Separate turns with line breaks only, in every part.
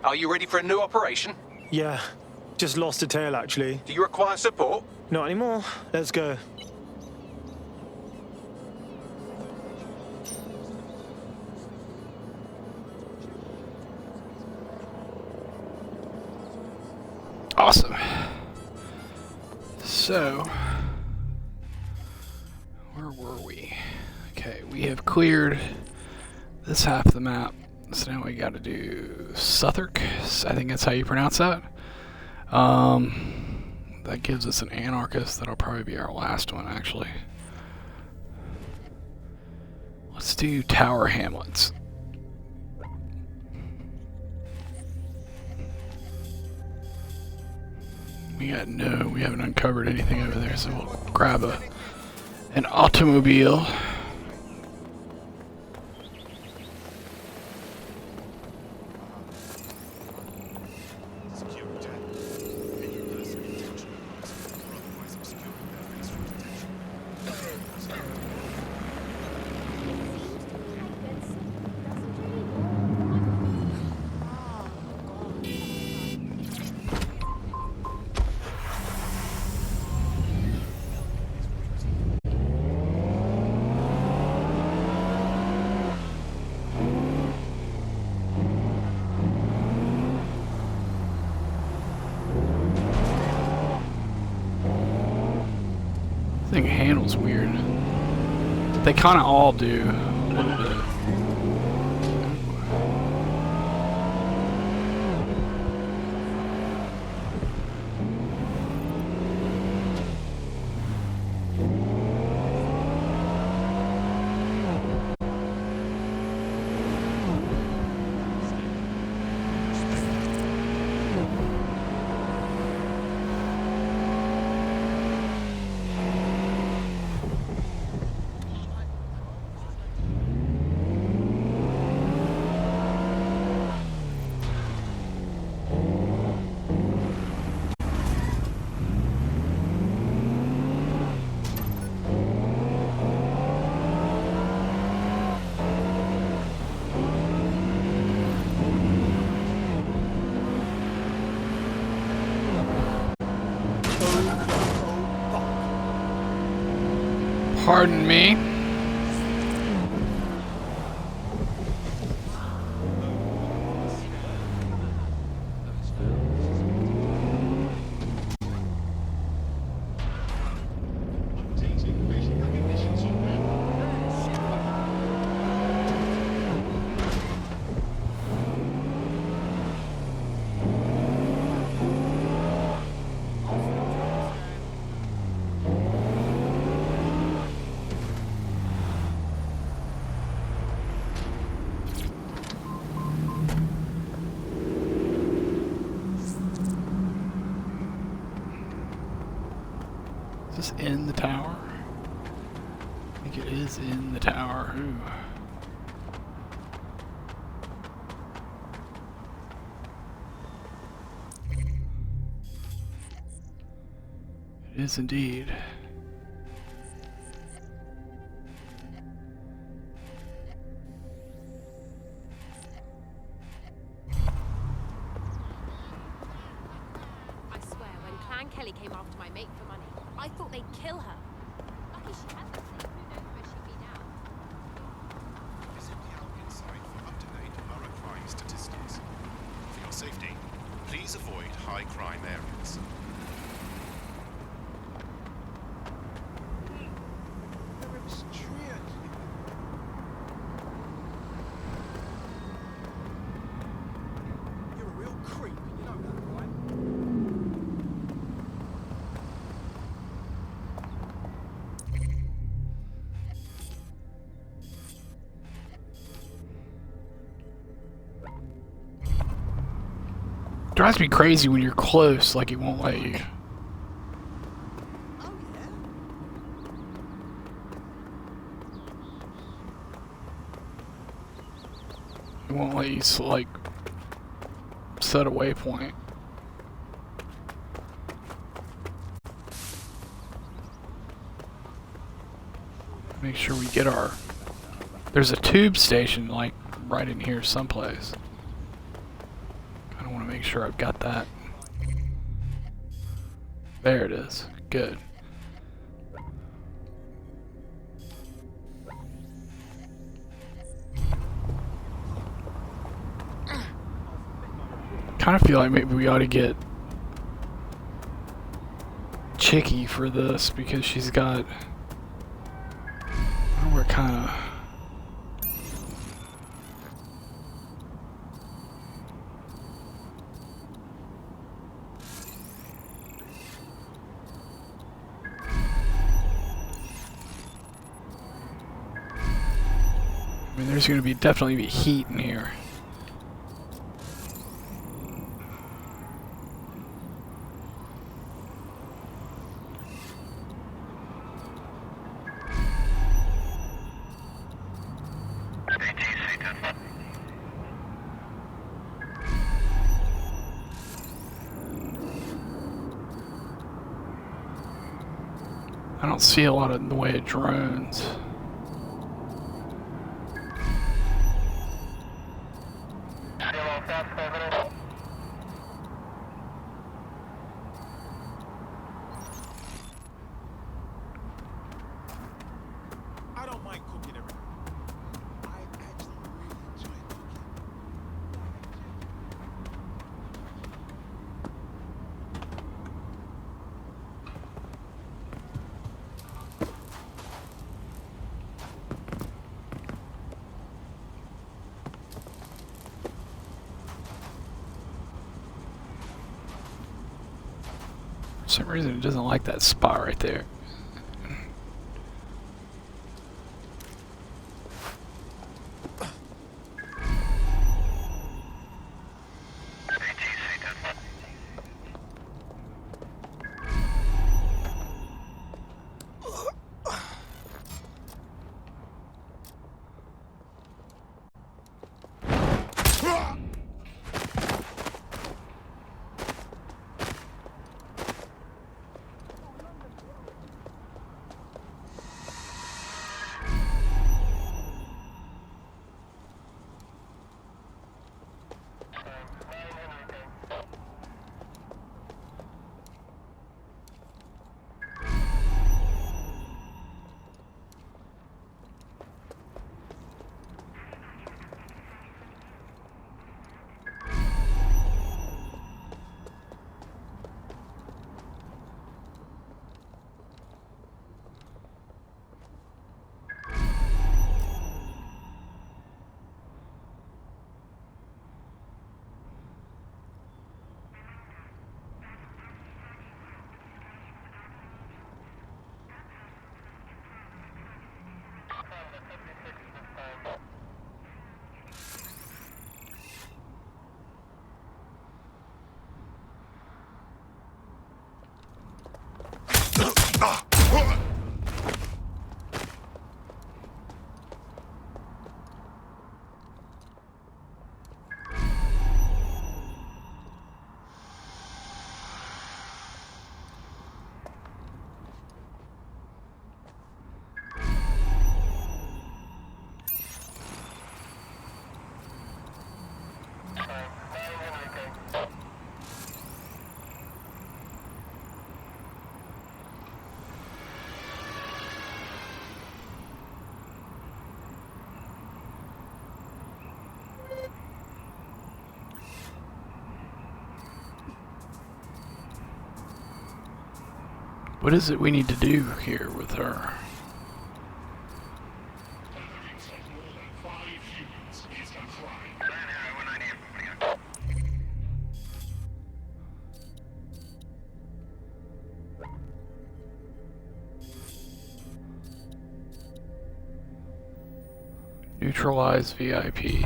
Are you ready for a new operation?
Yeah, just lost a tail actually.
Do you require support?
Not anymore. Let's go.
Awesome. So, where were we? Okay, we have cleared this half of the map. So now we got to do Southwark. I think that's how you pronounce that. That gives us an Anarchist. That'll probably be our last one, actually. Let's do Tower Hamlets. We haven't uncovered anything over there, so we'll grab an automobile. Thing handles weird. They kind of all do a little bit. Pardon me. Is this in the tower? I think it is in the tower. Ooh. It is indeed.
Kelly came after my mate for money. I thought they'd kill her. Lucky she had the thing. Who knows where she'd be now?
Visit the Hooligan site for up-to-date borough crime statistics. For your safety, please avoid high crime areas.
You're a real creep, you know that, right?
Drives me crazy when you're close, like it won't let you.
Oh, yeah?
It won't let you, like, set a waypoint. Make sure we get our... There's a tube station, like, right in here someplace. make sure I've got that. There it is. Good. Kind of feel like maybe we ought to get Chicky for this because she's got. We're kind of. I mean, there's going to be definitely be heat in here. I don't see a lot in the way of drones.
I don't mind cooking everything. I actually really enjoy cooking.
For some reason, it doesn't like that spot right there. What is it we need to do here with her? Neutralize VIP.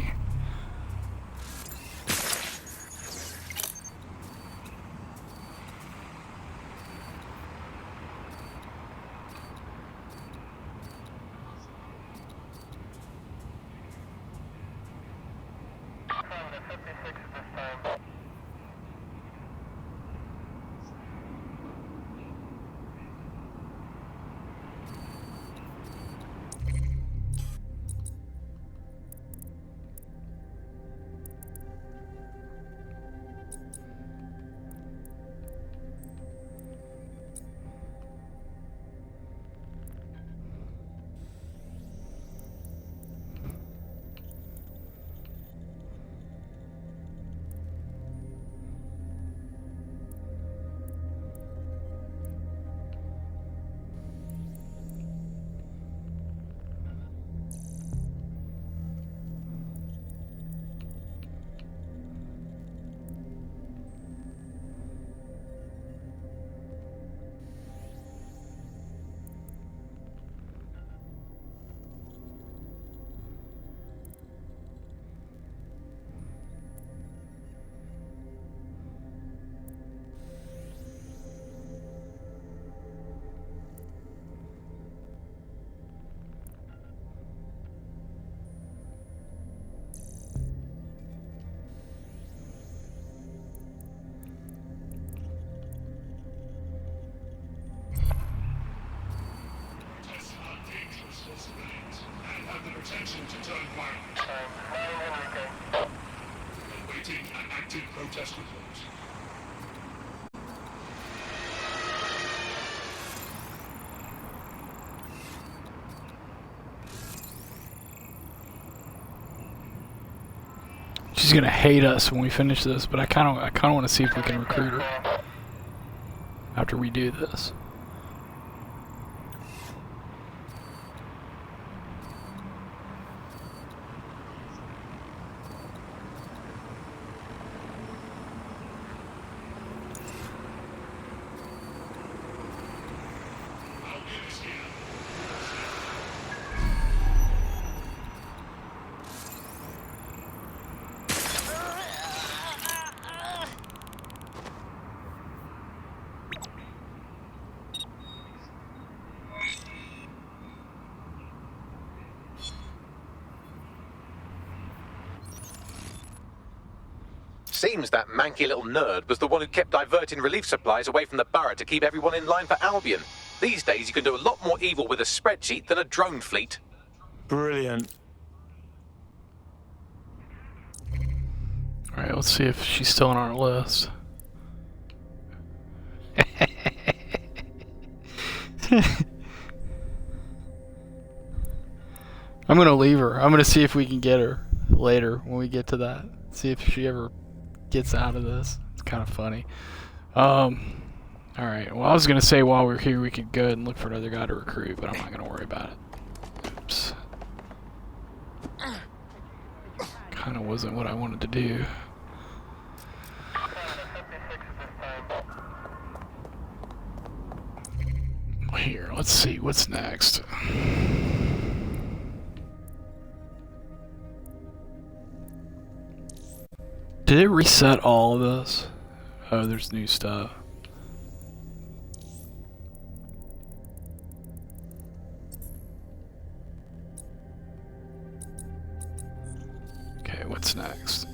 Attention to Turnpike. Awaiting an active protest report.
She's gonna hate us when we finish this, but I kind of want to see if we can recruit her after we do this.
Seems that manky little nerd was the one who kept diverting relief supplies away from the borough to keep everyone in line for Albion. These days you can do a lot more evil with a spreadsheet than a drone fleet.
Brilliant.
Alright, let's see if she's still on our list. I'm gonna leave her. I'm gonna see if we can get her later when we get to that. See if she ever gets out of this. It's kind of funny. Alright, well I was gonna say while we're here we could go and look for another guy to recruit, but I'm not gonna worry about it. Oops. Kinda wasn't what I wanted to do. Here, let's see what's next. Did it reset all of this? Oh, there's new stuff. Okay, what's next?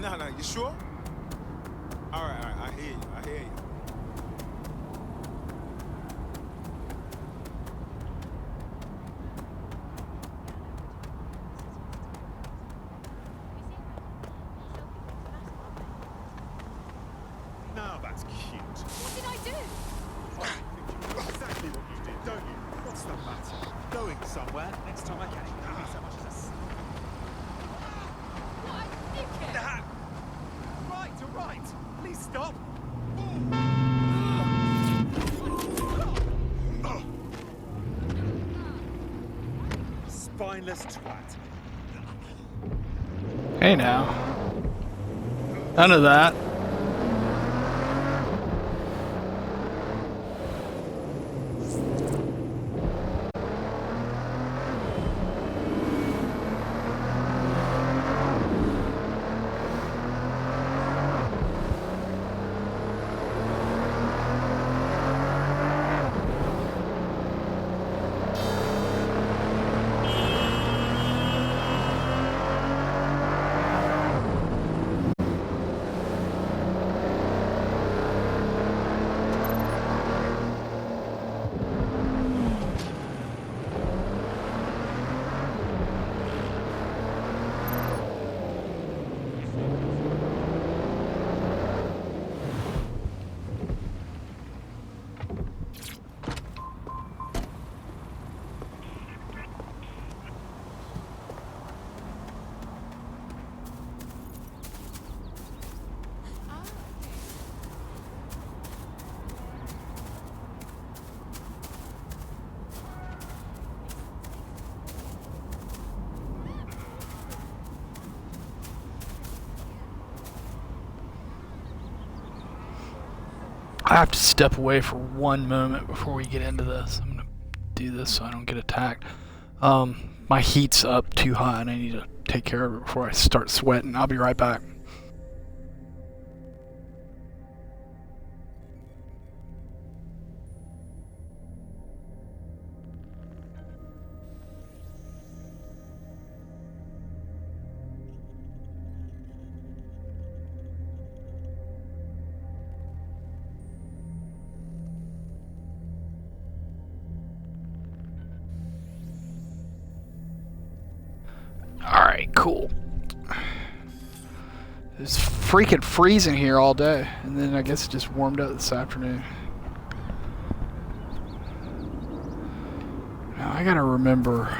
No, you sure? All right, I hear you. Now that's cute.
What did I do?
Oh, you know exactly what you did, don't you? What's the matter? Going somewhere. Next time I catch you, don't be so much as a...
What a dickhead!
Right. Please stop. Spineless twat.
Hey now. None of that. I have to step away for one moment before we get into this. I'm gonna do this so I don't get attacked. My heat's up too high and I need to take care of it before I start sweating. I'll be right back. Alright, cool. It's freaking freezing here all day, and then I guess it just warmed up this afternoon. Now I gotta remember.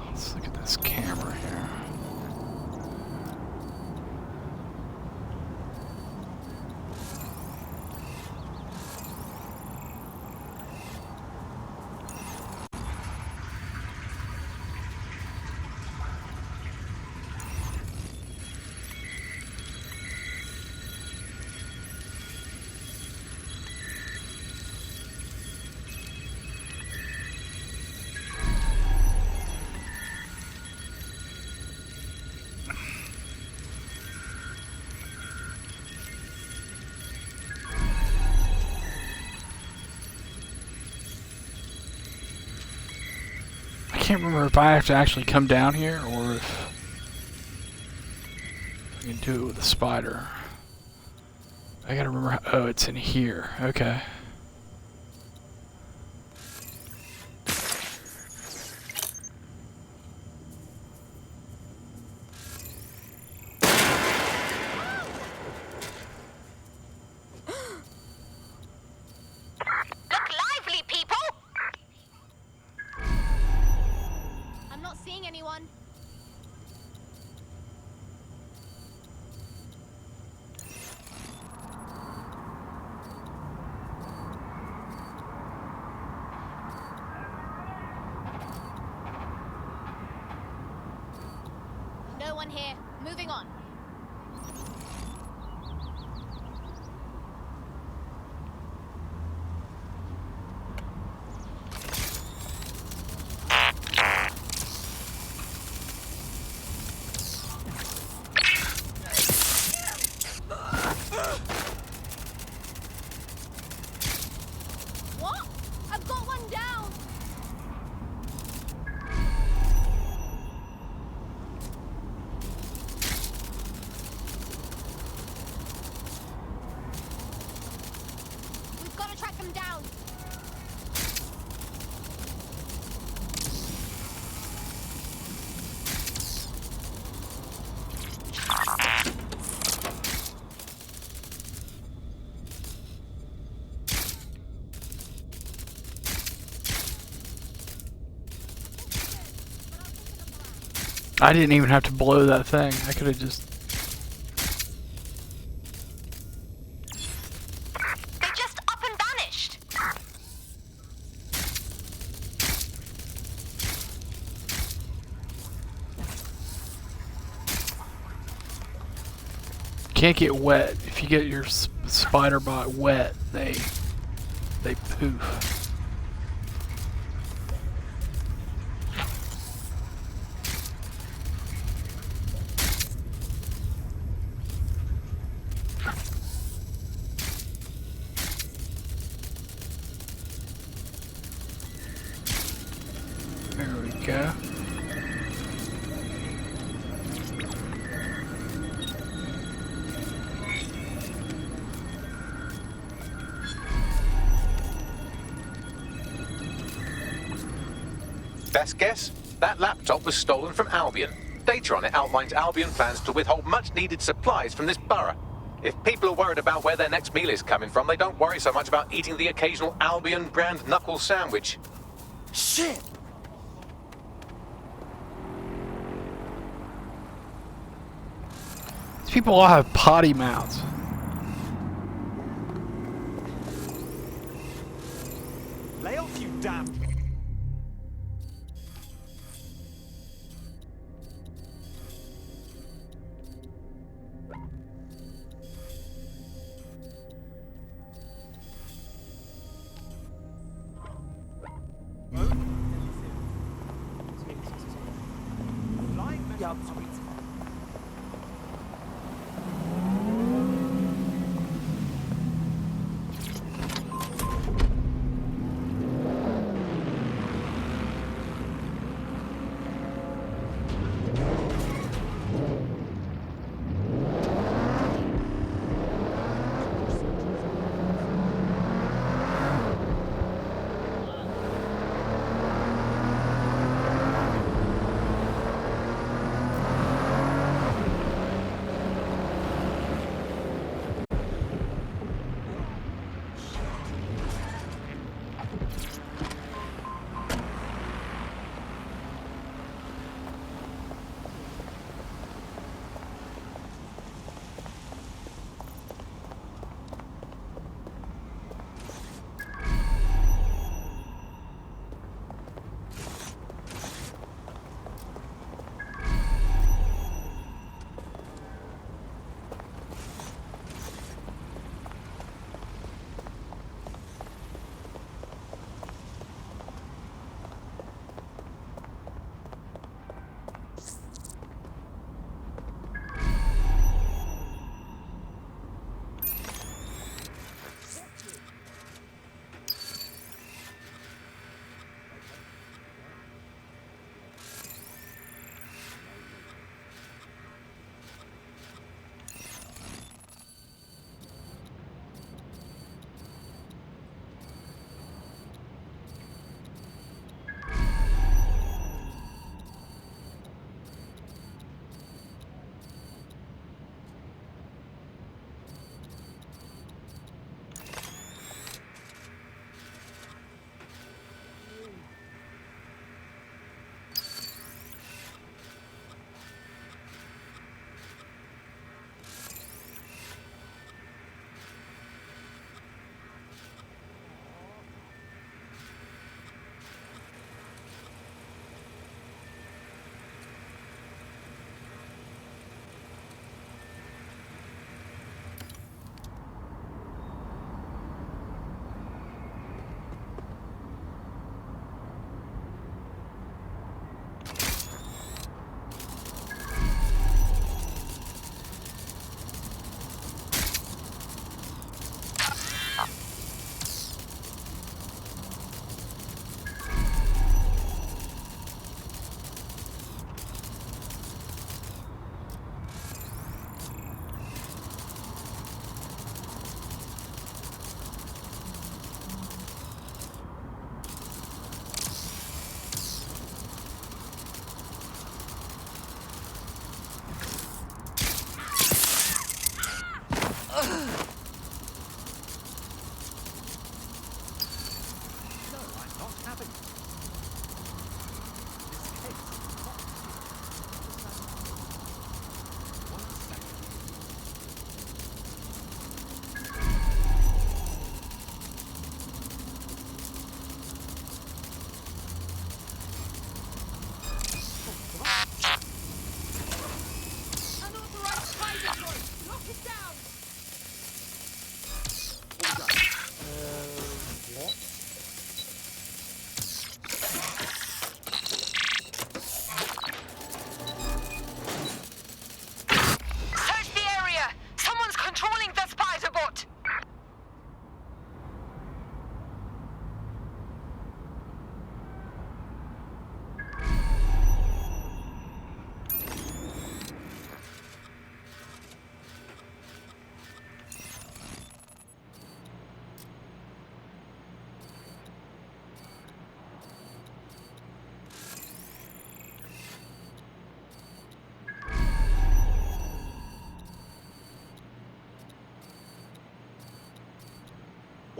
Let's look at this camera here. I can't remember if I have to actually come down here or if I can do it with a spider. I gotta remember how, oh, it's in here. Okay.
Look lively, people! I'm not seeing anyone. No one here. Moving on. What? I've got one down. We've got to track them down.
I didn't even have to blow that thing. I could have just...
They just up and vanished.
Can't get wet. If you get your spider bot wet, they poof. There we go.
Best guess? That laptop was stolen from Albion. Data on it outlines Albion plans to withhold much-needed supplies from this borough. If people are worried about where their next meal is coming from, they don't worry so much about eating the occasional Albion brand knuckle sandwich.
Shit!
These people all have potty mouths.
Lay off, you damn. substreet.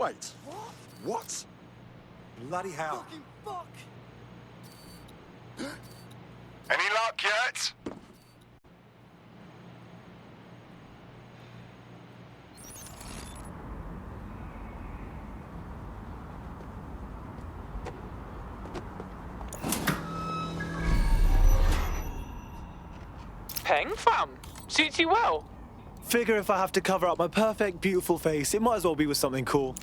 Wait. What? Bloody hell.
Fucking fuck!
Any luck yet?
Peng fam, suits you well.
Figure if I have to cover up my perfect, beautiful face, it might as well be with something cool.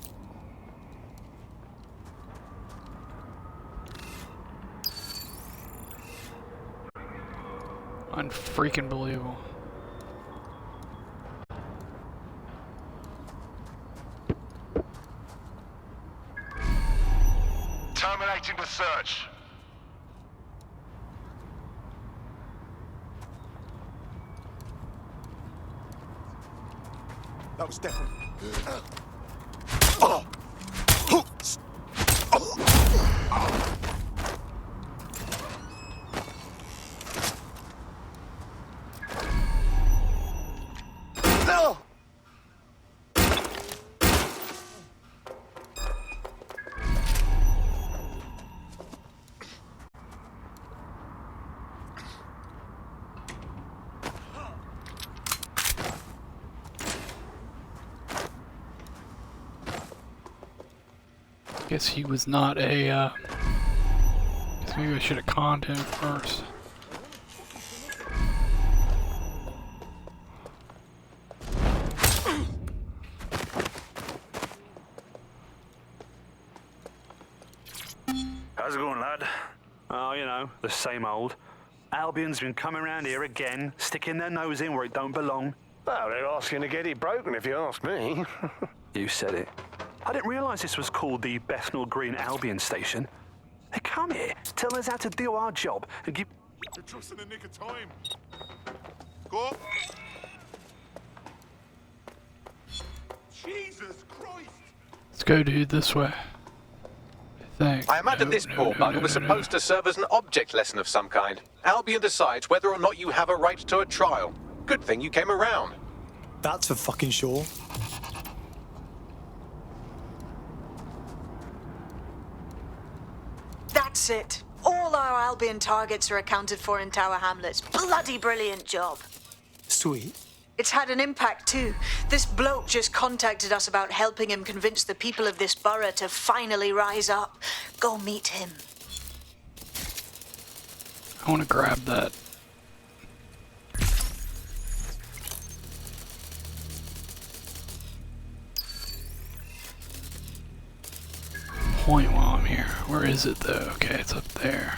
Unfreaking believable.
Terminating the search.
That was definitely.
Guess he was not a, guess maybe I should have conned him first.
How's it going, lad? Oh, you know, the same old. Albion's been coming around here again, sticking their nose in where it don't belong.
Well, they're asking to get it broken, if you ask me.
You said it. I didn't realise this was called the Bethnal Green Albion Station. They come here, tell us how to do our job, and give...
You're just in the nick of time. Go.
Jesus Christ!
Let's go, dude, this way. I think.
I imagine this poor bugger was supposed to serve as an object lesson of some kind. Albion decides whether or not you have a right to a trial. Good thing you came around.
That's for fucking sure.
That's it. All our Albion targets are accounted for in Tower Hamlets. Bloody brilliant job.
Sweet.
It's had an impact too. This bloke just contacted us about helping him convince the people of this borough to finally rise up. Go meet him.
I want to grab that. Point while I'm here. Where is it though? Okay, it's up there.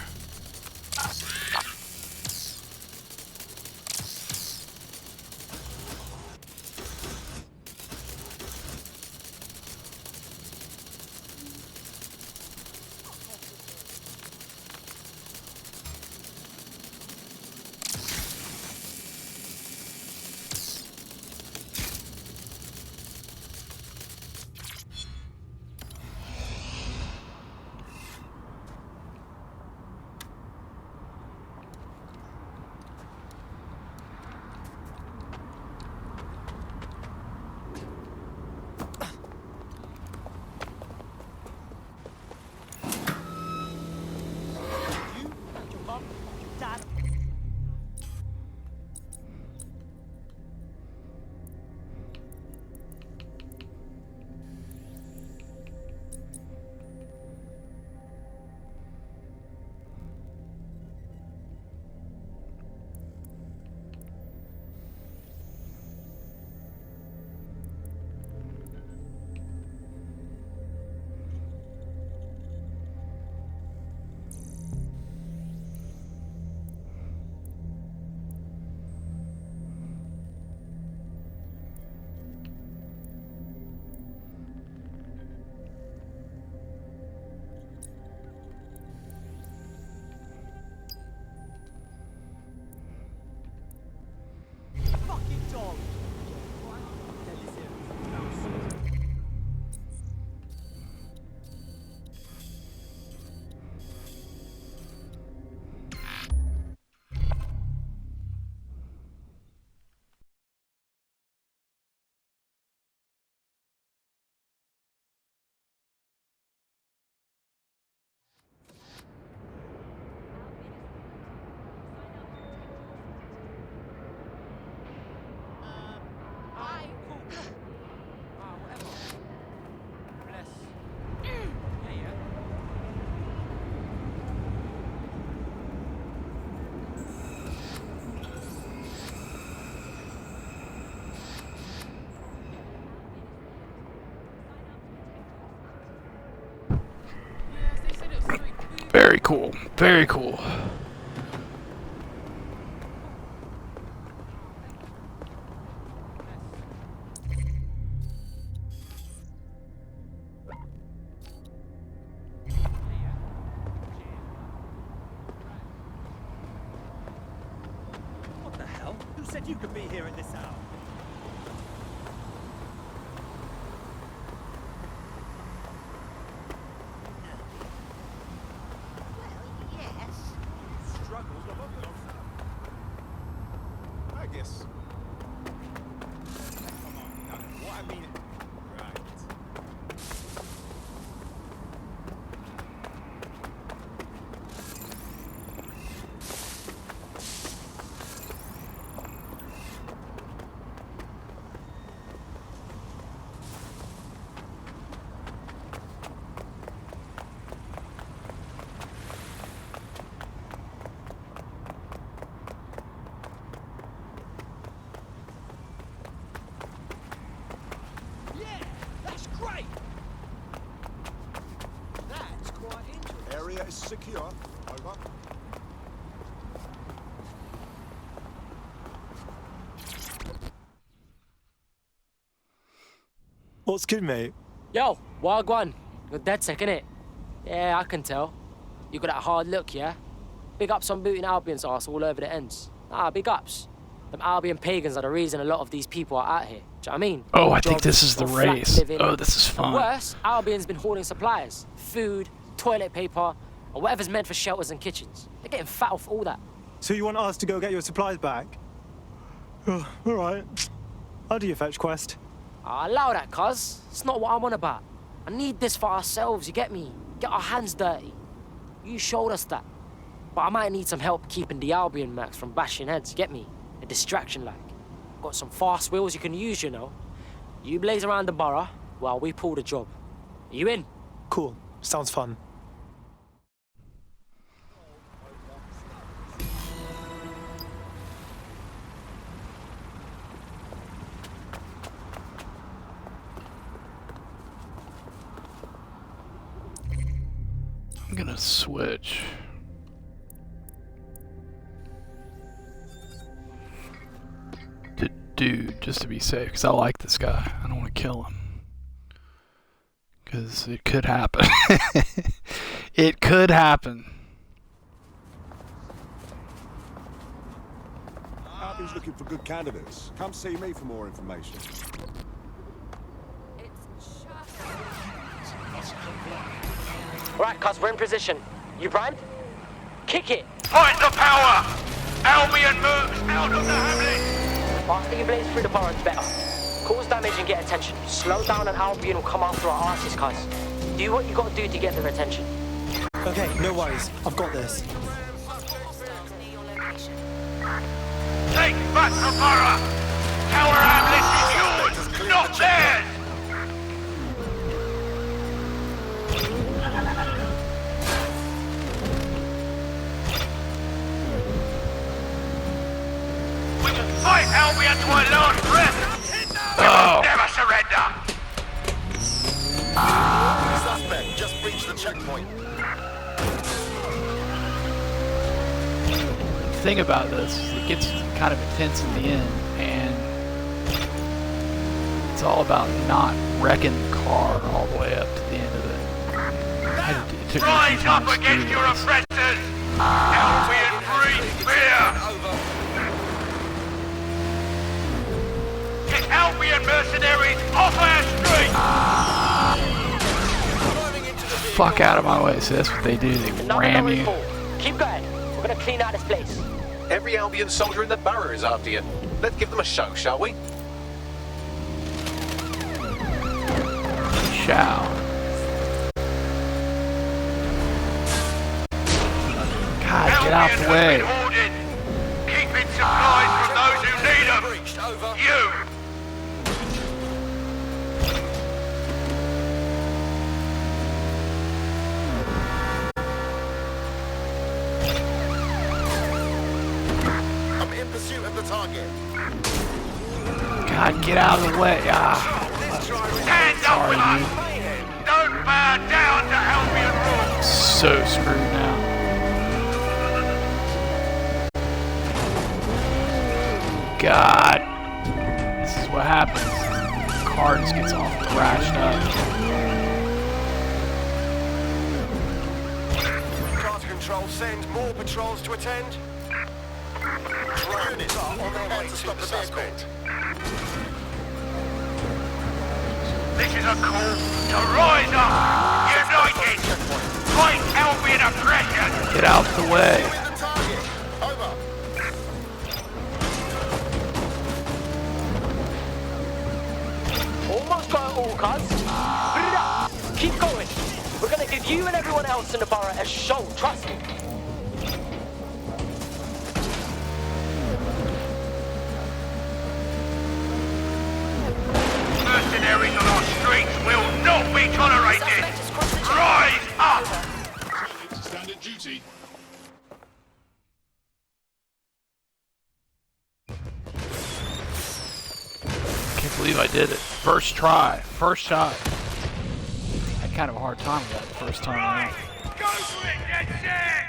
Very cool. Very cool.
said you could be here at this hour.
Well, yes.
Struggled a lot. I guess. Come on, no. What I mean. Right. Area is secure. Over.
What's good, mate?
Yo, Wagwan. You're dead sick, innit? Yeah, I can tell. You got that hard look, yeah? Big ups on booting Albion's arse all over the ends. Ah, big ups. Them Albion pagans are the reason a lot of these people are out here. Do you know what I mean?
Oh, I think
Jobs,
this is the
or flat
race.
living.
Oh, this is fun.
And worse, Albion's been hoarding supplies. Food, toilet paper, or whatever's meant for shelters and kitchens. They're getting fat off all that.
So you want us to go get your supplies back? Oh, all right. I'll do your fetch quest.
I allow that, cuz. It's not what I'm on about. I need this for ourselves, you get me? Get our hands dirty. You showed us that. But I might need some help keeping the Albion Max from bashing heads, you get me? A distraction like. Got some fast wheels you can use, you know. You blaze around the borough while we pull the job. Are you in?
Cool. Sounds fun.
I'm gonna switch. To dude, just to be safe, because I like this guy. I don't want to kill him. Because it could happen. It could happen.
Albion's looking for good candidates. Come see me for more information.
Right, cuz we're in position. You primed? Kick it!
Fight the power! Albion moves out of the Hamlets!
Faster you blaze through the borough, the better. Cause damage and get attention. Slow down and Albion will come after our asses, cuz. Do what you gotta do to get their attention.
Okay, no worries. I've got this.
Take back the borough! Tower Hamlets is yours, not theirs! We will fight Albion to our last breath! We will never surrender!
Suspect just breached the checkpoint.
The thing about this is it gets kind of intense in the end, and it's all about not wrecking the car all the way up to the end of it. It took me a few
Rise up
times to do
against your
this.
oppressors! Albion breathe fear! Get Albion mercenaries off our street!
Fuck out of my way. So that's what they do. They ram you.
Keep going. We're gonna clean out this place.
Every Albion soldier in the borough is after you. Let's give them a show, shall we?
Shall. God, get out the way.
Keeping supplies from those who need them. You.
I'm in pursuit of the target.
God, get out of the way. Ah.
Stand up with us. Don't bow down to Albion rule.
So screwed now. God. This is what happens. The car just gets all thrashed up.
Car to control, send more patrols to attend. Units, prepare to stop the vehicle.
This is a call to rise up, united, fight Albion aggression.
Get out the way.
Win the target. Over.
Almost got it all, cuz. Keep going. We're gonna give you and everyone else in the borough a show, trust me.
Mercenaries on our streets will not be tolerated. Rise up.
Standard duty.
Can't believe I did it. First try, first shot. I had kind of a hard time with that the first time around.
Go for it, get set.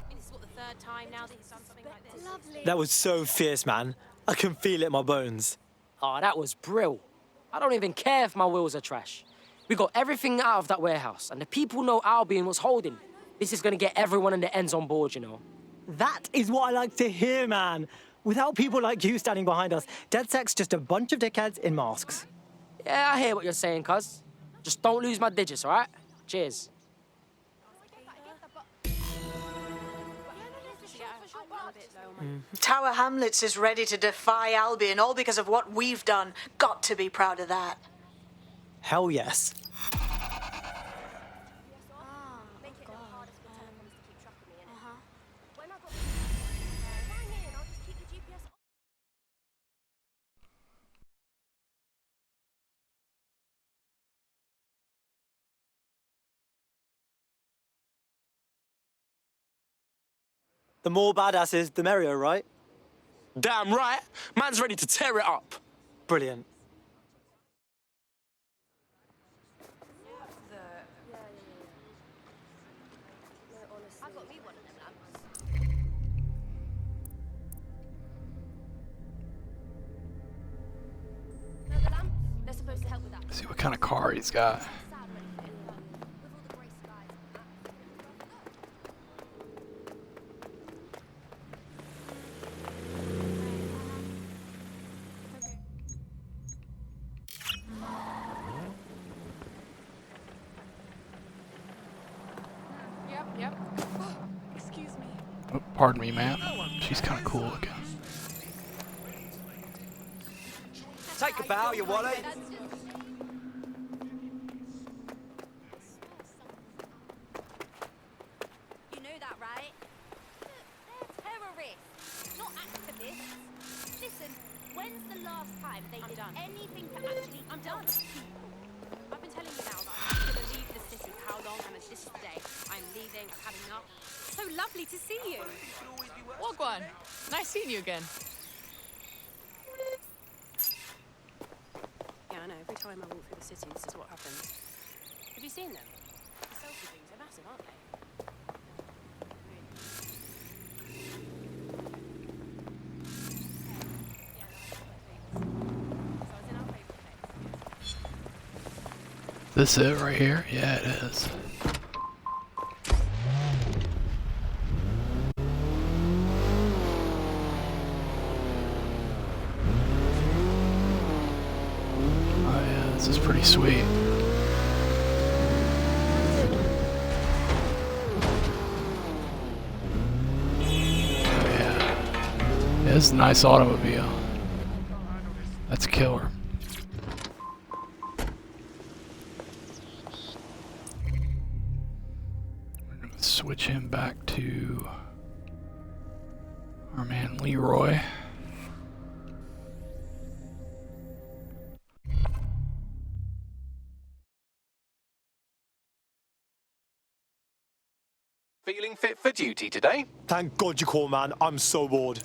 This is what the third time now that he's done something like this. Lovely.
That was so fierce, man. I can feel it in my bones.
Oh, that was brill. I don't even care if my wheels are trash. We got everything out of that warehouse, and the people know Albion was holding. This is gonna get everyone in the ends on board, you know.
That is what I like to hear, man. Without people like you standing behind us, DedSec's just a bunch of dickheads in masks.
Yeah, I hear what you're saying, cuz. Just don't lose my digits, all right? Cheers.
Tower Hamlets is ready to defy Albion, all because of what we've done. Got to be proud of that.
Hell yes. The more badasses, the merrier, right?
Damn right. Man's ready to tear it up.
Brilliant.
See what kind of car he's got.
Yep. Excuse me.
Oh, pardon me, ma'am. She's kind of cool looking.
Take a bow, you wally.
You know that, right? They're terrorists, not activists. Listen, when's the last time they did anything to actually... I'm done. I've been telling you now that I'm going to leave the city for how long, and this is the day. I'm leaving, I've had enough. So lovely to see you.
Wagwan. Nice seeing you again.
Yeah, I know. Every time I walk through the city, this is what happens. Have you seen them? The selfie things, they're massive, aren't they?
This it right here? Yeah, it is. Oh yeah, this is pretty sweet. Oh yeah. It's a nice automobile. That's killer. Switch him back to our man Leroy.
Feeling fit for duty today?
Thank God you called, man. I'm so bored.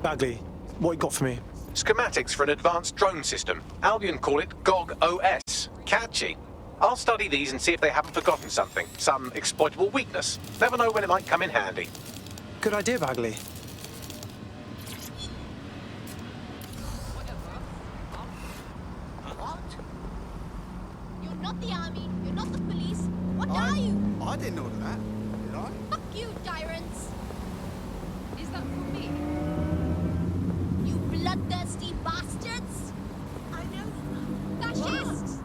Bagley, what you got for me?
Schematics for an advanced drone system. Albion call it GOG OS. Catchy. I'll study these and see if they haven't forgotten something. Some exploitable weakness. Never know when it might come in handy.
Good idea, Bagley.
You're not the army, you're not the police. What are you?
I didn't order that, did I?
Fuck you, tyrants.
Is that for me?
You bloodthirsty bastards. I know. Fascists.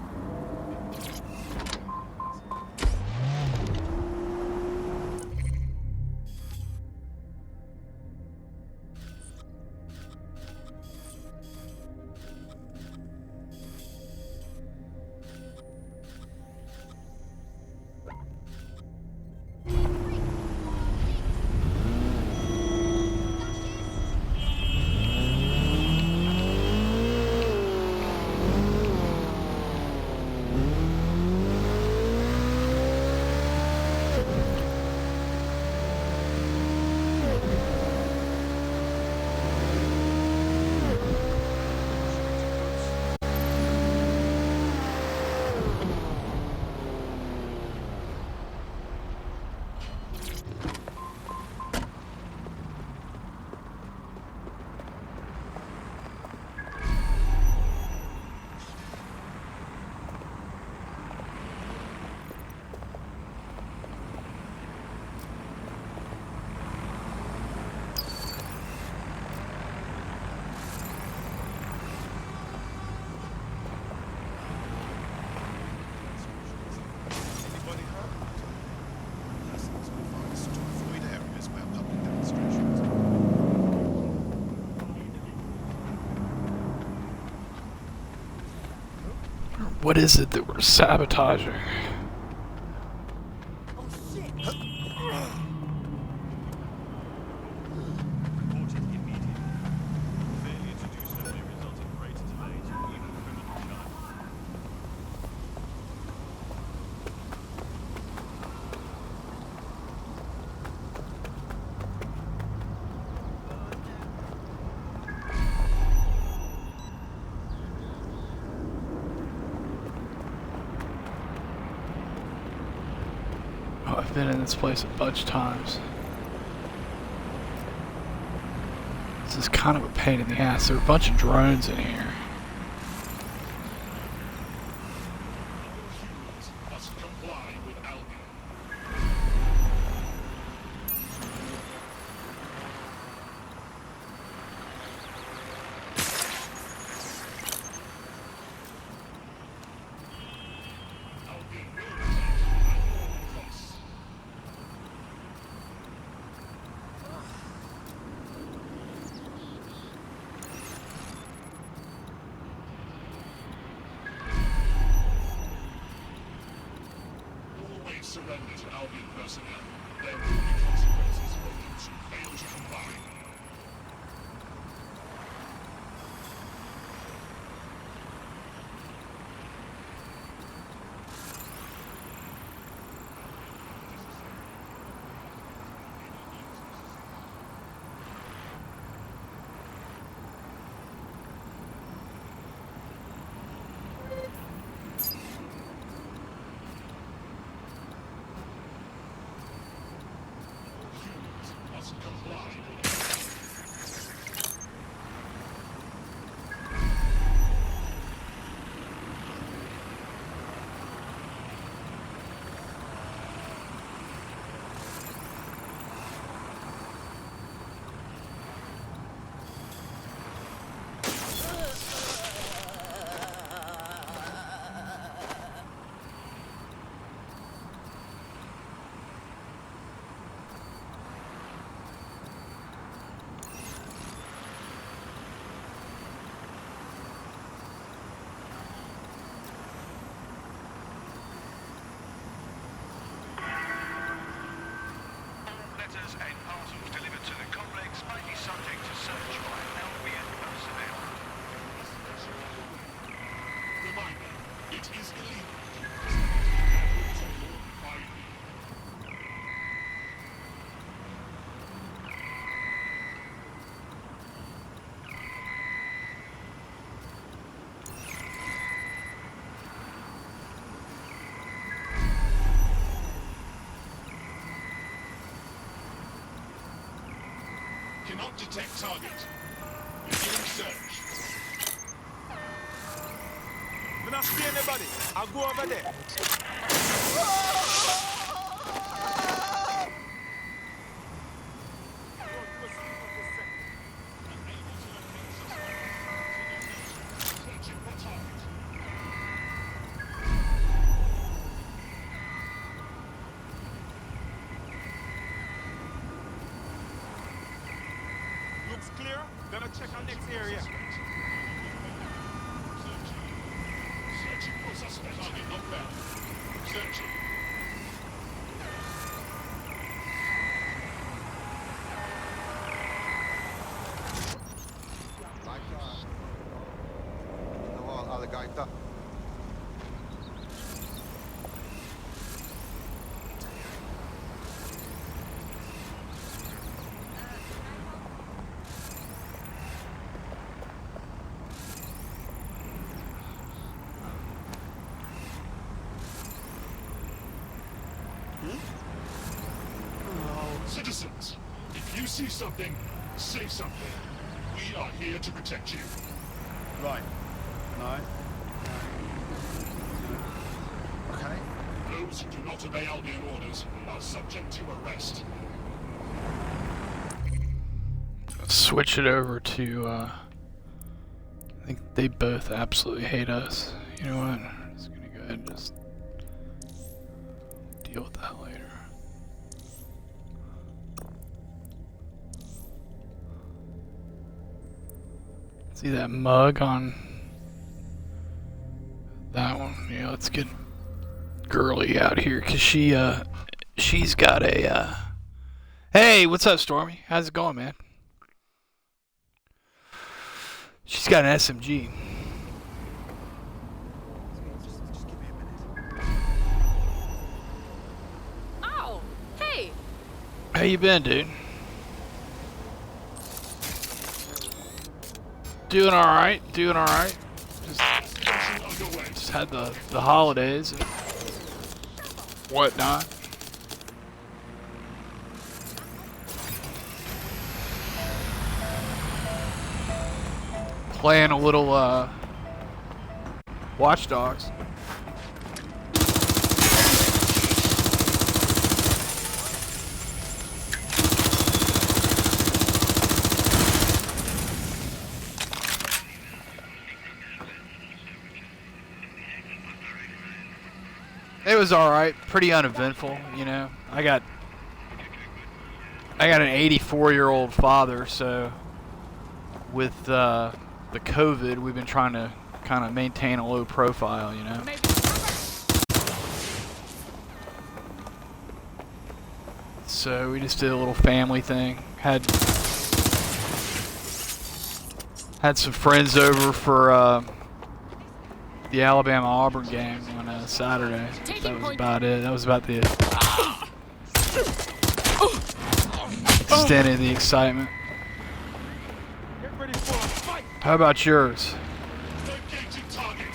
Anybody hurt? Lessons advised to avoid areas where public demonstrations.
What is it that we're sabotaging?
Reported immediately. Failure to do so may result in greater delays or even criminal charges.
Oh, I've been in this place a bunch of times. This is kind of a pain in the ass. There are a bunch of drones in here.
Must comply with Albion. Albion will protect at all costs. Always surrender to Albion personnel. There will be consequences for those who fail to comply. Must comply.
cannot detect target. Beginning search.
When I see anybody, I'll go over there. Looks clear. Gonna check our next area.
Searching for suspect. Target not found. Searching.
Alligator.
Citizens, if you see something, say something. We are here to protect you.
Right. No. Okay.
Those who do not obey Albion orders are subject to arrest.
Switch it over to, I think they both absolutely hate us. You know what? I'm just gonna go ahead and just deal with that later. See that mug on that one? Yeah, let's get Girly out here, cause she's got a, hey, what's up, Stormy? How's it going, man? She's got an SMG.
Oh, hey.
How you been, dude? Doing all right. Doing all right. Just had the holidays and whatnot. Playing a little Watch Dogs. It was all right, pretty uneventful, you know. I got an 84-year-old father, so with the COVID, we've been trying to kind of maintain a low profile, you know. So we just did a little family thing. Had some friends over for the Alabama-Auburn game on Saturday. That was about it. That was about the extent of the excitement. How about yours?
Located target.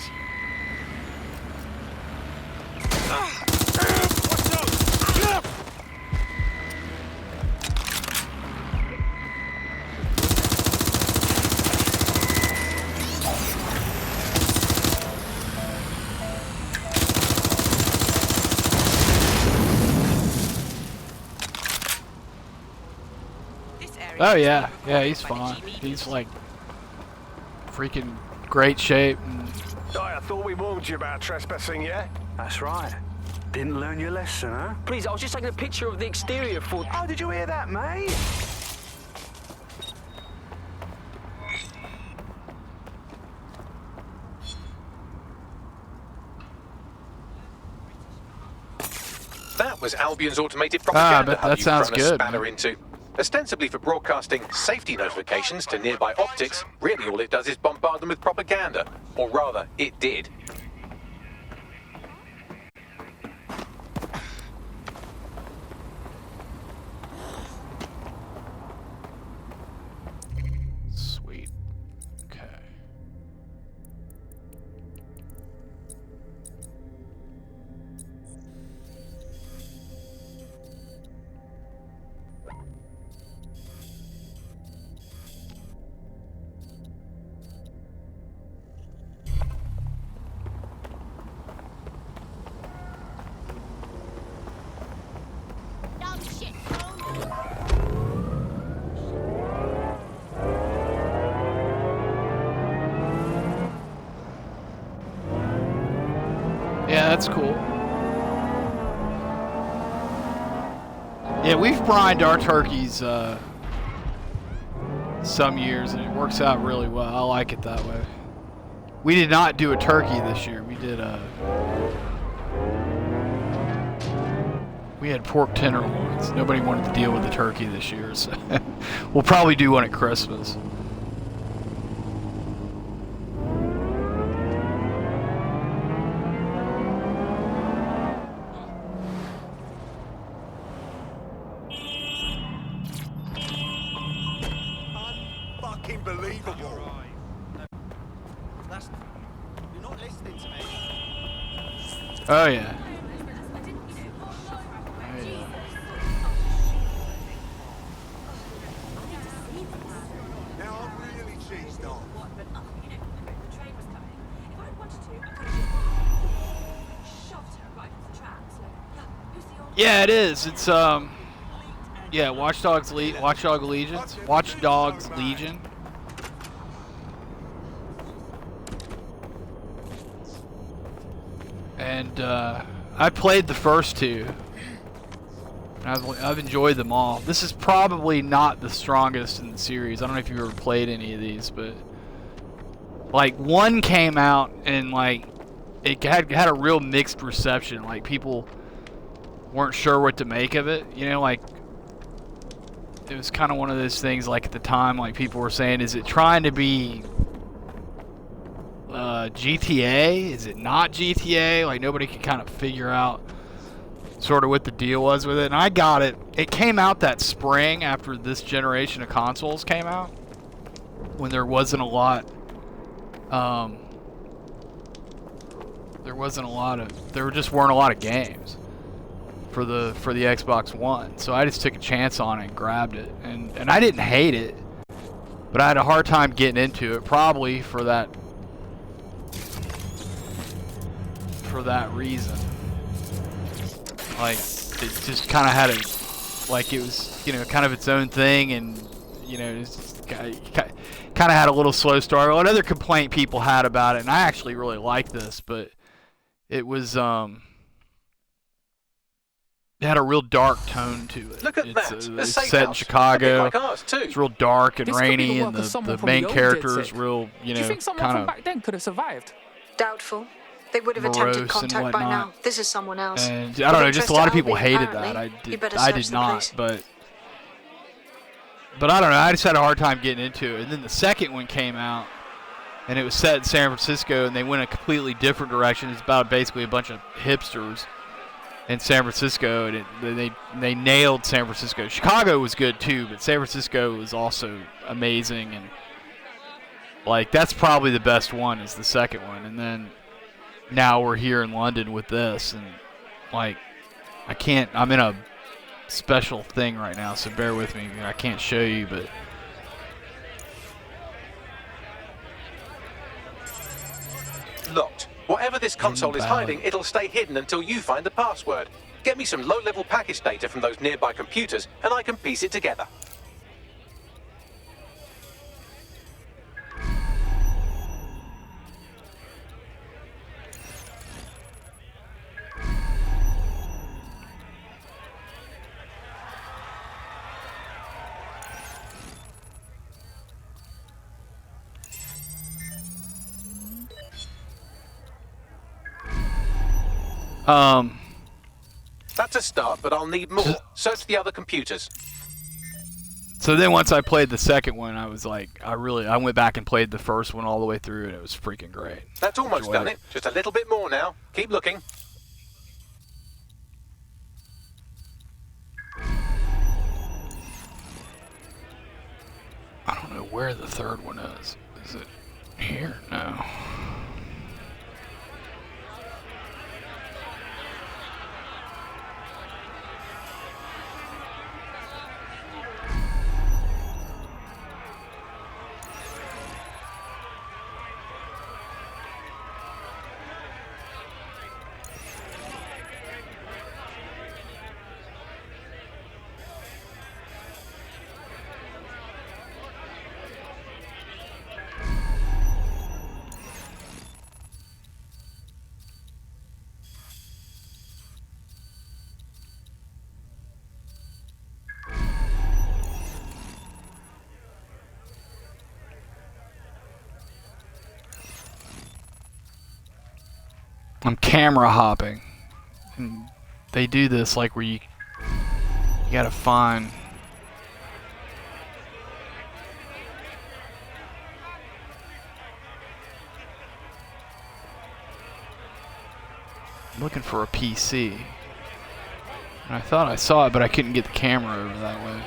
Oh yeah, yeah, he's fine. He's like freaking great shape.
I thought we warned you about trespassing, yeah?
That's right. Didn't learn your lesson, huh?
Please, I was just taking a picture of the exterior for...
Oh, did you hear that, mate?
That was Albion's automated propaganda
but that
you've
sounds
thrown a
good,
spanner
man.
into. Ostensibly for broadcasting safety notifications to nearby optics, really all it does is bombard them with propaganda. Or rather, it did.
Sweet. Okay. Yeah, we've brined our turkeys some years, and it works out really well. I like it that way. We did not do a turkey this year. We had pork tenderloins. Nobody wanted to deal with the turkey this year, so we'll probably do one at Christmas.
Unfucking believable. You're not listening to me.
Oh yeah.
Now I'm really cheesed off.
Yeah, it is. It's yeah, Watch Dogs Legion. And I played the first two. I've enjoyed them all. This is probably not the strongest in the series. I don't know if you've ever played any of these, but like one came out and like it had a real mixed reception. Like people weren't sure what to make of it. You know, like it was kind of one of those things. Like at the time, like people were saying, "Is it trying to be GTA? Is it not GTA?" Like nobody could kind of figure out sort of what the deal was with it. And I got it. It came out that spring after this generation of consoles came out, when there wasn't a lot. There just weren't a lot of games for the Xbox One. So I just took a chance on it and grabbed it, and I didn't hate it, but I had a hard time getting into it, probably for that reason. Like it just kind of had it was, you know, kind of its own thing, and you know, it's kind of had a little slow start. Another complaint people had about it, and I actually really like this, but it was it had a real dark tone to it.
Look at that.
It's set in Chicago.
Like ours too.
It's real dark and
This could be
rainy,
the
and
work of someone
the
from
main
the old
character
Jet
is
Set.
real, you
Do you
know,
think someone
kind
from
of
back then could have survived?
Doubtful. They would have
morose
attempted
and
contact by now.
whatnot.
This is someone else.
And I don't know, just a lot of people hated that. I
You better
did
search the
not,
place.
but I don't know. I just had a hard time getting into it. And then the second one came out, and it was set in San Francisco, and they went a completely different direction. It's about basically a bunch of hipsters in San Francisco, and they nailed San Francisco. Chicago was good too, but San Francisco was also amazing, and like that's probably the best one is the second one. And then now we're here in London with this, and like I'm in a special thing right now, so bear with me. I can't show you, but
Locked. Whatever this console is hiding, it'll stay hidden until you find the password. Get me some low-level package data from those nearby computers, and I can piece it together. That's a start, but I'll need more. Search the other computers.
so then once I played the second one, I was like, I went back and played the first one all the way through, and it was freaking great.
That's almost
Enjoyed
done it. Just a little bit more now. Keep looking.
I don't know where the third one is. Is it here? No. I'm camera hopping. And they do this like where you gotta find. I'm looking for a PC. And I thought I saw it, but I couldn't get the camera over that way.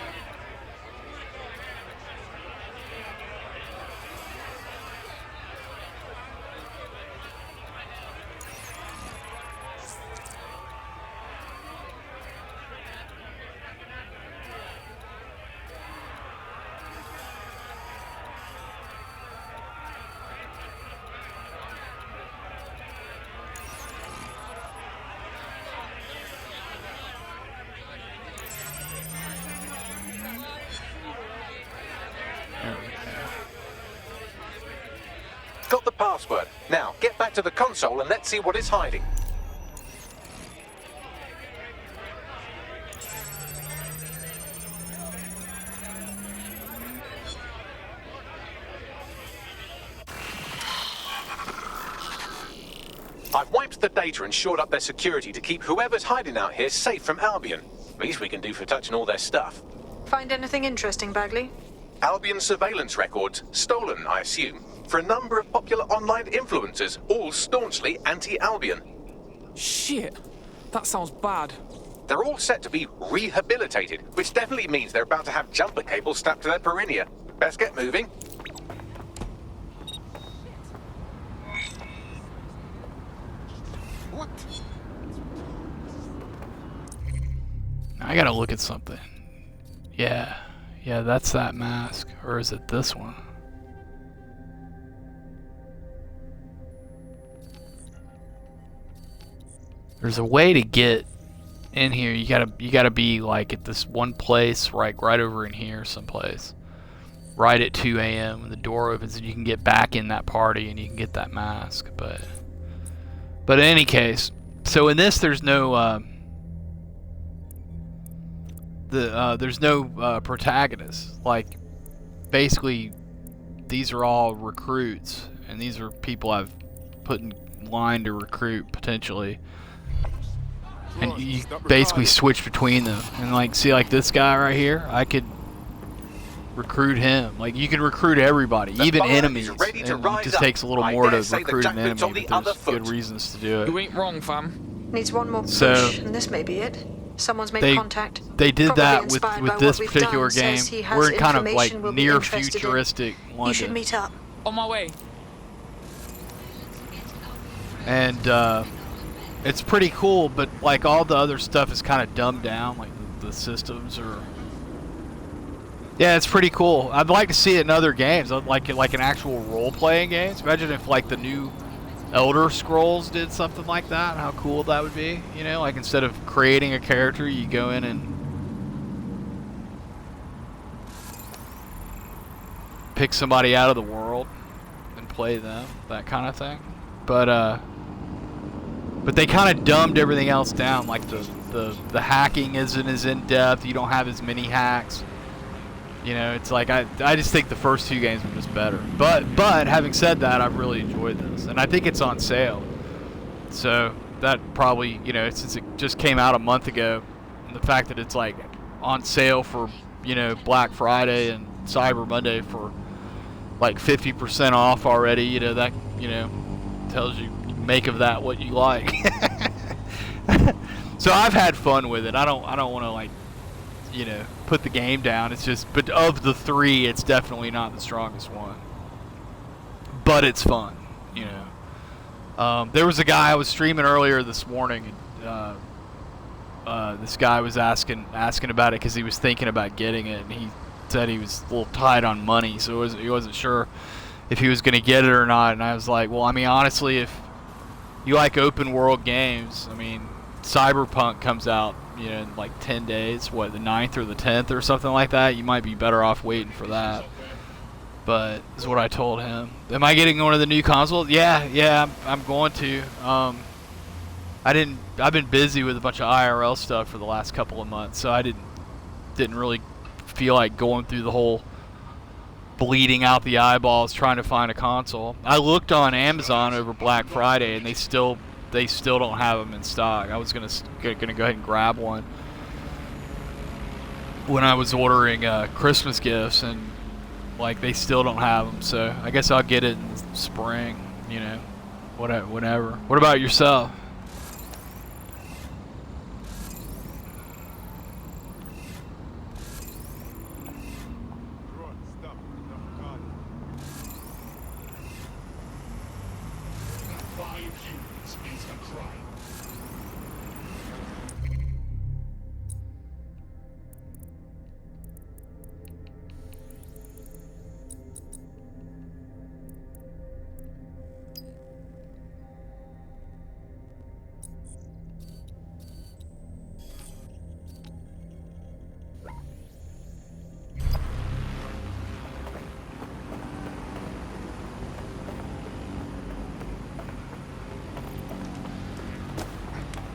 Got the password. Now, get back to the console and let's see what it's hiding. I've wiped the data and shored up their security to keep whoever's hiding out here safe from Albion. Least we can do for touching all their stuff.
Find anything interesting, Bagley?
Albion surveillance records, stolen, I assume, for a number of popular online influencers, all staunchly anti-Albion.
Shit, that sounds bad.
They're all set to be rehabilitated, which definitely means they're about to have jumper cables strapped to their perineum. Best get moving.
What?
I gotta look at something. Yeah, that's that mask. Or is it this one? There's a way to get in here. You gotta be like at this one place, right over in here someplace. Right at 2 a.m. when the door opens, and you can get back in that party and you can get that mask. But in any case, so in this there's no protagonist. Like, basically, these are all recruits, and these are people I've put in line to recruit potentially. And you basically switch between them. And like, see, like this guy right here, I could recruit him. Like, you can recruit everybody, even enemies. And it just takes a little more to recruit an enemy, but there's good reasons to do it.
You ain't wrong, fam.
Needs one more push, and this may be it. Someone's made contact.
They did
Probably
that
inspired
with
by
this
what we've
particular
done,
game.
says he has
We're in kind of like
information we'll be
near
interested in.
futuristic London.
You should meet up.
On my way.
And it's pretty cool, but like all the other stuff is kind of dumbed down. Like the systems are. Yeah, it's pretty cool. I'd like to see it in other games, like an actual role-playing games. Imagine if like the new Elder Scrolls did something like that. How cool that would be. You know, like instead of creating a character, you go in and pick somebody out of the world and play them, that kind of thing. But they kind of dumbed everything else down. Like the hacking isn't as in depth. You don't have as many hacks. You know, it's like I just think the first two games were just better. But having said that, I've really enjoyed this, and I think it's on sale. So that probably, you know, since it just came out a month ago, and the fact that it's like on sale for, you know, Black Friday and Cyber Monday for like 50% off already, you know, that, you know, tells you make of that what you like. So I've had fun with it. I don't want to like, you know, put the game down. It's just, but of the three, it's definitely not the strongest one. But it's fun, you know. There was a guy I was streaming earlier this morning, and this guy was asking about it because he was thinking about getting it, and he said he was a little tight on money, so he wasn't sure if he was going to get it or not. And I was like, well, I mean, honestly, if you like open world games, I mean, Cyberpunk comes out, you know, in like 10 days, what, the 9th or the 10th or something like that. You might be better off waiting for that. But is what I told him. Am I getting one of the new consoles? Yeah, I'm going to. I've been busy with a bunch of IRL stuff for the last couple of months, so I didn't really feel like going through the whole bleeding out the eyeballs trying to find a console. I looked on Amazon over Black Friday, and they still they still don't have them in stock. I was gonna go ahead and grab one when I was ordering Christmas gifts, and like they still don't have them. So I guess I'll get it in the spring. You know, whatever. What about yourself?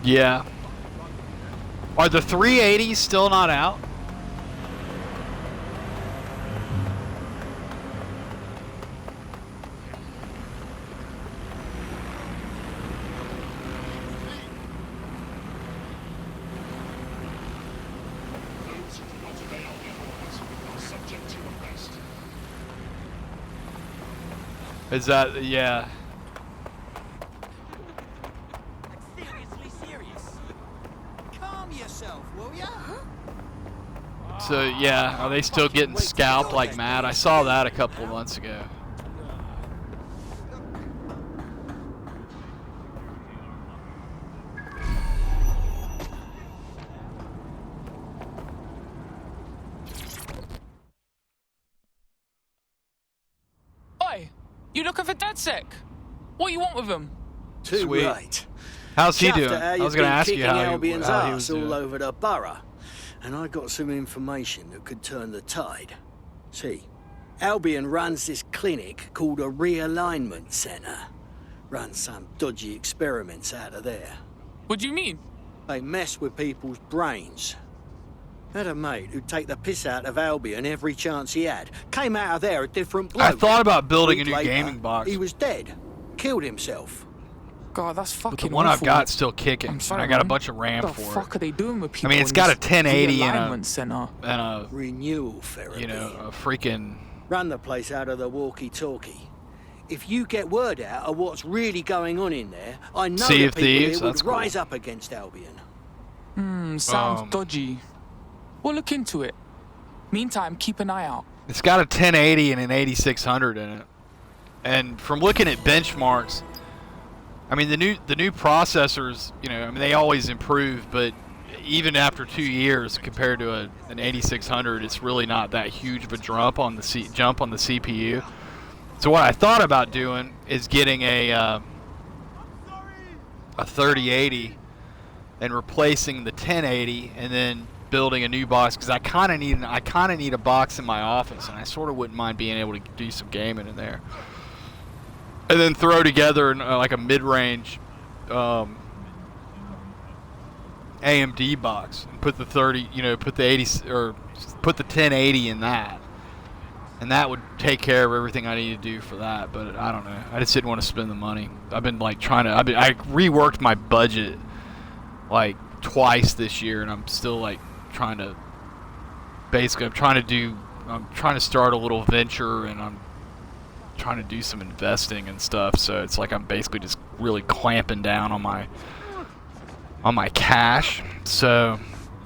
Yeah. Are the 380s still not out? Is that, yeah. So yeah, are they still getting scalped like mad? I saw that a couple of months ago.
Oi, you looking for DedSec? What you want with him?
Too
Sweet.
right.
How's he
Chuffed
doing?
at how
I was
you've
going to
been
ask you
kicking
how
Albion's
he
arse
was
all
doing.
over the borough, and I got some information that could turn the tide. See, Albion runs this clinic called a realignment centre. Runs some dodgy experiments out of there.
What do you mean?
They mess with people's brains. Had a mate who'd take the piss out of Albion every chance he had. Came out of there a different bloke.
I thought about building a
Week
new
later,
gaming box.
He was dead. Killed himself.
God, that's fucking
But the one
awful.
I've got still kicking,
I'm sorry,
and I got a
man.
bunch of RAM
What
for
the
it.
fuck are they doing with
I
people?
mean, it's
in
got a
this
1080
realignment center?
and a
renewal therapy.
You know, a freaking.
Run the place out of the walkie-talkie. If you get word out of what's really going on in there, I know
Sea
that
of
people
Thieves?
here would
That's cool.
rise up against Albion.
Sounds dodgy. We'll look into it. Meantime, keep an eye out.
It's got a 1080 and an 8600 in it. And from looking at benchmarks, I mean the new processors, you know, I mean they always improve, but even after 2 years compared to an 8600, it's really not that huge of a jump on the CPU. So what I thought about doing is getting a 3080 and replacing the 1080, and then building a new box, because I kind of need a box in my office, and I sort of wouldn't mind being able to do some gaming in there, and then throw together like a mid-range AMD box and put the 30, you know, put the 80 or put the 1080 in that, and that would take care of everything I need to do for that. But I don't know, I just didn't want to spend the money. I've been like I reworked my budget like twice this year, and I'm still like trying to I'm trying to start a little venture, and I'm trying to do some investing and stuff, so it's like I'm basically just really clamping down on my cash. So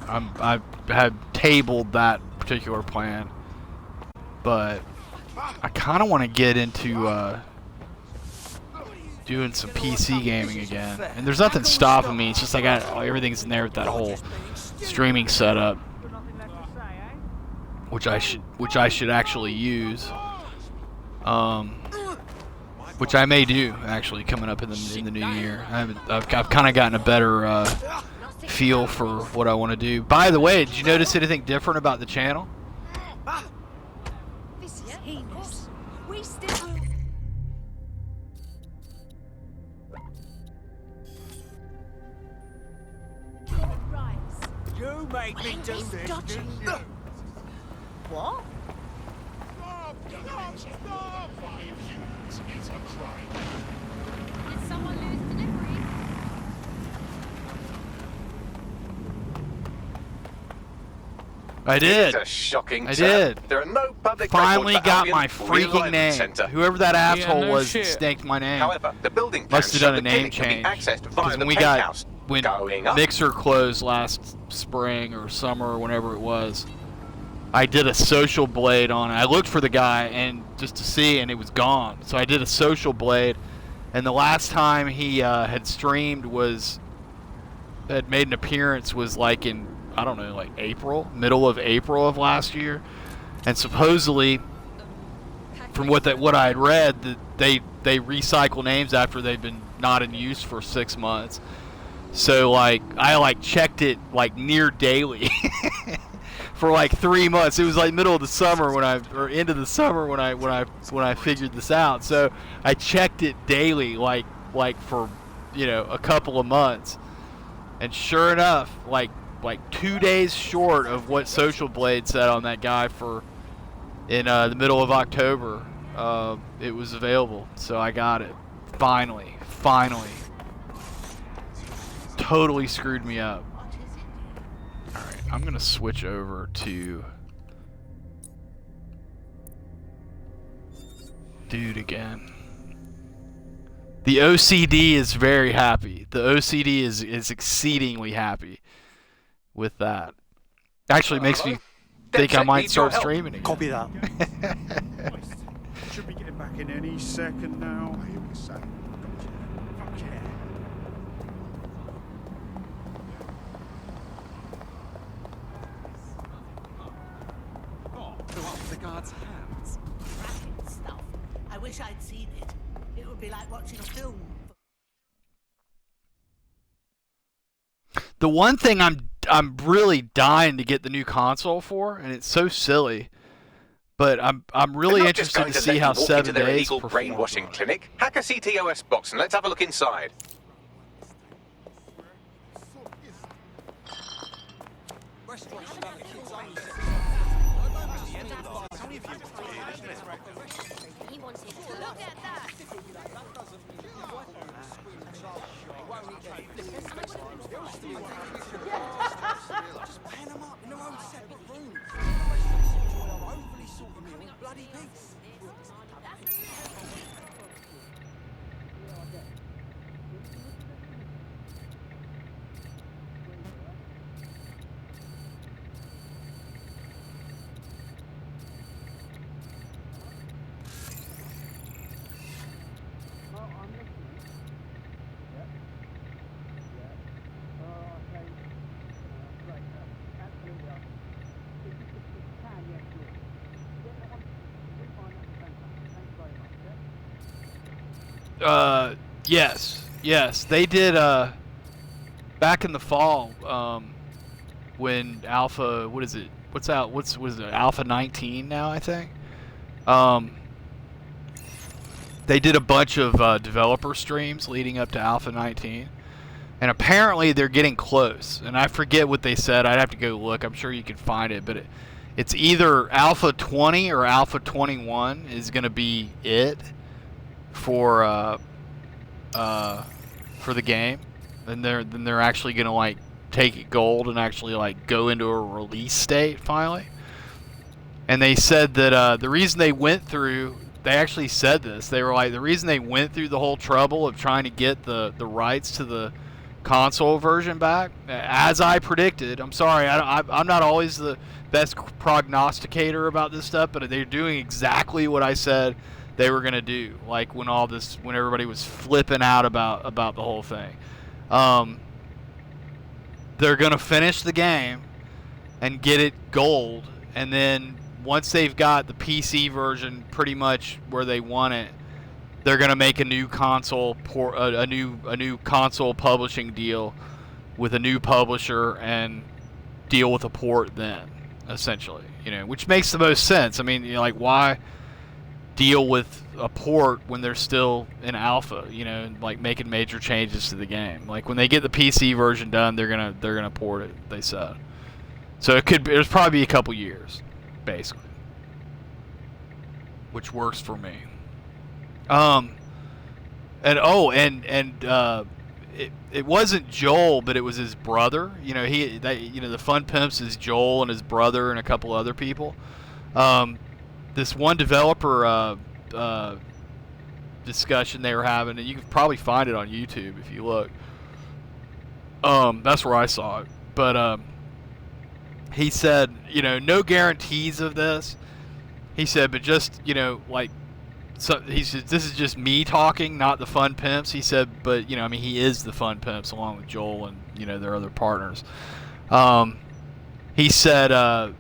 I have tabled that particular plan, but I kind of want to get into doing some PC gaming again, and there's nothing stopping me. It's just like everything's in there with that whole streaming setup, which I should actually use, which I may do actually coming up in the new year. I've kind of gotten a better feel for what I want to do. By the way, did you notice anything different about the channel?
This is heinous. We still.
You made me do this, didn't you?
What?
Stop!
Did someone lose delivery?
I did.
It's a shocking
I
turn.
did.
There are no public
Finally
records for
got
Albion
my freaking
Realignment
name.
Center.
Whoever that asshole
no
was
shit.
staked my name.
However, the building
Must have
plans show
done a
the
name
clinic can be
change.
accessed via
Because
the
when we got
penthouse.
when
Going up.
Mixer closed last spring or summer or whenever it was, I did a social blade on it. I looked for the guy and just to see, and it was gone. So I did a social blade, and the last time he had streamed had made an appearance was like in, I don't know, like middle of April of last year, and supposedly, from what I had read, that they recycle names after they've been not in use for 6 months. So like I checked it like near daily for like 3 months. It was like middle of the summer or end of the summer when I figured this out. So I checked it daily like for a couple of months, and sure enough, like 2 days short of what Social Blade said on that guy in the middle of October, it was available. So I got it. Finally. Totally screwed me up. Alright, I'm going to switch over to dude again. The OCD is very happy. The OCD is exceedingly happy with that. Actually makes me think I might start streaming again.
Copy that.
Should be getting back in any second now. I hear what you're saying. Fuck yeah. Oh, go up the guard's hands.
Cracking stuff. I wish I'd seen it. It would be like watching a film.
The one thing I'm really dying to get the new console for, and it's so silly, but I'm really interested to see how 7
their
days
illegal brainwashing clinic. Hack a CTOS box and let's have a look inside.
He wanted to look at that.
Just pan them up in their own separate rooms. Overly sorting me all bloody piece.
Yes, they did, back in the fall, when Alpha, what is it, Alpha 19 now, I think? They did a bunch of, developer streams leading up to Alpha 19, and apparently they're getting close, and I forget what they said. I'd have to go look. I'm sure you can find it, but it's either Alpha 20 or Alpha 21 is going to be it for the game. Then they're actually gonna like take it gold and actually like go into a release state finally. And they said that the reason they went through, they actually said this. They were like, the reason they went through the whole trouble of trying to get the rights to the console version back, as I predicted. I'm sorry, I'm not always the best prognosticator about this stuff, but they're doing exactly what I said they were gonna do, like when everybody was flipping out about the whole thing. They're gonna finish the game and get it gold, and then once they've got the PC version pretty much where they want it, they're gonna make a new console a new console publishing deal with a new publisher and deal with a port then, essentially, which makes the most sense. I mean, like, why deal with a port when they're still in alpha, like making major changes to the game. Like when they get the PC version done, they're gonna port it, they said. So it'll probably be a couple years, basically. Which works for me. it wasn't Joel, but it was his brother. You know, the Fun Pimps is Joel and his brother and a couple other people. This one developer discussion they were having, and you can probably find it on YouTube if you look. That's where I saw it. But he said, no guarantees of this. He said, but just, like, so he said, this is just me talking, not the Fun Pimps. He said, but, he is the Fun Pimps along with Joel and, their other partners. He said,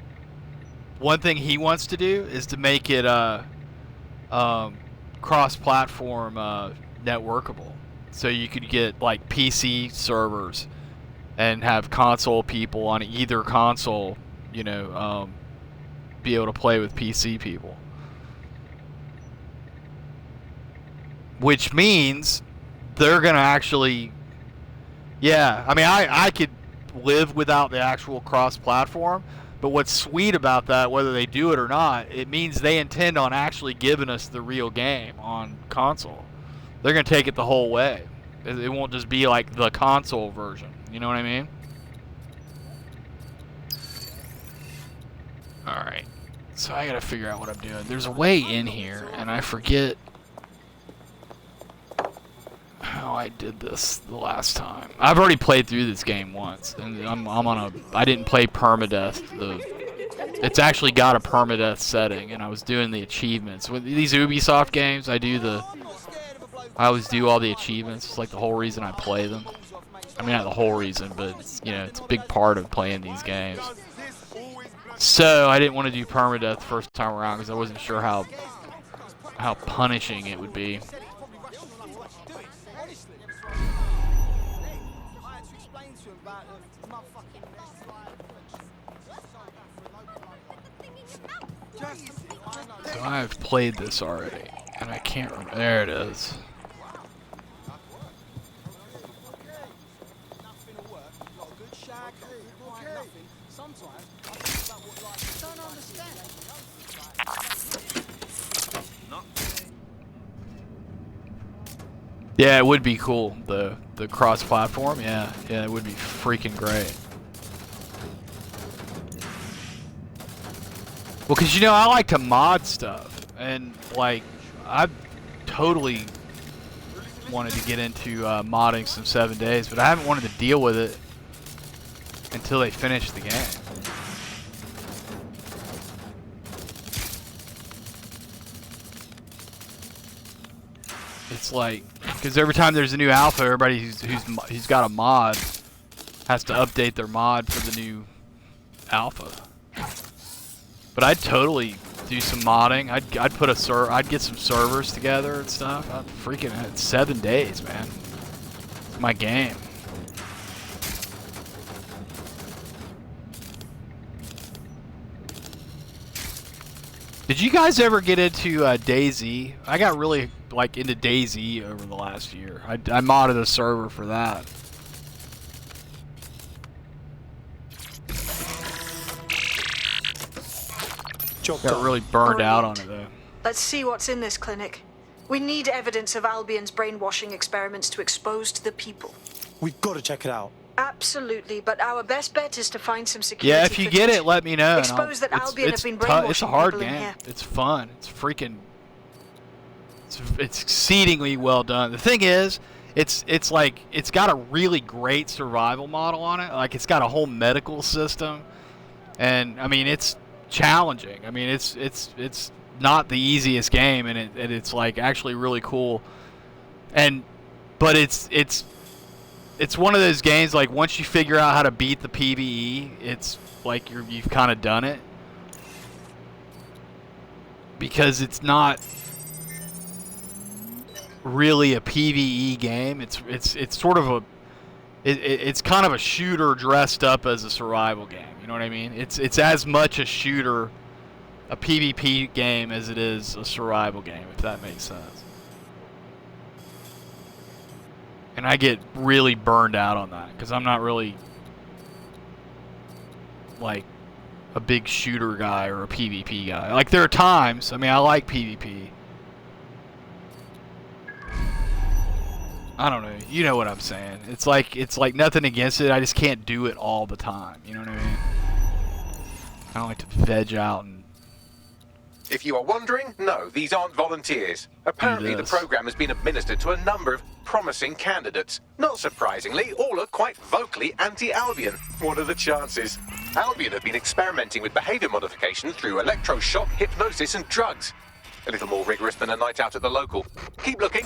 one thing he wants to do is to make it cross-platform networkable. So you could get, like, PC servers and have console people on either console, be able to play with PC people. Which means they're going to actually... Yeah, I mean, I could live without the actual cross-platform, but what's sweet about that, whether they do it or not, it means they intend on actually giving us the real game on console. They're going to take it the whole way. It won't just be like the console version. You know what I mean? Alright. So I got to figure out what I'm doing. There's a way in here, and I forget how I did this the last time. I've already played through this game once, and I didn't play Permadeath. It's actually got a Permadeath setting, and I was doing the achievements. With these Ubisoft games, I always do all the achievements. It's like the whole reason I play them. I mean, not the whole reason, but it's a big part of playing these games. So I didn't want to do Permadeath the first time around because I wasn't sure how punishing it would be. So I've played this already, and I can't remember. There it is. Yeah, it would be cool, the cross-platform. Yeah, it would be freaking great. Well, because, I like to mod stuff, and, like, I've totally wanted to get into modding some 7 Days, but I haven't wanted to deal with it until they finish the game. It's like, because every time there's a new alpha, everybody who's got a mod has to update their mod for the new alpha. But I'd totally do some modding. I'd get some servers together and stuff. I'd freaking 7 Days, man. It's my game. Did you guys ever get into DayZ? I got really into DayZ over the last year. I modded a server for that. Got really burned out on it though.
Let's see what's in this clinic. We need evidence of Albion's brainwashing experiments to expose to the people.
We've got to check it out.
Absolutely, but our best bet is to find some security.
Yeah, if you get it, let me know.
Expose that Albion have been brainwashing
it's a hard
people in
game.
here.
It's fun. It's freaking. It's exceedingly well done. The thing is, it's got a really great survival model on it. Like, it's got a whole medical system, and I mean, it's challenging. I mean, it's not the easiest game, and it's like actually really cool. But it's one of those games, like, once you figure out how to beat the PvE, it's like you've kind of done it, because it's not really a PvE game. It's sort of it's kind of a shooter dressed up as a survival game. You know what I mean? It's as much a shooter, a PvP game, as it is a survival game, if that makes sense. And I get really burned out on that because I'm not really like a big shooter guy or a PvP guy. Like, there are times, I mean, I like PvP. I don't know. You know what I'm saying. It's like nothing against it. I just can't do it all the time. You know what I mean? I don't like to veg out and...
If you are wondering, no, these aren't volunteers. Apparently the program has been administered to a number of promising candidates. Not surprisingly, all are quite vocally anti-Albion. What are the chances? Albion have been experimenting with behavior modification through electroshock, hypnosis and drugs. A little more rigorous than a night out at the local. Keep looking.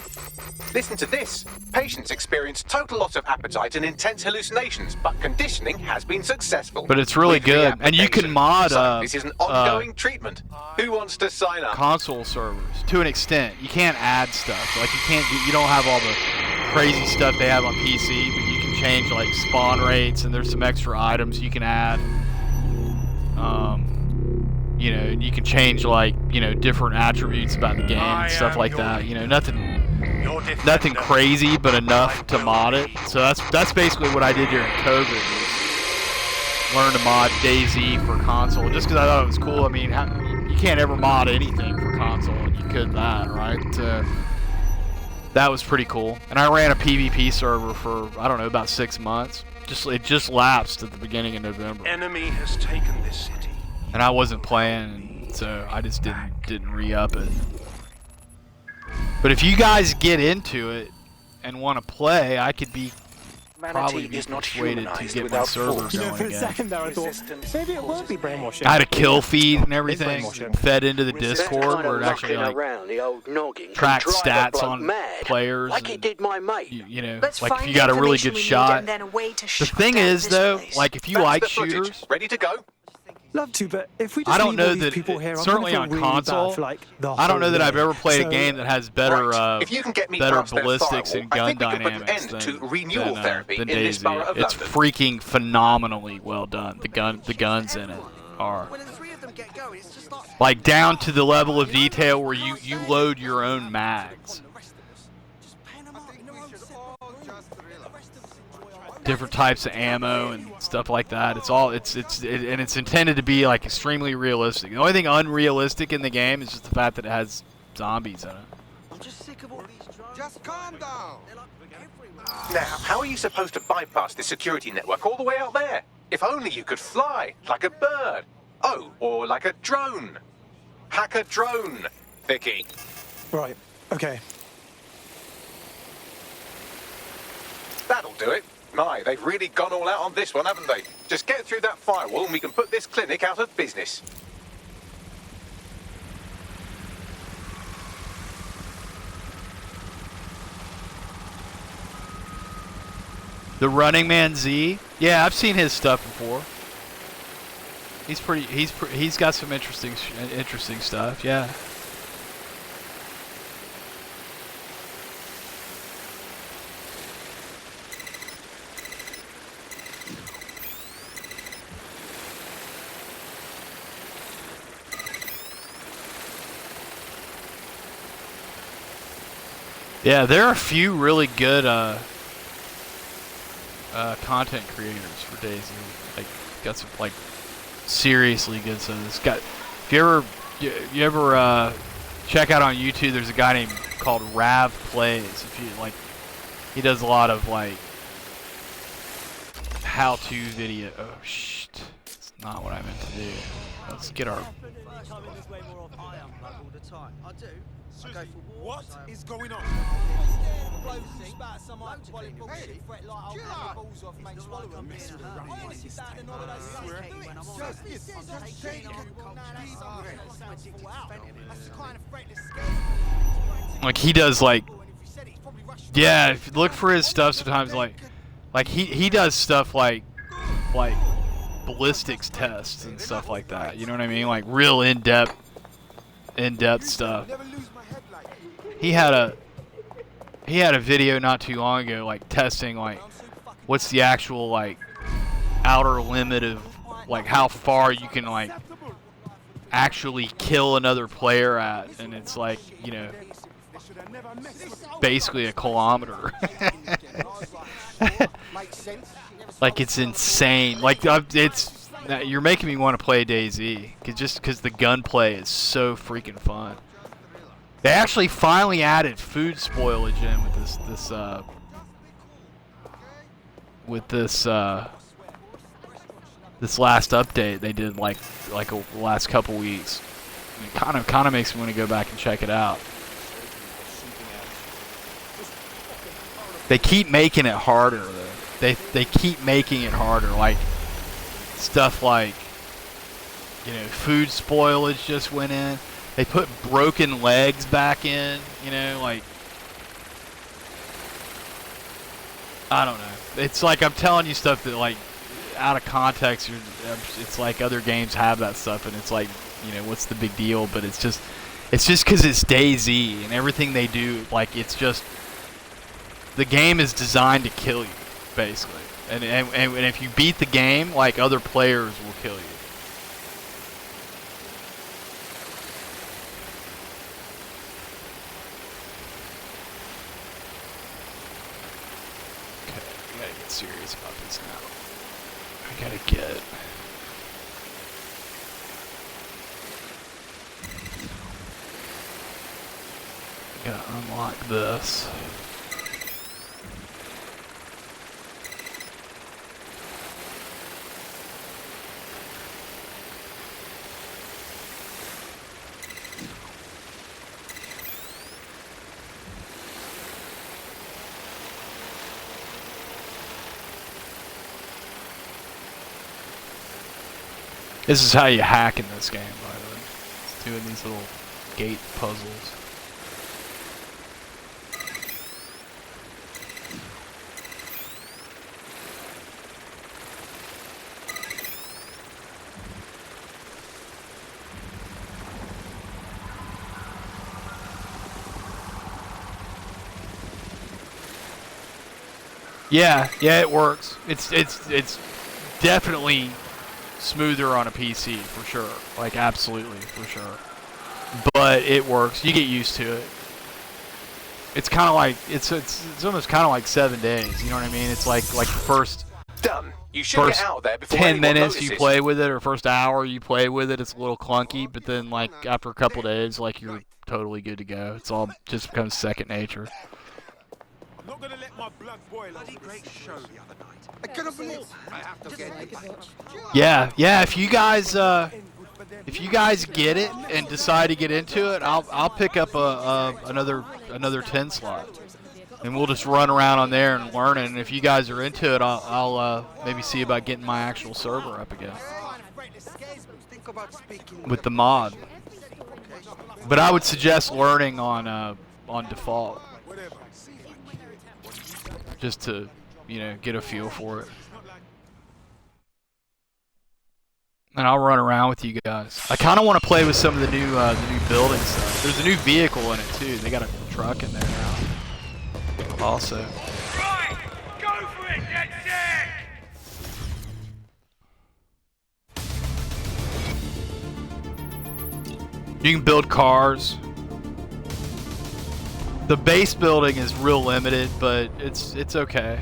Listen to this. Patients experience total loss of appetite and intense hallucinations, but conditioning has been successful.
But it's really good. And you can mod
so this is an ongoing treatment. Who wants to sign up?
Console servers to an extent. You can't add stuff. Like you don't have all the crazy stuff they have on PC, but you can change like spawn rates and there's some extra items you can add. You know, you can change like, you know, different attributes about the game and stuff like that. You know, nothing crazy, but enough to mod it. So that's basically what I did during COVID. Was learn to mod DayZ for console, just because I thought it was cool. I mean, you can't ever mod anything for console, and you could that, right? That was pretty cool. And I ran a PvP server for I don't know about 6 months. It just lapsed at the beginning of November.
Enemy has taken this city.
And I wasn't playing, so I just didn't re-up it. But if you guys get into it and want to play, I could probably be persuaded to get my server going
For a
again.
second there, I thought maybe it won't be brainwashing.
I had a kill feed and everything fed into the Discord where it actually like tracks stats on players.
Like it did my mate.
You know, like if you got a really good shot. The thing is, though, like if you like shooters,
ready to go.
Love to, but if we just
I don't
leave all
know
these
that
people here, I'm
certainly
gonna
on
feel really bad
console.
for, like, the
I don't know
whole
that I've
day.
ever played
So,
a game that has better
If you can get me
better
past their
ballistics
firewall,
and
I
gun
think we can put an
dynamics
end
than
to renewal therapy
than
in this borough
DayZ.
of
It's
London.
freaking phenomenally well done. The guns in it are like down to the level of detail where you load your own mags. Different types of ammo and stuff like that. And it's intended to be like extremely realistic. The only thing unrealistic in the game is just the fact that it has zombies in it.
I'm just sick of all these drones. Just calm down. They're like everywhere.
Now, how are you supposed to bypass this security network all the way out there? If only you could fly, like a bird. Oh, or like a drone. Hack a drone, Vicky.
Right, okay.
That'll do it. My, they've really gone all out on this one, haven't they? Just get through that firewall and we can put this clinic out of business.
The Running Man Z, yeah, I've seen his stuff before. He's got some interesting stuff, yeah. Yeah, there are a few really good content creators for DayZ. Like, got some like seriously good stuff. It's got. If you ever check out on YouTube, there's a guy named called Rav Plays. If you like, he does a lot of like how-to video. Oh shit, that's not what I meant to do. Let's get our.
What is going on?
Like he does like, yeah. If you look for his stuff, sometimes like he does stuff like ballistics tests and stuff like that. You know what I mean? Like real in-depth stuff. He had a video not too long ago, like testing like what's the actual like outer limit of like how far you can like actually kill another player at, and it's like, you know, basically a kilometer. Like it's insane. Like you're making me want to play DayZ because the gunplay is so freaking fun. They actually finally added food spoilage in with with this this last update they did like the last couple weeks. It kind of makes me want to go back and check it out. They keep making it harder though. They keep making it harder, like stuff like, you know, food spoilage just went in. They put broken legs back in, you know, like, I don't know. It's like I'm telling you stuff that, like, out of context, it's like other games have that stuff, and it's like, you know, what's the big deal? But it's just because it's DayZ, and everything they do, like, it's just, the game is designed to kill you, basically. And if you beat the game, like, other players will kill you. Okay, we gotta get serious about this now. I gotta get... I gotta unlock this. This is how you hack in this game, by the way. It's doing these little gate puzzles. Yeah, it works. It's definitely smoother on a PC for sure. Like, absolutely for sure. But it works. You get used to it. It's kind of like it's almost kind of like 7 days. You know what I mean? It's like the first
done. You should get out there before
10
anyone
minutes
notices.
you play with it, or first hour you play with it. It's a little clunky, but then like after a couple days, like you're totally good to go. It's all just becomes second nature.
I'm not gonna let my blood boil. Bloody great show the other night. I cannot believe I have to get it.
Yeah. If you guys get it and decide to get into it, I'll pick up another 10 slot, and we'll just run around on there and learn it. And if you guys are into it, I'll maybe see about getting my actual server up again with the mod. But I would suggest learning on default, just to, you know, get a feel for it. And I'll run around with you guys. I kind of want to play with some of the new building stuff. There's a new vehicle in it too. They got a truck in there now. Also.
Right! Go for it, that's it!
You can build cars. The base building is real limited, but it's okay.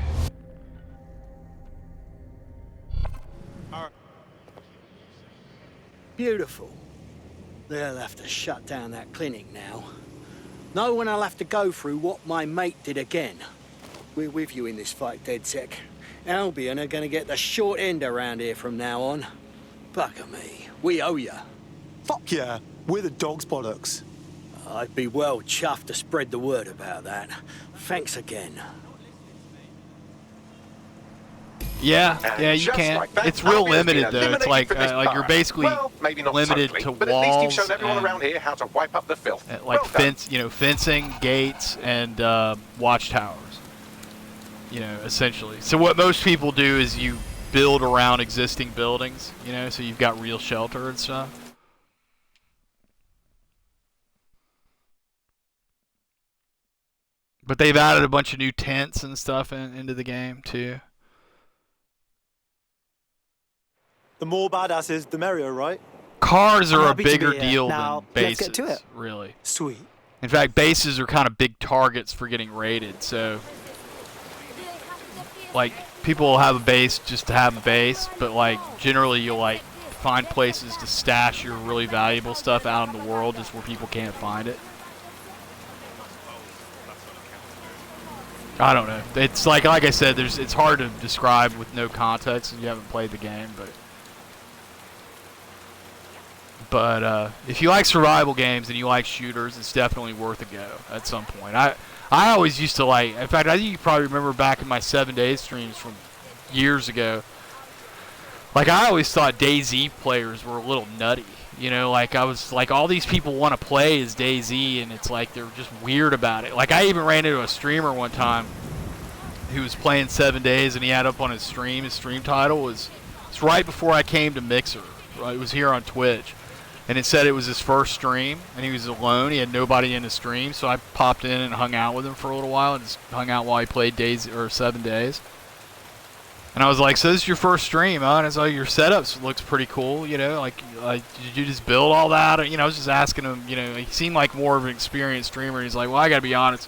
Beautiful. They'll have to shut down that clinic now. No one will have to go through what my mate did again. We're with you in this fight, DedSec. Albion are gonna get the short end around here from now on. Bugger me. We owe ya.
Fuck yeah. We're the dog's bollocks.
I'd be well chuffed to spread the word about that. Thanks again.
Yeah, you can.
Like that,
it's real
Albion's been
limited though. It's like
eliminated from this
you're
borough.
basically
well, maybe not
limited
totally,
to
but at least you've
walls
shown everyone
and,
around here how to wipe up the filth.
like
well done.
fencing, gates, and watchtowers. You know, essentially. So what most people do is you build around existing buildings. You know, so you've got real shelter and stuff. But they've added a bunch of new tents and stuff into the game too.
The more badasses, the merrier, right?
Cars
I'm
are a
happy to
bigger
be here.
deal
Now,
than
let's
bases,
get to it.
really.
Sweet.
In fact, bases are kind of big targets for getting raided, so like people will have a base just to have a base, but like generally you'll like find places to stash your really valuable stuff out in the world just where people can't find it. I don't know. It's like I said, it's hard to describe with no context if you haven't played the game, but if you like survival games and you like shooters, it's definitely worth a go at some point. I always used to like, in fact, I think you probably remember back in my 7 Days streams from years ago, like I always thought DayZ players were a little nutty. You know, like I was like, all these people want to play as DayZ, and it's like they're just weird about it. Like I even ran into a streamer one time who was playing 7 Days, and he had up on his stream title was, it's right before I came to Mixer. Right? It was here on Twitch, and it said it was his first stream, and he was alone. He had nobody in his stream, so I popped in and hung out with him for a little while, and just hung out while he played 7 Days. And I was like, so this is your first stream, huh? And it's like, your setup looks pretty cool, you know? Like, did you just build all that? Or, you know, I was just asking him, you know, he seemed like more of an experienced streamer. He's like, well, I got to be honest.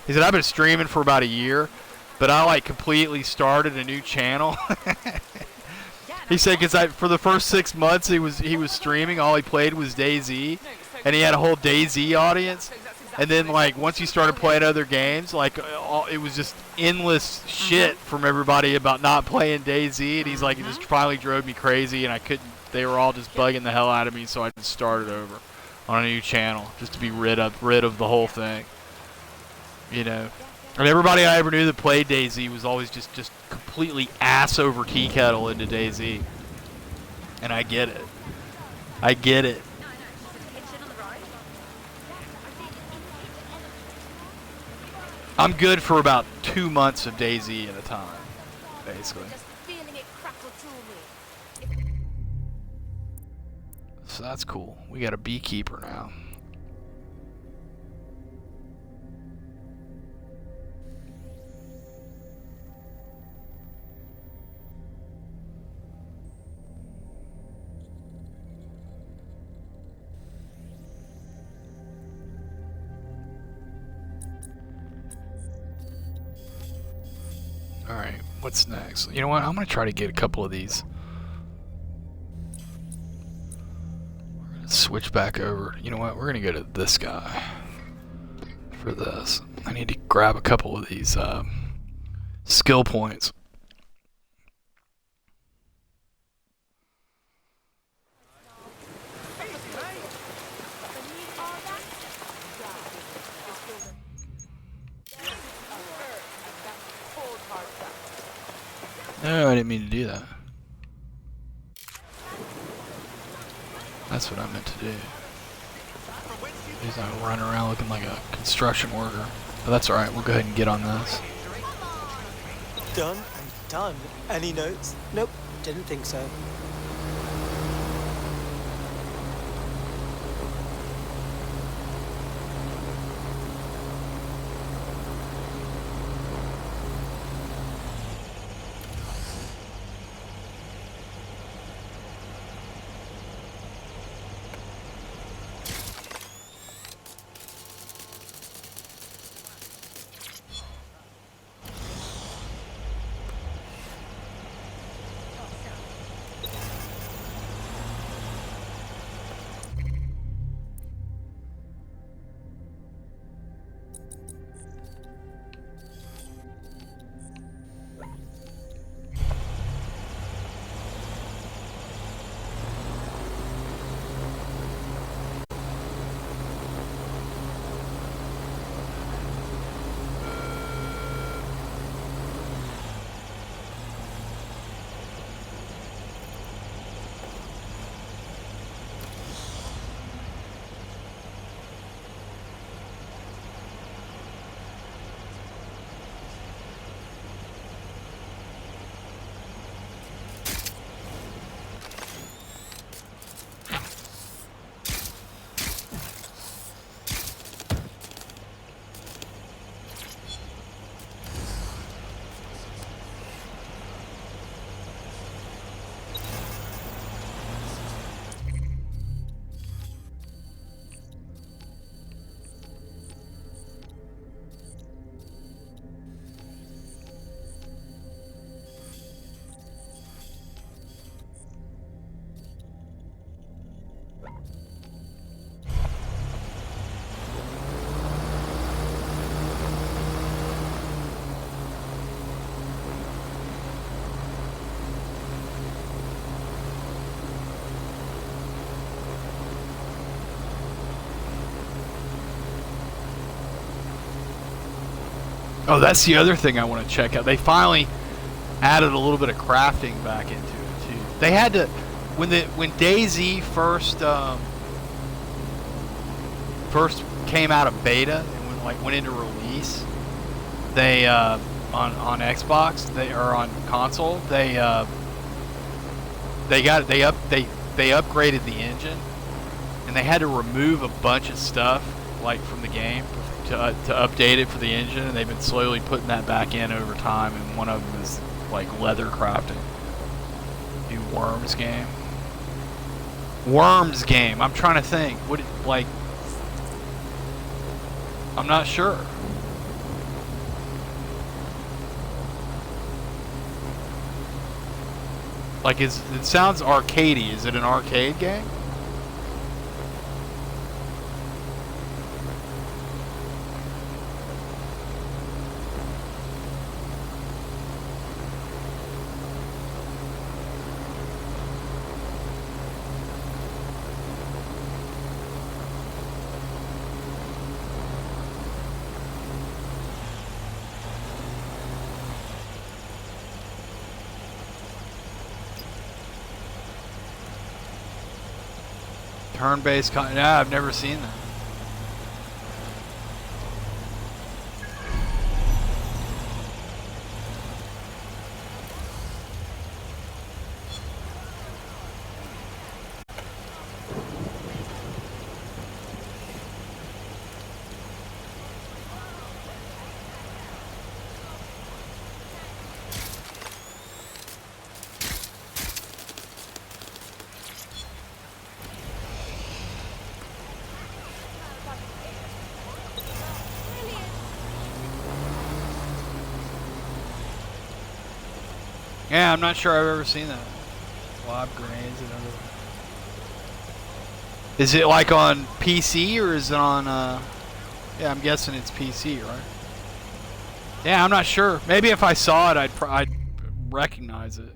He said, I've been streaming for about a year, but I, like, completely started a new channel. He said, because for the first 6 months he was streaming, all he played was DayZ, and he had a whole DayZ audience. And then, like, once he started playing other games, like, it was just endless shit from everybody about not playing DayZ. And he's like, it just finally drove me crazy, and I couldn't. They were all just bugging the hell out of me, so I just started over on a new channel just to be rid of the whole thing. You know, and everybody I ever knew that played DayZ was always just completely ass over tea kettle into DayZ. And I get it. I get it. I'm good for about 2 months of DayZ at a time, basically. So that's cool. We got a Beekeeper now. Alright, what's next? You know what? I'm going to try to get a couple of these. We're going to switch back over. You know what? We're going to go to this guy for this. I need to grab a couple of these skill points. No, I didn't mean to do that. That's what I meant to do. He's not running around looking like a construction worker. But that's alright, we'll go ahead and get on this.
Done and done. Any notes? Nope, didn't think so.
Oh, that's the other thing I want to check out. They finally added a little bit of crafting back into it too. They had to when DayZ first came out of beta and went into release. They on Xbox, or on console, they upgraded the engine, and they had to remove a bunch of stuff from the game to update it for the engine, and they've been slowly putting that back in over time. And one of them is leather crafting. New Worms game. I'm trying to think. I'm not sure. It sounds arcadey. Is it an arcade game? Turn-based yeah, I've never seen that. Yeah, I'm not sure I've ever seen that. Lob grenades and everything. Is it on PC or is it on, yeah, I'm guessing it's PC, right? Yeah, I'm not sure. Maybe if I saw it, I'd recognize it.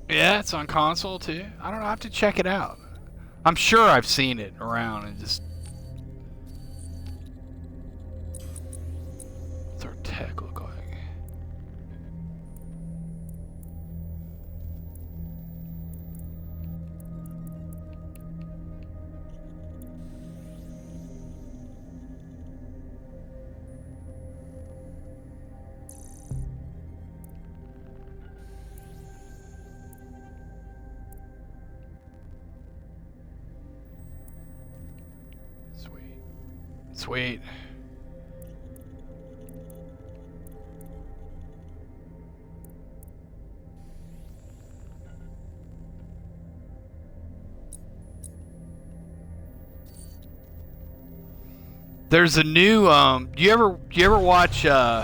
Yeah, it's on console too. I don't know. I have to check it out. I'm sure I've seen it around and just. What's our tech look like? Sweet. There's a new do you ever watch KG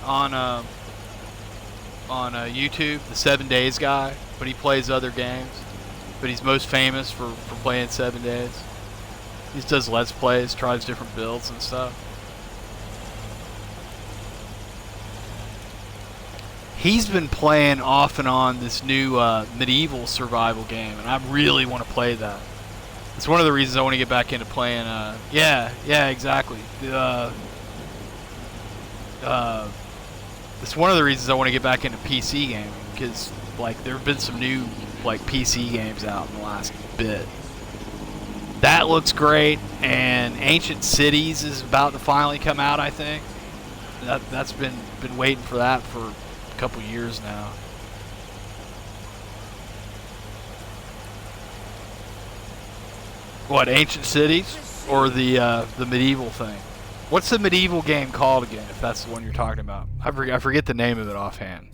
on YouTube, the 7 Days guy, but he plays other games. But he's most famous for playing 7 Days. He just does Let's Plays, tries different builds and stuff. He's been playing off and on this new medieval survival game, and I really want to play that. It's one of the reasons I want to get back into playing, yeah, exactly. It's one of the reasons I want to get back into PC gaming, because there have been some new PC games out in the last bit. That looks great, and Ancient Cities is about to finally come out, I think. That's been waiting for that for a couple years now. What, Ancient Cities or the medieval thing? What's the medieval game called again, if that's the one you're talking about? I forget the name of it offhand.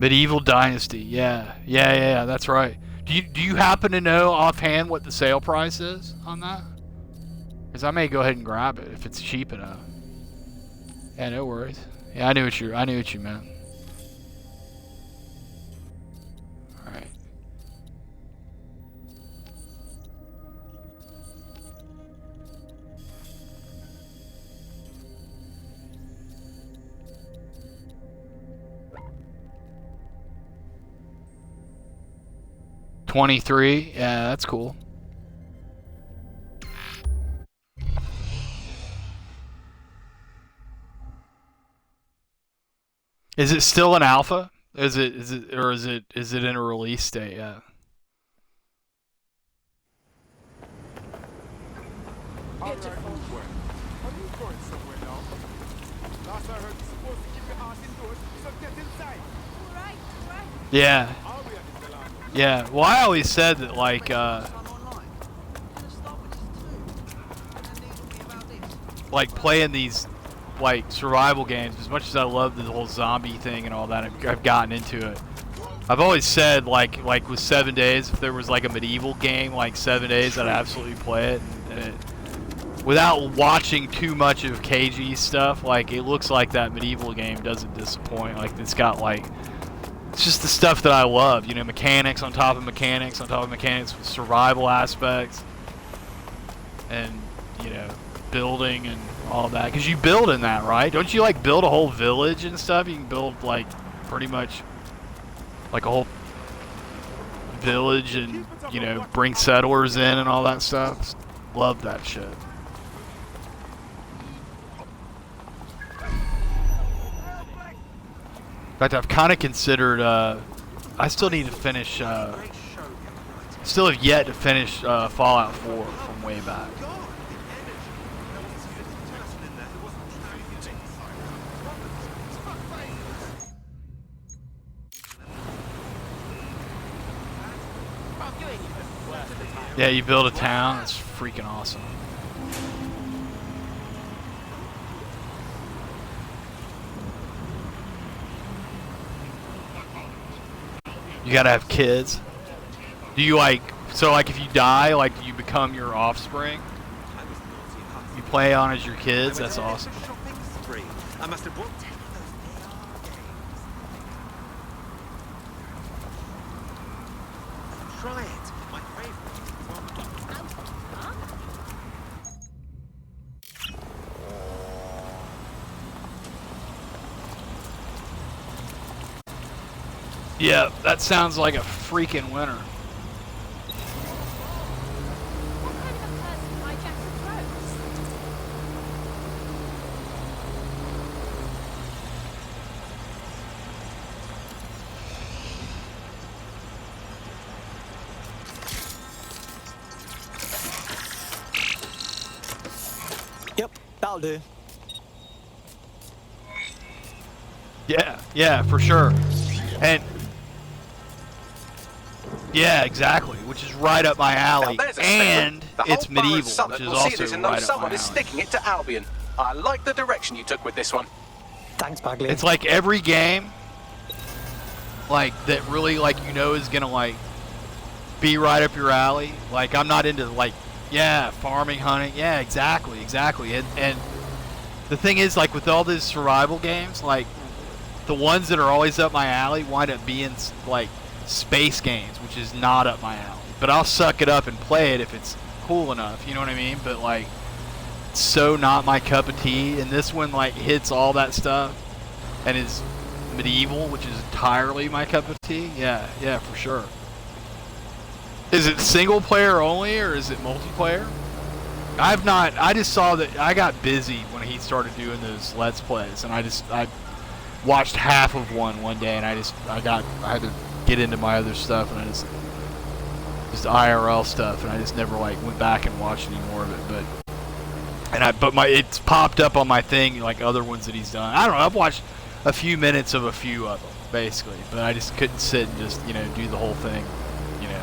Medieval Dynasty. Yeah, that's right. Do you happen to know offhand what the sale price is on that? Because I may go ahead and grab it if it's cheap enough. Yeah, no worries. Yeah, I knew what you meant. All right. $23. Yeah, that's cool. Is it still an alpha? Is it in a release state yet?
Alright, Hooligan. Are you going somewhere now? Last I heard, you're supposed to keep your ass indoors, so get inside.
Alright.
Yeah. Yeah. Well, I always said that, like, playing these, like, survival games, as much as I love the whole zombie thing and all that, I've gotten into it. I've always said, like with 7 Days, if there was, like, a medieval game, like 7 Days, I'd absolutely play it. And without watching too much of KG stuff, like, it looks like that medieval game doesn't disappoint. Like, it's got, like, it's just the stuff that I love, you know, mechanics on top of mechanics on top of mechanics with survival aspects and, you know, building and all that. Because you build in that, right? Don't you, like, build a whole village and stuff? You can build, like, pretty much, like, a whole village and, you know, bring settlers in and all that stuff. Love that shit. In fact, I've kind of considered, I still need to finish, still have yet to finish Fallout 4 from way back. Yeah, you build a town, it's freaking awesome. You gotta have kids. Do you, like, so, like, if you die, like, do you become your offspring? You play on as your kids? That's awesome.
I must have brought try it. My favorite.
Yeah, that sounds like a freaking winner.
Yep, that'll do.
Yeah, for sure. And yeah, exactly, which is right up my alley, and it's medieval, which is also right up my
someone
alley.
is sticking it to Albion. I like the direction you took with this one.
Thanks, Bagley.
It's like every game, like, that really, like, you know, is gonna, like, be right up your alley. Like, I'm not into, like, yeah, farming, hunting, yeah, exactly, and the thing is, like, with all these survival games, like, the ones that are always up my alley wind up being, like, space games, which is not up my alley. But I'll suck it up and play it if it's cool enough, you know what I mean? But, like, it's so not my cup of tea, and this one, like, hits all that stuff and is medieval, which is entirely my cup of tea. Yeah, for sure. Is it single player only, or is it multiplayer? I just saw that I got busy when he started doing those Let's Plays, and I watched half of one day, and I had to get into my other stuff, and I just IRL stuff, and I just never, like, went back and watched any more of it. It's popped up on my thing, like other ones that he's done. I don't know. I've watched a few minutes of a few of them, basically, but I just couldn't sit and just, you know, do the whole thing, you know,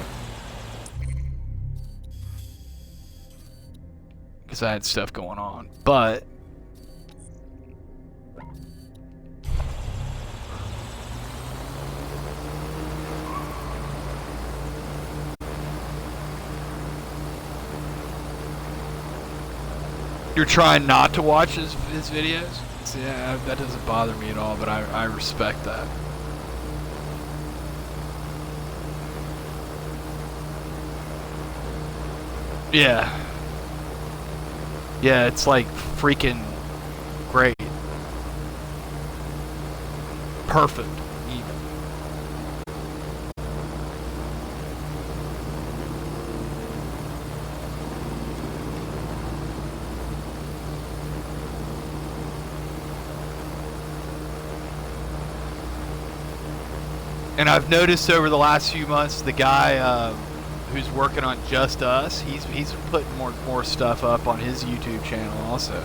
because I had stuff going on. But You're trying not to watch his videos? See, yeah, that doesn't bother me at all, but I respect that. Yeah. Yeah, it's like freaking great. Perfect, even. And I've noticed over the last few months, the guy who's working on Just Us, he's putting more stuff up on his YouTube channel also.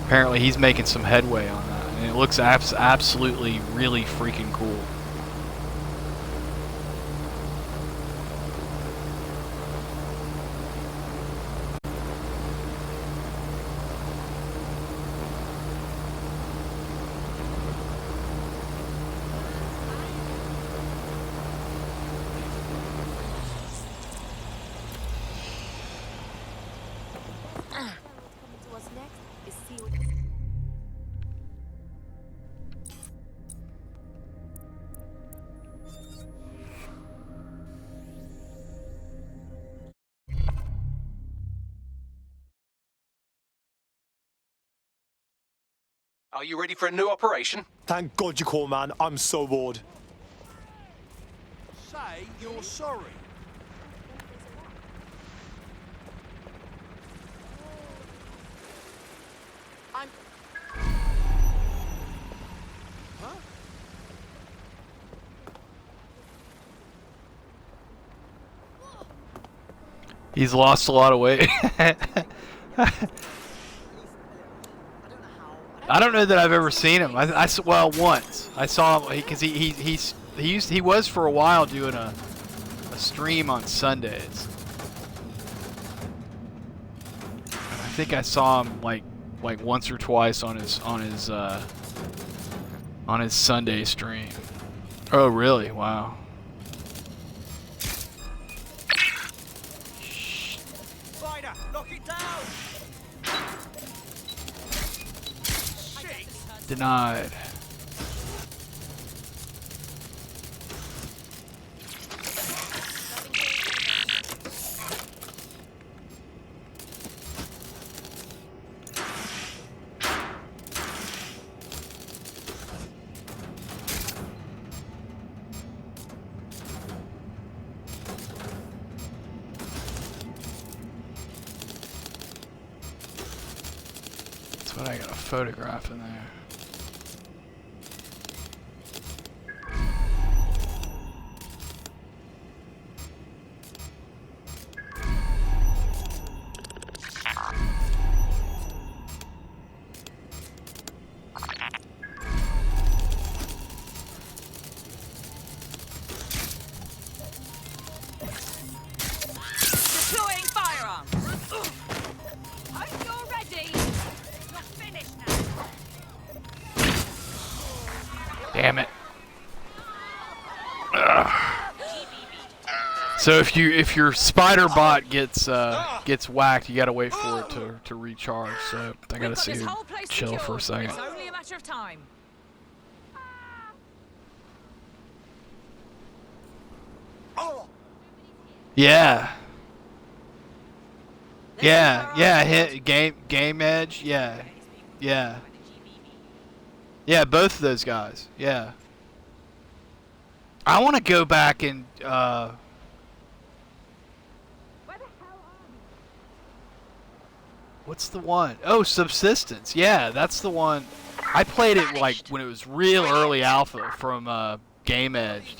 Apparently he's making some headway on that, and it looks absolutely really freaking cool.
Are you ready for a new operation?
Thank God you called, man. I'm so bored.
Say you're sorry. I'm... Huh?
He's lost a lot of weight. I don't know that I've ever seen him. Well, once I saw him because he was for a while doing a stream on Sundays. I think I saw him like once or twice on his Sunday stream. Oh, really? Wow.
Spider, knock it down.
Denied. That's what I got a photograph in there.
Deploying firearms. Hope you're ready. You're finished now.
Damn it. Ugh. So if your spider bot gets whacked, you gotta wait for it to recharge. So I gotta see him chill for a second.
It's only a matter of time.
Yeah. Yeah. Hit Game Edge. Yeah. Both of those guys. Yeah. I want to go back and what's the one? Oh, Subsistence. Yeah, that's the one. I played it like when it was real early alpha from Game Edge,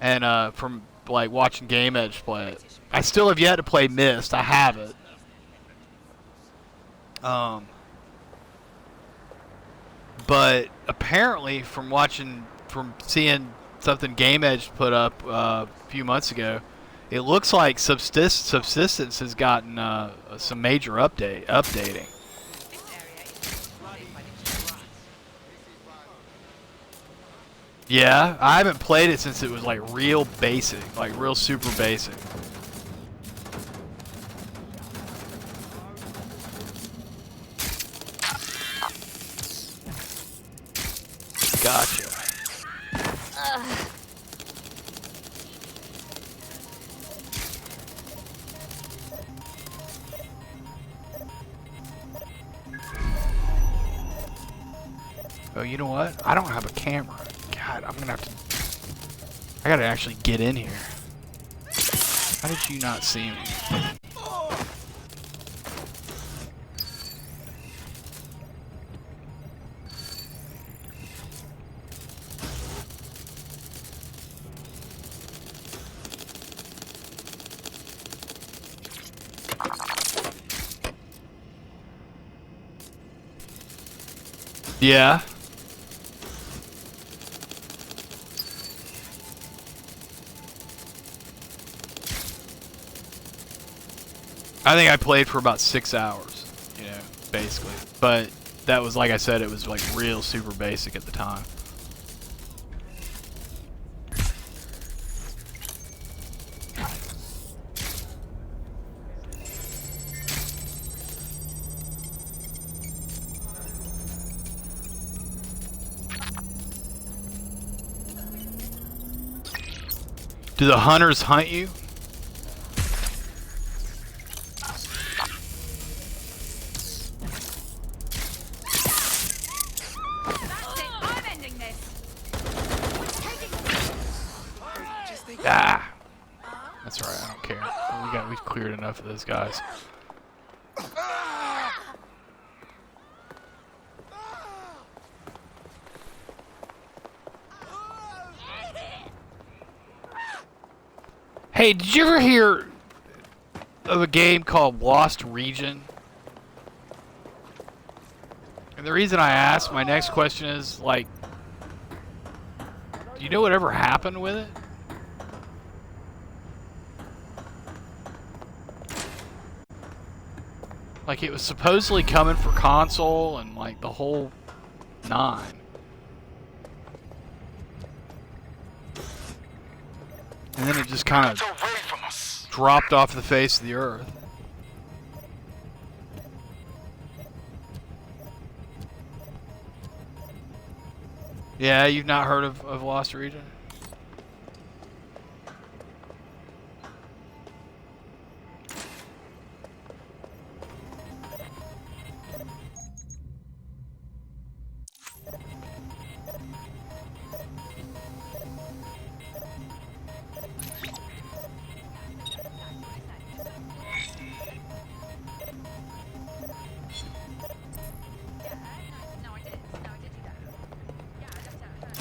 and from like watching Game Edge play it. I still have yet to play Myst. I have it. But apparently, from seeing something Game Edge put up a few months ago, it looks like Subsistence has gotten some major updating. Yeah, I haven't played it since it was like real basic, like real super basic. Gotcha. Oh, you know what? I don't have a camera. God, I'm gonna have to... I gotta actually get in here. How did you not see me? Yeah. I think I played for about 6 hours, you know, basically. But that was, like I said, it was like real super basic at the time. Do the hunters hunt you? Ah, that's right. I don't care. We've cleared enough of those guys. Hey, did you ever hear of a game called Lost Region? And the reason I ask, my next question is, like, do you know whatever happened with it? Like, it was supposedly coming for console and, like, the whole 9. And then it just kind of dropped off the face of the earth. Yeah, you've not heard of Lost Region?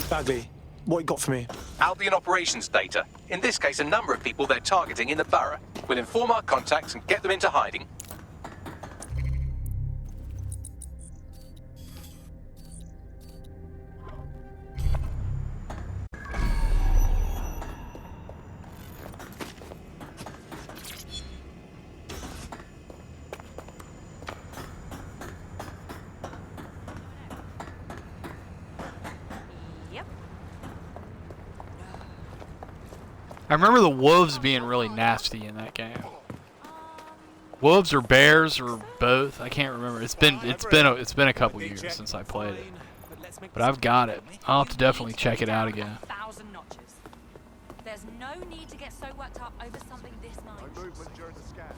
Bagley, what you got for me?
Albion operations data. In this case, a number of people they're targeting in the borough. We'll inform our contacts and get them into hiding.
I remember the wolves being really nasty in that game. Wolves or bears or both? I can't remember. It's been a couple years since I played it, but I've got it. I'll have to definitely check it out again.
There's no need to get so worked up over something this minor.
No movement during the scan.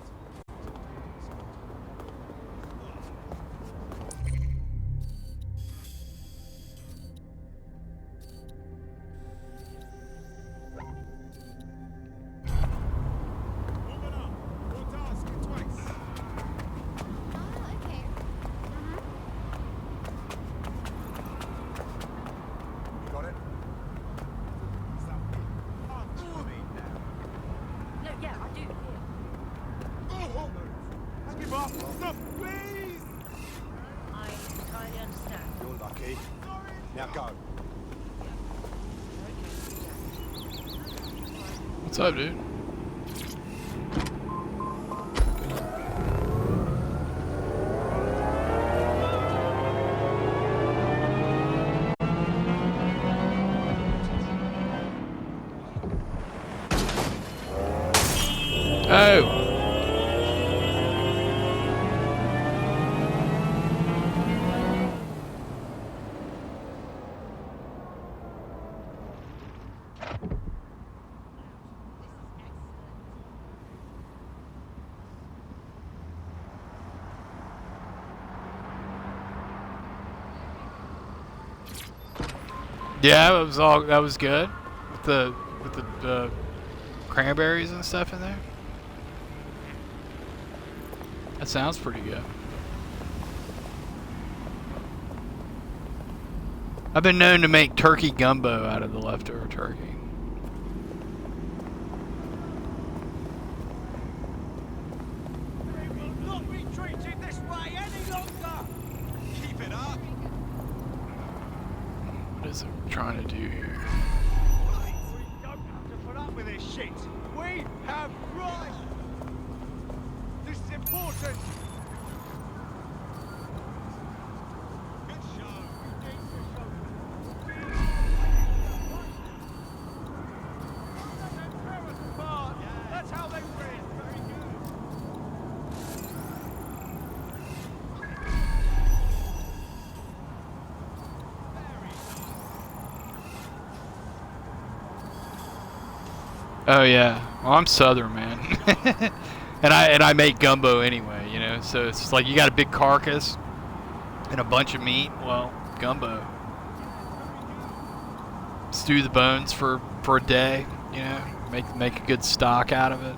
Stop, please!
I entirely understand.
You're lucky. Now go.
What's up, dude? Oh! Yeah, that was good with the cranberries and stuff in there. That sounds pretty good. I've been known to make turkey gumbo out of the leftover turkey. What is it trying to do here?
We don't have to put up with this shit. We have rights. This is important. Good show. That's how they win. Very good.
Oh yeah, well I'm Southern, man, and I make gumbo anyway, you know. So it's just like you got a big carcass and a bunch of meat. Well, gumbo. Stew the bones for a day, you know. Make a good stock out of it.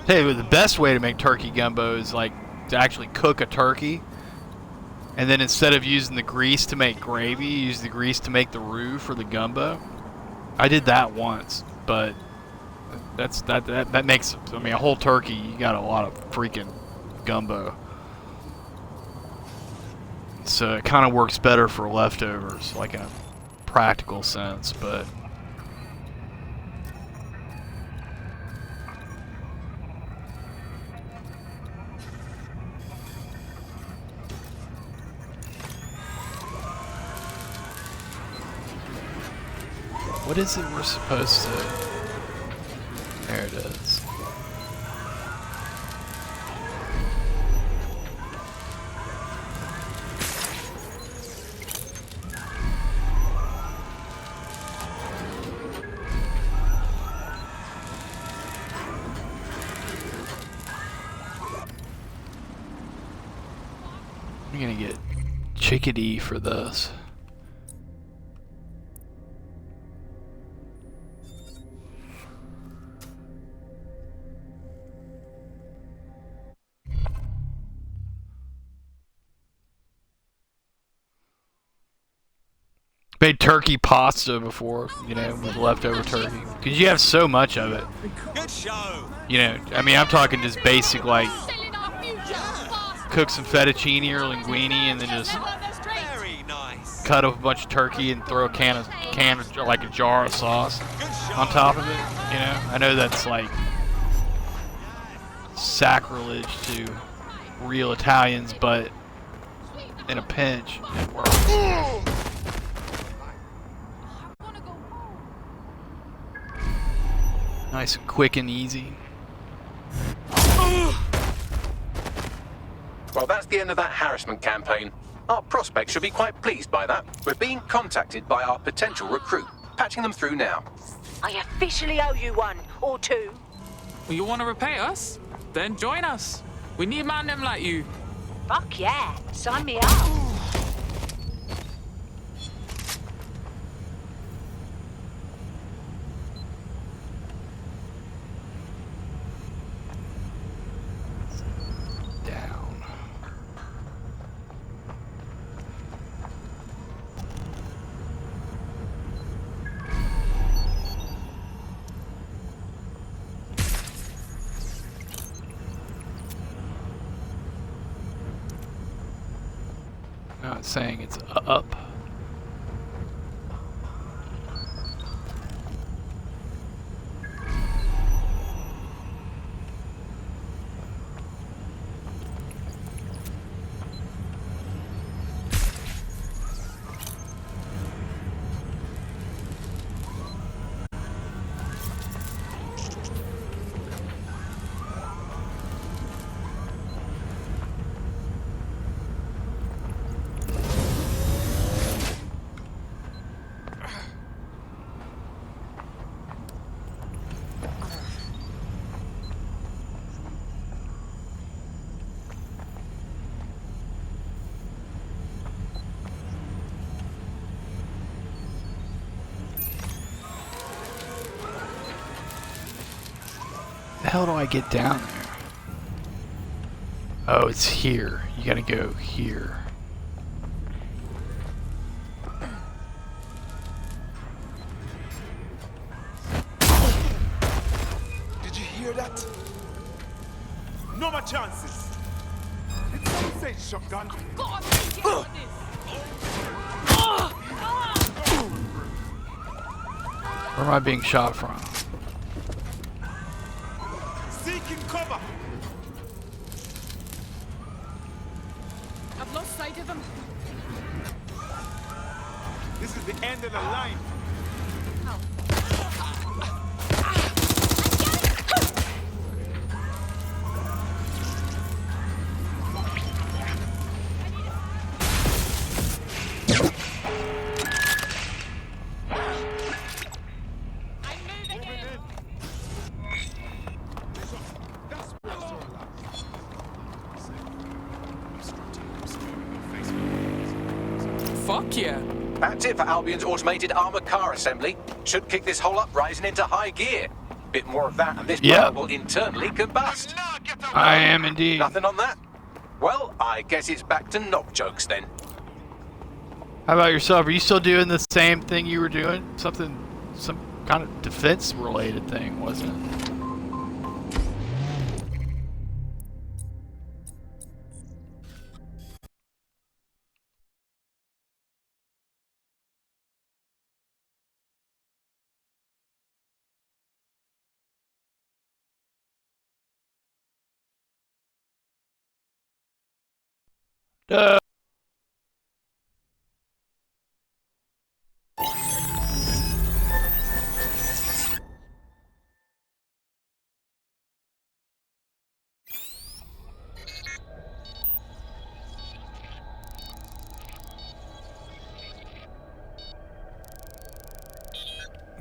Hey, the best way to make turkey gumbo is like to actually cook a turkey, and then instead of using the grease to make gravy, use the grease to make the roux for the gumbo. I did that once. But that makes, I mean, a whole turkey, you got a lot of freaking gumbo. So it kind of works better for leftovers, like in a practical sense, but what is it we're supposed to... There it is. I'm gonna get chickadee for this. Made turkey pasta before, you know, with leftover turkey. Because you have so much of it.
Good show.
You know, I mean, I'm talking just basic, like, cook some fettuccine or linguine and then just cut up a bunch of turkey and throw a can of like a jar of sauce on top of it. You know, I know that's like sacrilege to real Italians, but in a pinch, it works. Nice and quick and easy.
Well, that's the end of that harassment campaign. Our prospects should be quite pleased by that. We're being contacted by our potential recruit. Patching them through now.
I officially owe you one, or two.
Well, you want to repay us? Then join us. We need man them like you.
Fuck yeah, sign me up.
Not saying it's up. hell do I get down there? Oh, it's here. You gotta go here.
Did you hear that? No more chances. It's some say shotgun.
God, get out of this.
Where am I being shot from?
Seeking cover.
I've lost sight of them.
This is the end of the line.
Fuck yeah.
That's it for Albion's automated armored car assembly. Should kick this whole uprising into high gear. Bit more of that and this car will internally combust.
I am indeed.
Nothing on that? Well, I guess it's back to knock jokes then.
How about yourself? Are you still doing the same thing you were doing? Some kind of defense related thing, wasn't it?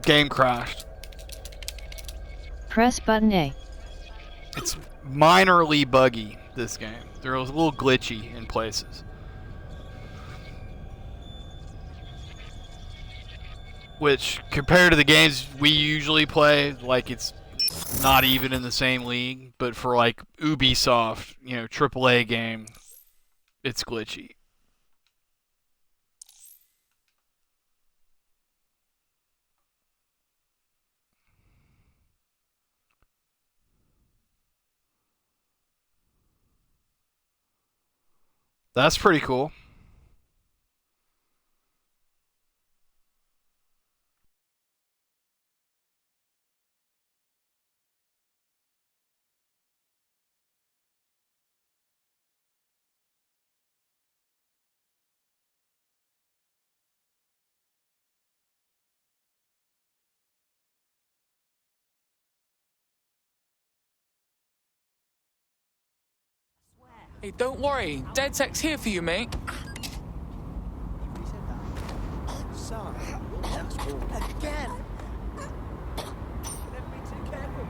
Game crashed.
Press button A.
It's minorly buggy, this game. They're a little glitchy in places. Which, compared to the games we usually play, like it's not even in the same league. But for like Ubisoft, you know, AAA game, it's glitchy. That's pretty cool.
Hey, don't worry. DedSec's here for you, mate.
Son, that's cool. Again. Never be too careful.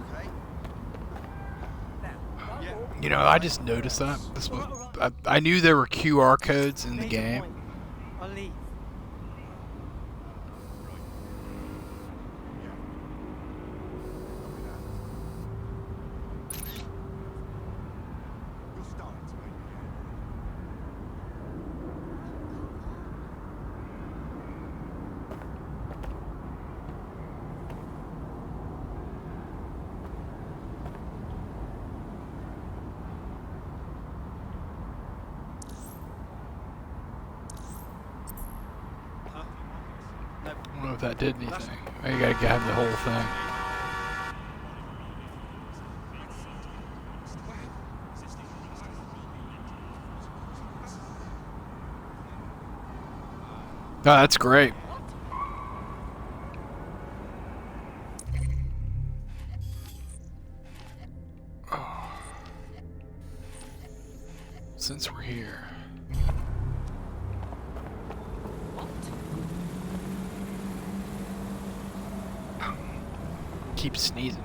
Okay.
You know, I just noticed that. This was, I knew there were QR codes in the game.
I'll leave.
I don't know if that did anything. Oh, you gotta have the whole thing. Oh, that's great. Oh. Since we're here. Keep sneezing.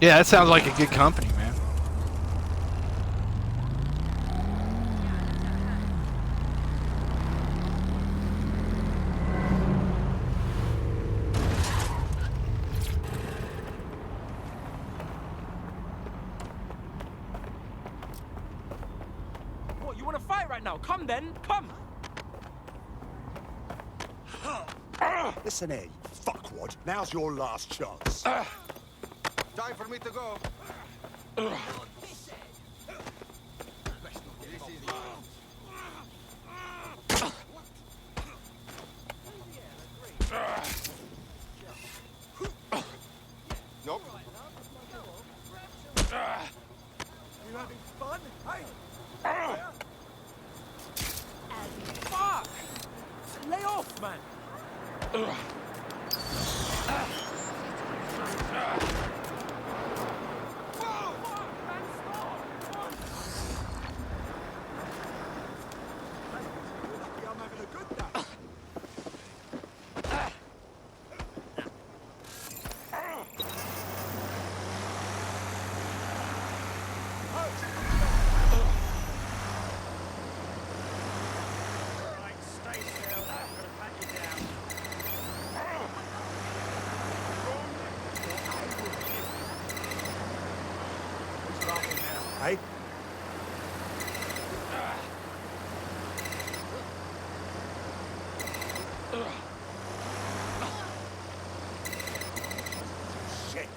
Yeah, that sounds like a good company, man.
fight right now. Come then, come.
Listen here, you fuckwad. Now's your last chance.
Time for me to go. Nope.
You having fun? Hey!
Fuck! Lay off, man.
I'm having a good day.
Hey?
Shit.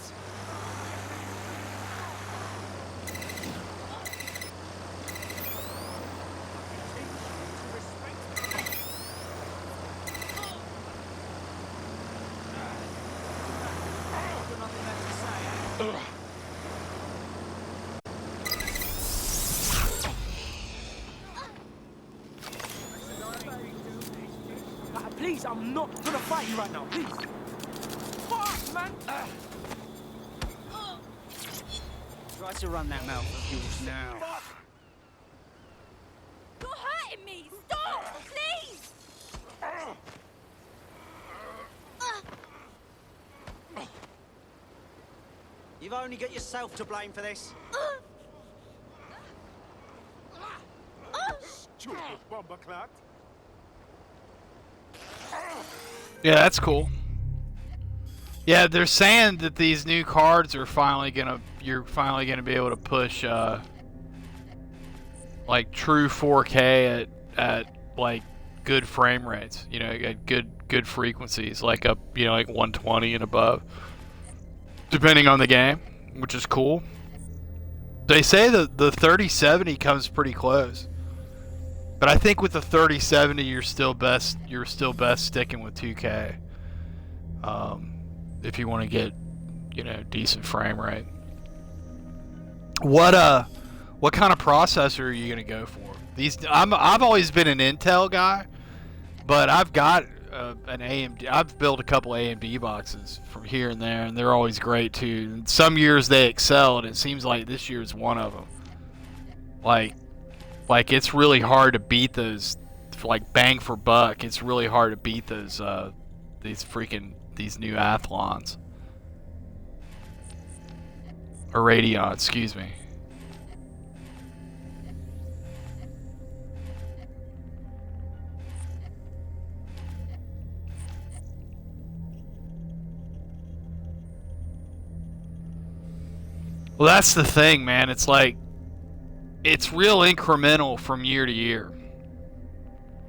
Please, I'm not gonna fight you right now. Please. Fuck, man.
Try to run that mouth of yours now.
You're hurting me! Stop! Please!
You've only got yourself to blame for this.
Stupid bomber clot.
Yeah, that's cool. Yeah, they're saying that these new cards are you're finally gonna be able to push like true 4K at like good frame rates, you know, at good frequencies, like up, you know, like 120 and above, depending on the game, which is cool. They say that the 3070 comes pretty close. But I think with the 3070, you're still best sticking with 2K. If you want to get, you know, decent frame rate. What kind of processor are you gonna go for? I've always been an Intel guy, but I've got an AMD. I've built a couple AMD boxes from here and there, and they're always great too. And some years they excel, and it seems like this year is one of them. Like it's really hard to beat those, like bang for buck. It's really hard to beat those these new Athlons or Radeon, excuse me. Well, that's the thing, man. It's like, it's real incremental from year to year.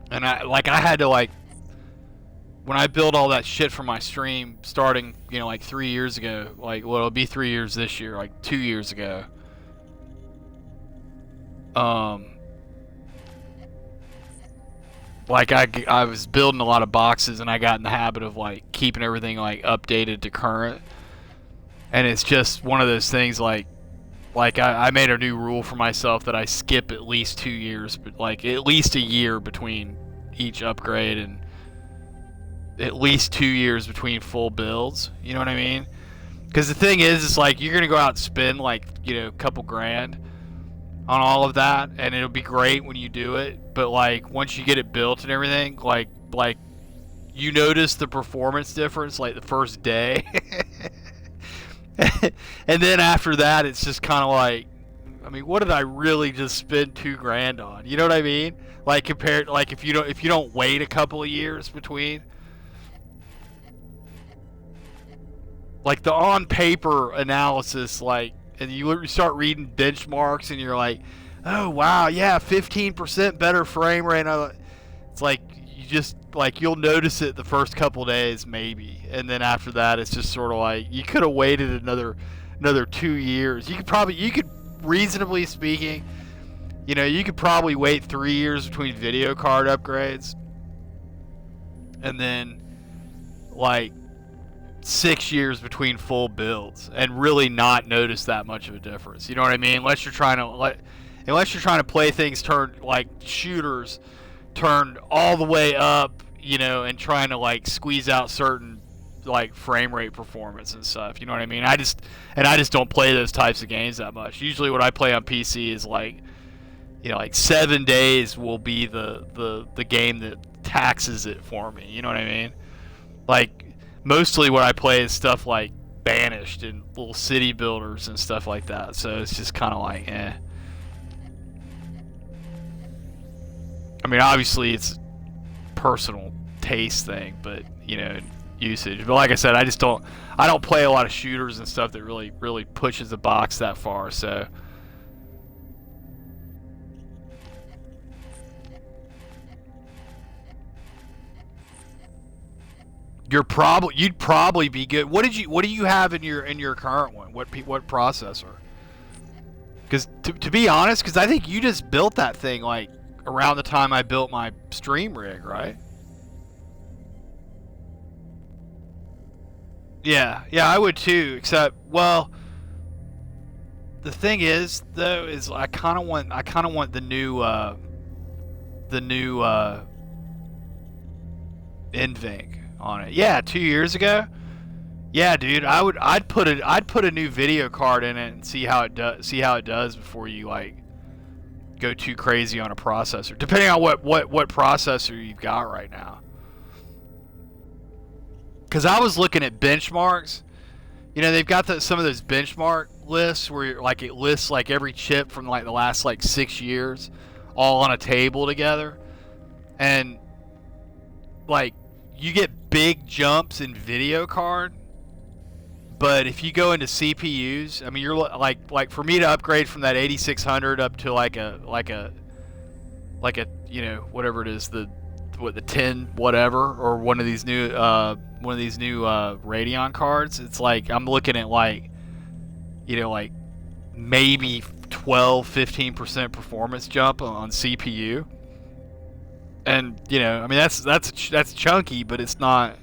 And I had to, like, when I built all that shit for my stream starting, you know, like 3 years ago, like, well, it'll be 3 years this year, like 2 years ago. Like I was building a lot of boxes, and I got in the habit of like keeping everything like updated to current. And it's just one of those things like I made a new rule for myself that I skip at least 2 years, but like at least a year between each upgrade, and at least 2 years between full builds. You know what I mean? Because the thing is, it's like you're gonna go out and spend like, you know, a couple grand on all of that, and it'll be great when you do it. But like once you get it built and everything, like you notice the performance difference like the first day. And then after that, it's just kind of like, I mean, what did I really just spend $2 grand on? You know what I mean? Like compared, like if you don't wait a couple of years between, like the on paper analysis, like and you start reading benchmarks, and you're like, oh wow, yeah, 15% better frame rate. It's like you just like you'll notice it the first couple days maybe, and then after that it's just sort of like you could have waited another 2 years. You could reasonably speaking, you could probably wait 3 years between video card upgrades, and then like 6 years between full builds, and really not notice that much of a difference. You know what I mean? Unless you're trying to play things like shooters turned all the way up, and trying to like squeeze out certain like frame rate performance and stuff. You know what I mean? I just don't play those types of games that much. Usually what I play on PC is like 7 days will be the game that taxes it for me. You know what I mean? Like mostly what I play is stuff like Banished and little city builders and stuff like that. So it's just kind of like, eh. I mean, obviously it's personal taste thing, but usage. But like I said, I don't play a lot of shooters and stuff that really pushes the box that far. So you'd probably be good. What do you have in your current one? What processor? Because to be honest, because I think you just built that thing like around the time I built my stream rig, right? Yeah, I would too. Except, well, the thing is though, is I kind of want the new NVENC on it. Yeah, 2 years ago. Yeah, dude, I'd put a new video card in it and see how it does before you like go too crazy on a processor, depending on what processor you've got right now. Because I was looking at benchmarks. They've got some of those benchmark lists where it lists like every chip from like the last like 6 years all on a table together, and like you get big jumps in video card. But if you go into CPUs, I mean, you're like for me to upgrade from that 8600 up to like a whatever it is, the 10 whatever, or one of these new Radeon cards, it's like I'm looking at like maybe 12-15% performance jump on CPU. And I mean that's chunky, but it's not.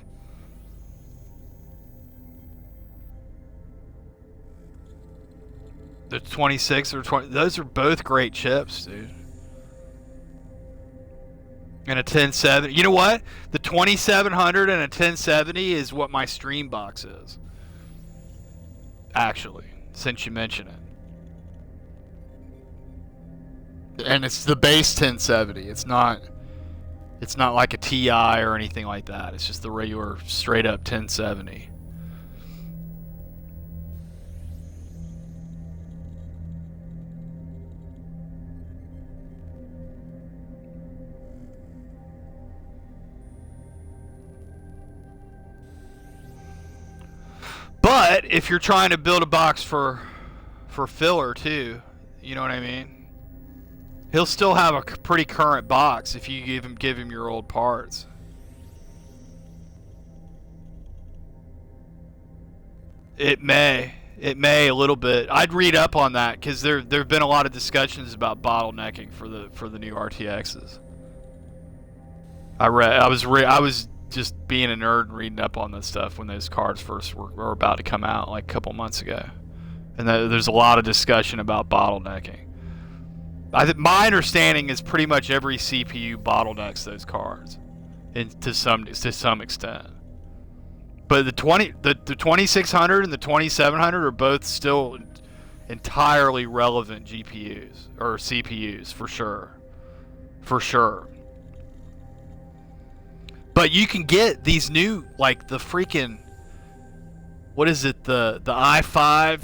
The 26 or 20, those are both great chips, dude. And a 1070. You know what? The 2700 and a 1070 is what my stream box is. Actually, since you mention it. And it's the base 1070. It's not like a TI or anything like that. It's just the regular straight up 1070. But if you're trying to build a box for filler too, you know what I mean? He'll still have a pretty current box if you give him your old parts. It may a little bit. I'd read up on that because there've been a lot of discussions about bottlenecking for the new RTXs. I was just being a nerd and reading up on this stuff when those cards first were about to come out like a couple months ago, and there's a lot of discussion about bottlenecking. My understanding is pretty much every CPU bottlenecks those cards, to some extent. But the 2600 and the 2700 are both still entirely relevant GPUs or CPUs for sure. But you can get these new, like the freaking, what is it, the i5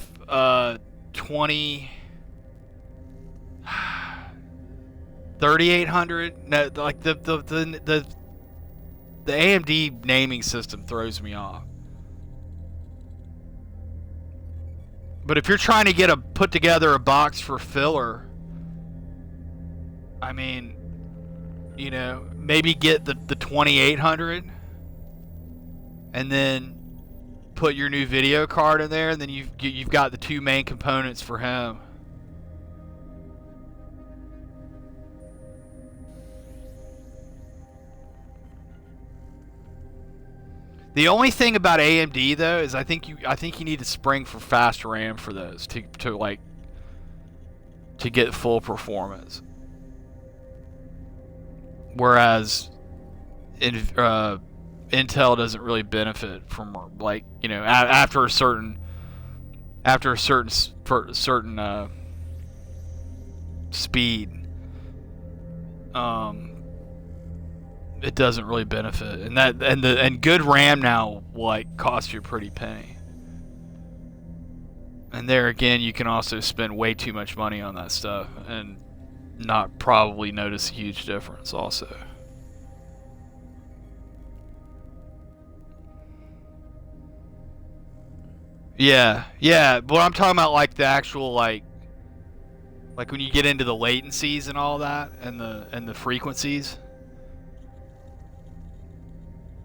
3800. No, like the AMD naming system throws me off. But if you're trying to put together a box for filler, I mean, you know, maybe get the 2800 and then put your new video card in there, and then you've got the two main components for him. The only thing about AMD though is I think you need a spring for fast RAM for those to get full performance. Whereas Intel doesn't really benefit from, like, you know, after a certain speed. It doesn't really benefit, and good RAM now like costs you a pretty penny. And there again, you can also spend way too much money on that stuff and not probably notice a huge difference also. Yeah, but I'm talking about like the actual like when you get into the latencies and all that, and the frequencies.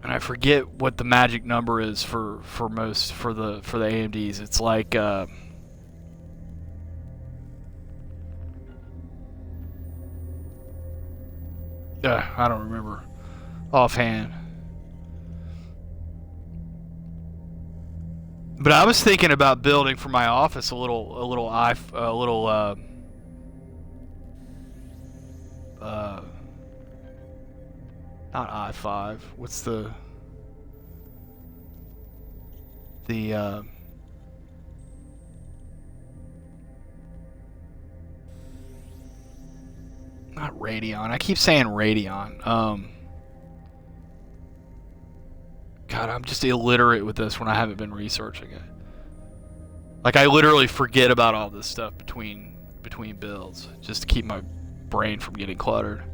And I forget what the magic number is for the AMDs. It's like I don't remember offhand. But I was thinking about building for my office a little not i5. What's the not Radeon. I keep saying Radeon. God, I'm just illiterate with this when I haven't been researching it. Like, I literally forget about all this stuff between builds just to keep my brain from getting cluttered.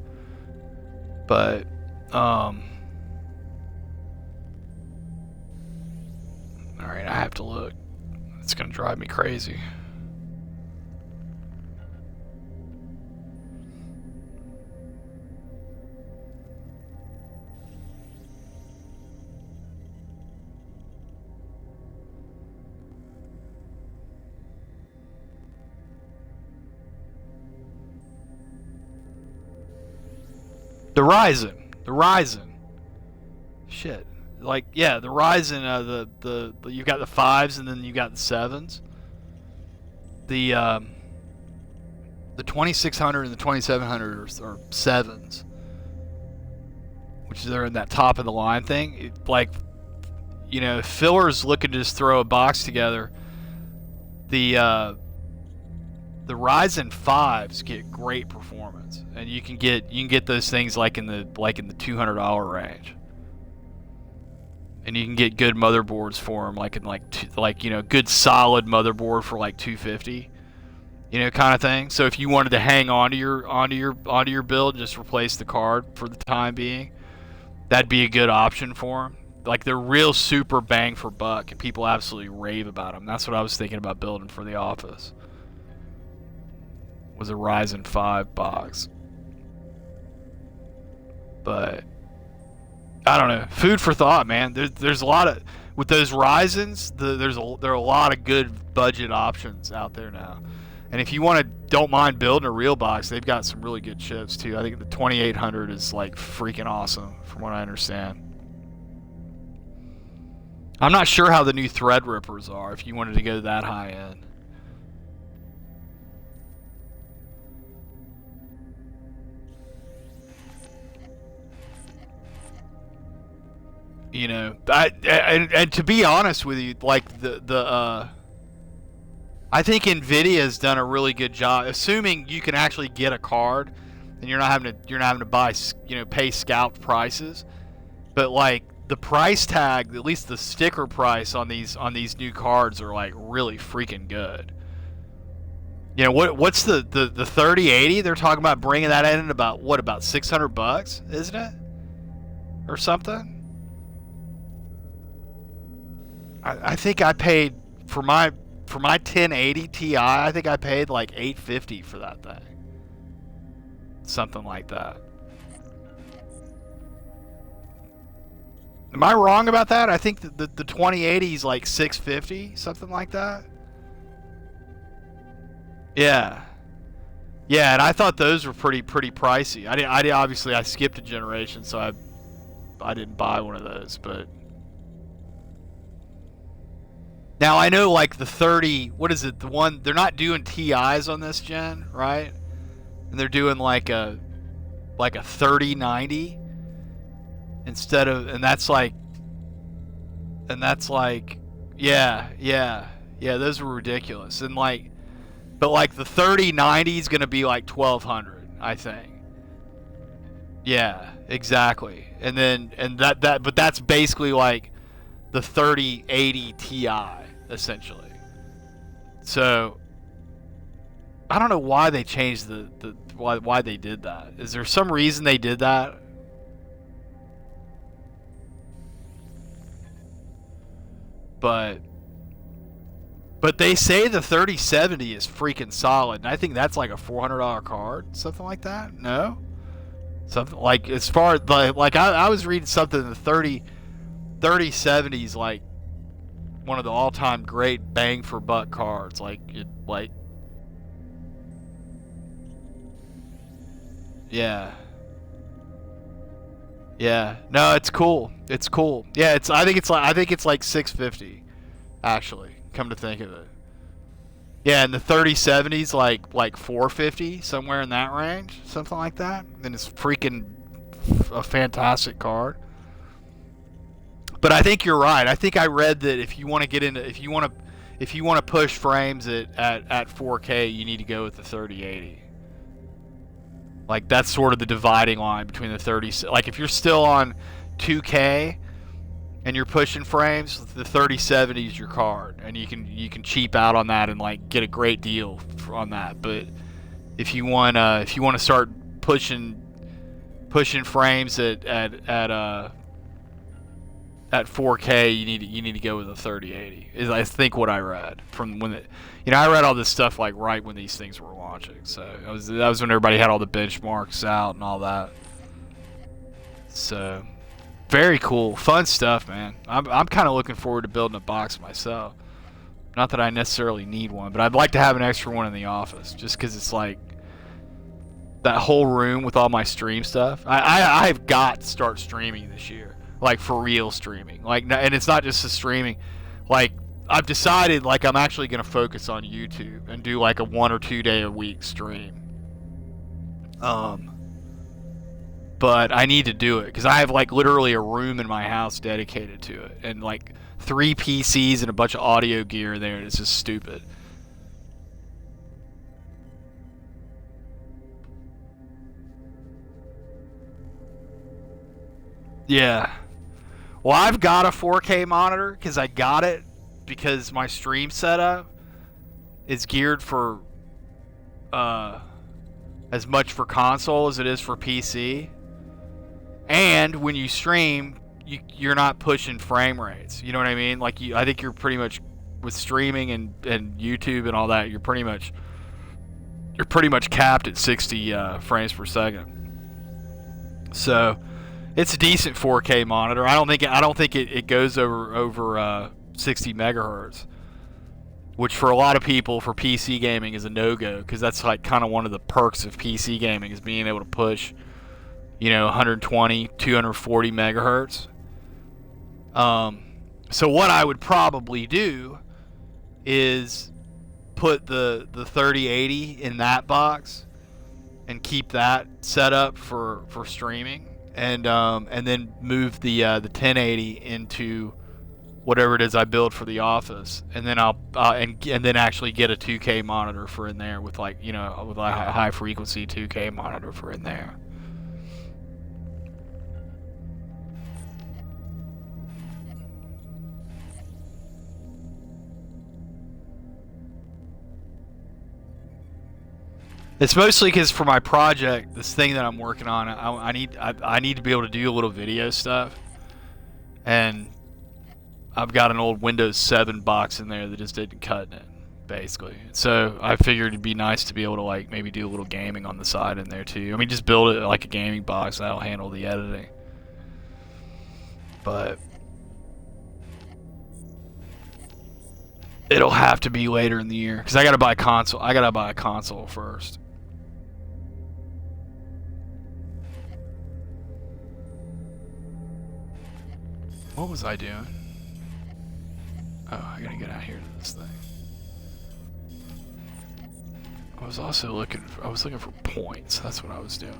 But alright, I have to look. It's gonna drive me crazy. The Ryzen. Shit. Like, yeah, the Ryzen, you've got the 5s and then you got the 7s. The 2600 and the 2700 are 7s. Which they're in that top of the line thing. Like, you know, if Filler's looking to just throw a box together, the Ryzen 5s get great performance, and you can get those things like in the $200 range, and you can get good motherboards for them, you know, good solid motherboard for like $250, you know, kind of thing. So if you wanted to hang onto your build, just replace the card for the time being, that'd be a good option for them. Like, they're real super bang for buck, and people absolutely rave about them. That's what I was thinking about building for the office. Was a Ryzen 5 box. But I don't know. Food for thought, man. There's a lot of, with those Ryzens, there are a lot of good budget options out there now. And if you don't mind building a real box, they've got some really good chips too. I think the 2800 is like freaking awesome from what I understand. I'm not sure how the new Threadrippers are if you wanted to go that high end. You know, and to be honest with you, like I think Nvidia's done a really good job, assuming you can actually get a card, and you're not having to buy, you know, pay scalped prices. But like the price tag, at least the sticker price on these new cards are like really freaking good. You know, what's the 3080? They're talking about bringing that in at about $600, isn't it, or something? I think I paid for my for my 1080 Ti, I think I paid like $850 for that thing. Something like that. Am I wrong about that? I think the 2080 is like $650, something like that. Yeah. Yeah, and I thought those were pretty pricey. I obviously I skipped a generation, so I didn't buy one of those, but now I know like the 30, what is it? The one they're not doing TIs on this gen, right? And they're doing like a 3090 instead of, and that's like yeah, those were ridiculous. And like, but like the 3090 is gonna be like 1200, I think. Yeah, exactly. And then but that's basically like the 3080 Ti essentially. So I don't know why they changed why they did that. Is there some reason they did that? But they say the 3070 is freaking solid, and I think that's like a $400 card, something like that. No, something like, as far as like I was reading something, the 3070 is like one of the all-time great bang for buck cards. Yeah. No, it's cool. It's cool. Yeah, I think it's like $650, actually. Come to think of it. Yeah, and the 3070's like $450, somewhere in that range, something like that. And it's freaking a fantastic card. But I think you're right. I think I read that if you want to push frames at 4K, you need to go with the 3080. Like, that's sort of the dividing line between the 30. Like, if you're still on 2K and you're pushing frames, the 3070 is your card, and you can cheap out on that and like get a great deal on that. But if you want to start pushing frames at 4K, you need to go with a 3080. Is I think what I read from when I read all this stuff like right when these things were launching. So that was when everybody had all the benchmarks out and all that. So very cool, fun stuff, man. I'm kind of looking forward to building a box myself. Not that I necessarily need one, but I'd like to have an extra one in the office, just because it's like that whole room with all my stream stuff. I've got to start streaming this year, like for real streaming. Like, and it's not just the streaming. Like, I've decided like I'm actually gonna focus on YouTube and do like a 1 or 2 day a week stream. But I need to do it because I have like literally a room in my house dedicated to it, and like 3 PCs and a bunch of audio gear there, and it's just stupid. Yeah. Well, I've got a 4K monitor because I got it because my stream setup is geared for as much for console as it is for PC. And when you stream, you're not pushing frame rates. You know what I mean? Like, I think you're pretty much, with streaming and YouTube and all that, you're pretty much capped at 60 frames per second. So it's a decent 4K monitor. I don't think it goes over 60 megahertz, which for a lot of people for PC gaming is a no-go, because that's like kind of one of the perks of PC gaming, is being able to push 120, 240 megahertz. So what I would probably do is put the 3080 in that box and keep that set up for streaming, and then move the 1080 into whatever it is I build for the office, and then and then actually get a 2K monitor for in there with with a high frequency 2K monitor for in there. It's mostly because for my project, this thing that I'm working on, I need to be able to do a little video stuff, and I've got an old Windows 7 box in there that just isn't cutting it. basically. So I figured it'd be nice to be able to like maybe do a little gaming on the side in there too. I mean, just build it like a gaming box that'll handle the editing. But it'll have to be later in the year because I gotta buy a console. I gotta buy a console first. What was I doing? Oh, I gotta get out here to this thing. I was also looking for points. That's what I was doing.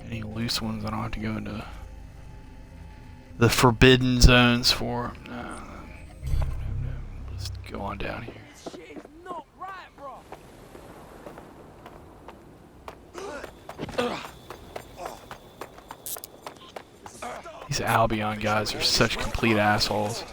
Any loose ones I don't have to go into the forbidden zones for. No. Let's go on down here.
This shit is not right, bro.
These Albion guys are such complete assholes.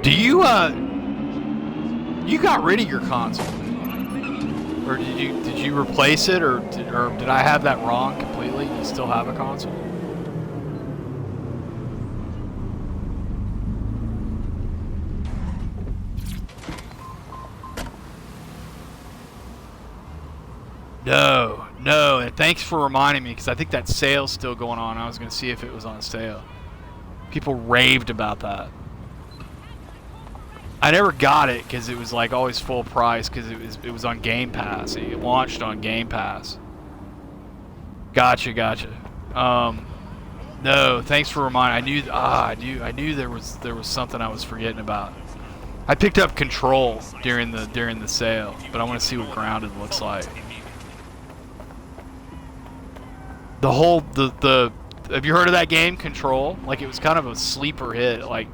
Do you you got rid of your console, or did you replace it, or did I have that wrong completely? You still have a console? No, and thanks for reminding me because I think that sale's still going on. I was gonna see if it was on sale. People raved about that. I never got it because it was like always full price because it was on Game Pass. It launched on Game Pass. Gotcha. No, thanks for reminding. I knew there was something I was forgetting about. I picked up Control during the sale, but I want to see what Grounded looks like. Have you heard of that game, Control? Like, it was kind of a sleeper hit. Like,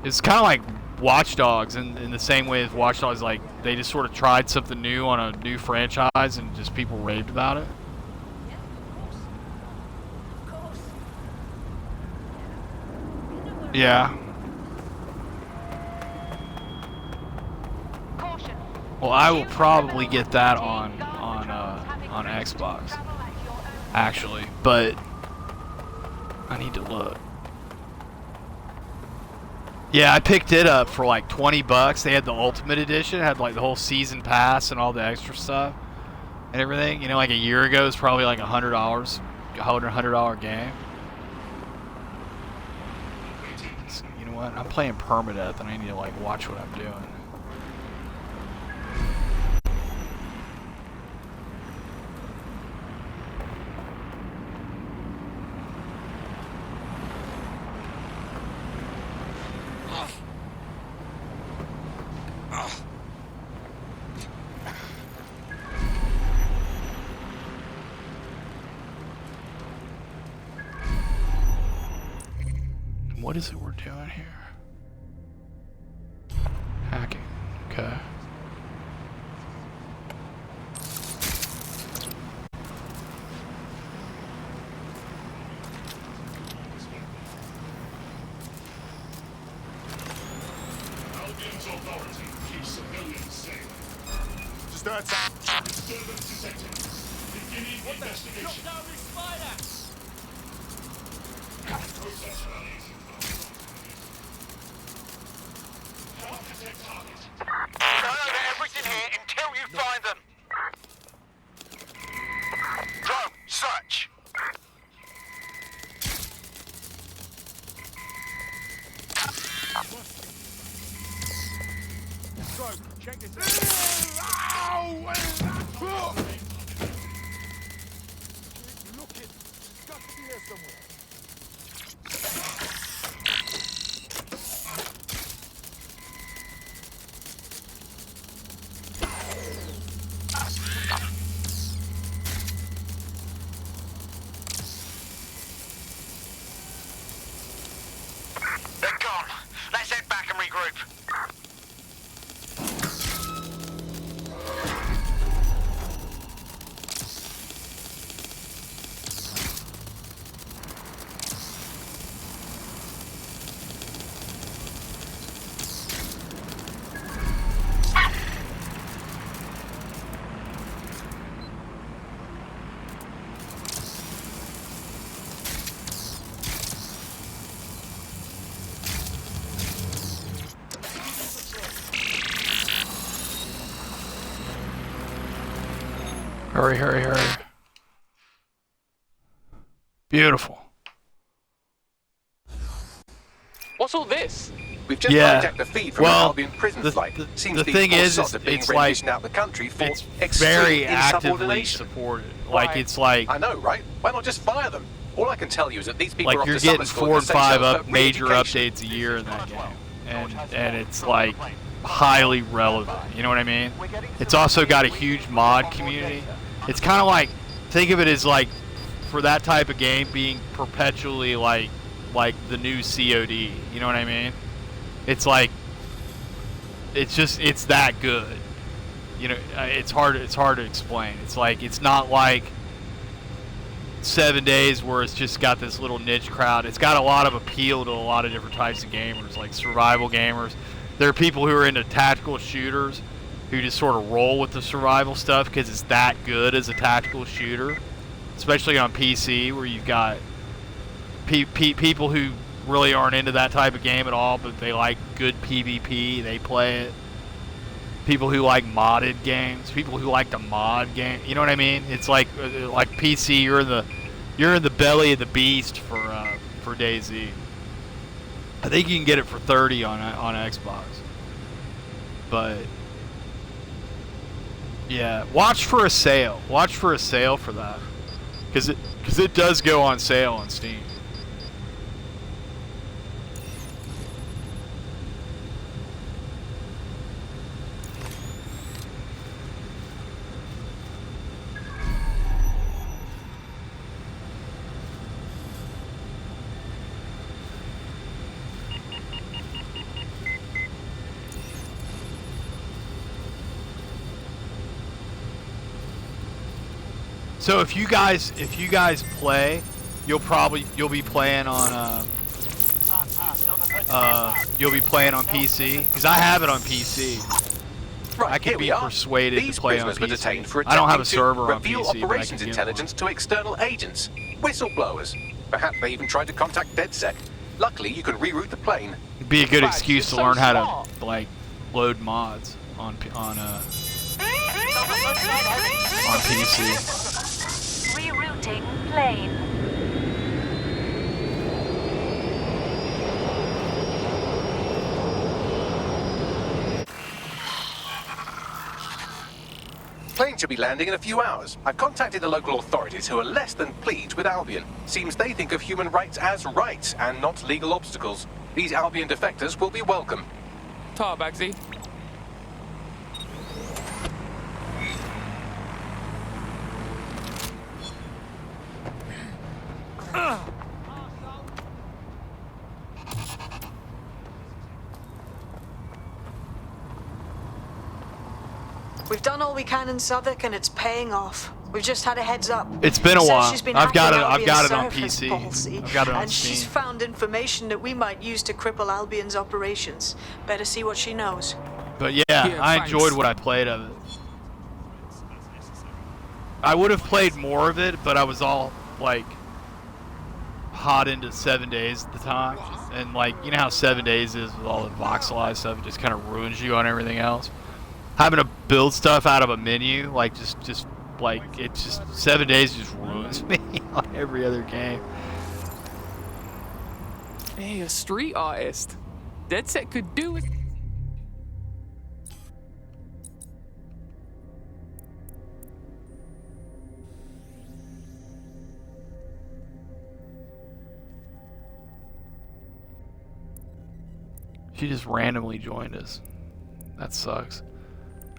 it's kind of like Watch Dogs in the same way as Watch Dogs, like, they just sort of tried something new on a new franchise and just people raved about it. Yeah. Well, I will probably get that on Xbox, actually, but I need to look. Yeah, I picked it up for like $20. They had the Ultimate Edition, it had like the whole season pass and all the extra stuff and everything. You know, like a year ago, it was probably like $100 game. You know what? I'm playing Permadeath, and I need to like watch what I'm doing. What is it we're doing here? Hacking. Okay.
Albion's authority keeps civilians safe.
Just outside.
Disturbance detected. Beginning investigation.
Drop down this spider!
Process values.
Turn over everything here until you find them. Drone, search.
Drone, check this out. Look it. It's got to be here somewhere.
They're gone. Let's head back and regroup.
Hurry, hurry, hurry. Beautiful.
What's all this?
We've just hijacked a feed from an Albion prison flight. Seems
the
these
thing
poor
is
sods are being
it's like
renditioned out the country for
it's
extreme
very actively
insubordination.
supported. Like it's like
I know, right? Why not just fire them? All I can tell you is that these people are
like
off
you're
to summer
getting
school
4
in
and
the
5
Seychelles
up
for
major
re-education.
updates a year in that game, and it's like highly relevant. You know what I mean? It's also got a huge mod community. It's kind of like, think of it as like, for that type of game being perpetually like the new COD. You know what I mean? It's like it's that good. You know, it's hard to explain. It's like it's not like 7 Days where it's just got this little niche crowd. It's got a lot of appeal to a lot of different types of gamers, like survival gamers. There are people who are into tactical shooters who just sort of roll with the survival stuff because it's that good as a tactical shooter, especially on PC where you've got people who really aren't into that type of game at all, but they like good PvP, they play it. People who like modded games, people who like to mod game, you know what I mean? It's like PC, you're in the belly of the beast for DayZ. I think you can get it for $30 on Xbox. But yeah, watch for a sale. Watch for a sale for that, because it does go on sale on Steam. So if you guys play, you'll be playing on PC, because I have it on PC.
Right,
I can be persuaded
These
to play on
prisoners were
PC.
detained for
I don't have a
attempting
server
to
on
reveal
PC, but I
operations
can get
intelligence to external agents, whistleblowers. Perhaps they even tried to contact DedSec. Luckily, you can reroute the plane.
It'd be a good excuse to learn how to like load mods on PC.
Rerouting plane.
Plane should be landing in a few hours. I've contacted the local authorities who are less than pleased with Albion. Seems they think of human rights as rights and not legal obstacles. These Albion defectors will be welcome.
Tar, Bagsy.
We've done all we can in Southwark, and it's paying off. We've just had a heads up.
It's been a
Says
while.
she's been
I've got
hacking
it on
Albion's
PC.
policy,
I've got it on
and
Steam.
she's found information that we might use to cripple Albion's operations. Better see what she knows.
But yeah, I enjoyed what I played of it. I would have played more of it, but I was all like hot into 7 Days at the time, and like, you know how 7 Days is with all the voxelized stuff, it just kind of ruins you on everything else. Having to build stuff out of a menu, like just like, it just 7 Days just ruins me on every other game.
Hey, a street artist. DedSec could do it.
She just randomly joined us. That sucks.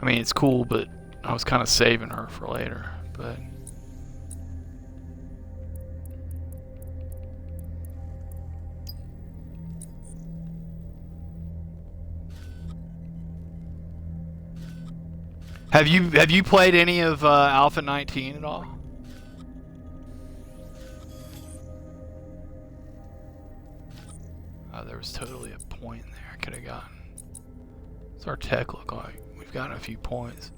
I mean, it's cool, but I was kind of saving her for later. But have you played any of Alpha 19 at all? Oh, there was totally a point there I could have gotten. What's our tech look like? We've gotten a few points.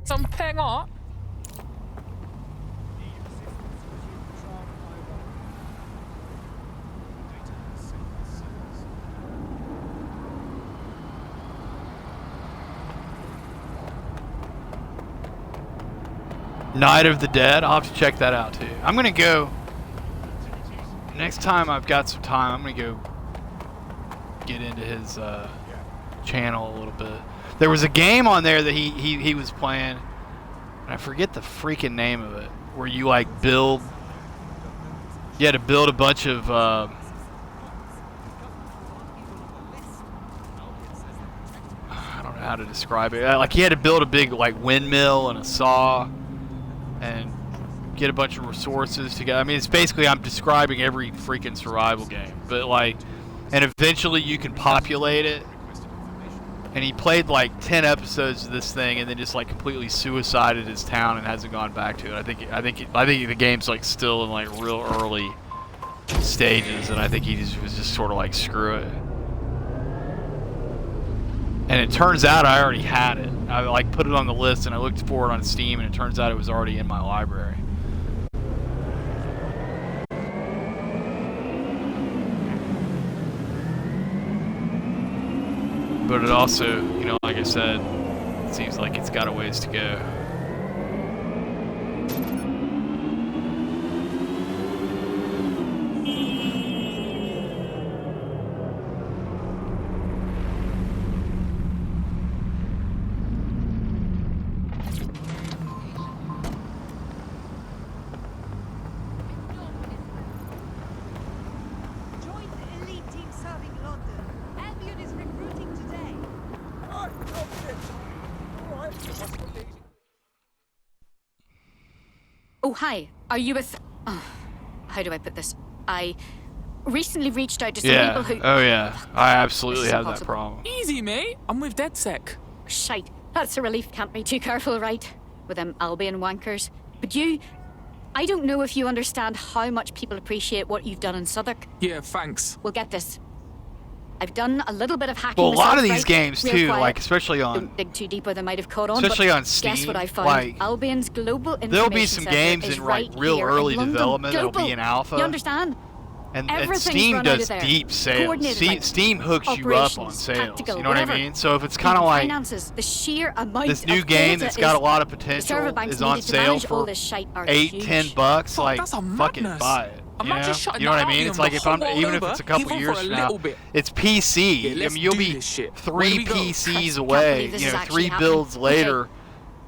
Some peng up.
Night of the Dead. I'll have to check that out too. I'm gonna go. Next time I've got some time, I'm gonna go get into his channel a little bit. There was a game on there that he was playing, and I forget the freaking name of it, where you like build. You had to build a bunch of. I don't know how to describe it. Like you had to build a big like windmill and a saw, and get a bunch of resources together. I mean, it's basically I'm describing every freaking survival game, but like, and eventually you can populate it. And he played like 10 episodes of this thing, and then just like completely suicided his town and hasn't gone back to it. I think the game's like still in like real early stages, and I think he was just sort of like screw it. And it turns out I already had it. I like put it on the list, and I looked for it on Steam, and it turns out it was already in my library. But it also, you know, like I said, it seems like it's got a ways to go.
Oh, hi. Are you with... Oh, how do I put this? I recently reached out to some people who...
Oh, yeah. I absolutely have that problem.
Easy, mate. I'm with DedSec.
Shite. That's a relief. Can't be too careful, right? With them Albion wankers. But you... I don't know if you understand how much people appreciate what you've done in Southwark.
Yeah, thanks.
We'll get this. I've done a little bit of hacking.
Well, a lot of these
right?
games
Real
too,
quiet.
like especially on.
Don't dig too deep, or they might have caught on.
Especially
but
on Steam.
Guess what I found?
Like,
Albion's global information
there'll be some
center
games
is
in
right
like real
here
early
in London.
development that'll
Global.
be in alpha.
You understand?
And
Everything's
Steam
run out
does
of there.
deep sales.
Coordinated, like,
Steam hooks you up on
operations,
sales.
tactical,
You know what I
whatever.
mean? So if it's kind of like
finances, the sheer amount
this
of
new game
data
that's got a
is-
lot of
the
potential
server banks
is on
needed to
sale
manage all
for
this shite are
$8,
huge.
$10, like
that's a
fucking
madness.
buy it. You
Imagine
know?
shutting
You know what I
that
mean?
out
It's
in
like
the
if I'm
whole
even if
world
it's a couple
over,
years
even
from
for a
now,
little bit.
it's PC.
Yeah,
I
let's
mean, you'll
do
be
this shit. Where do
3
we go?
PCs
Can't
away.
believe this
You
is
know,
actually
3
happening.
builds later.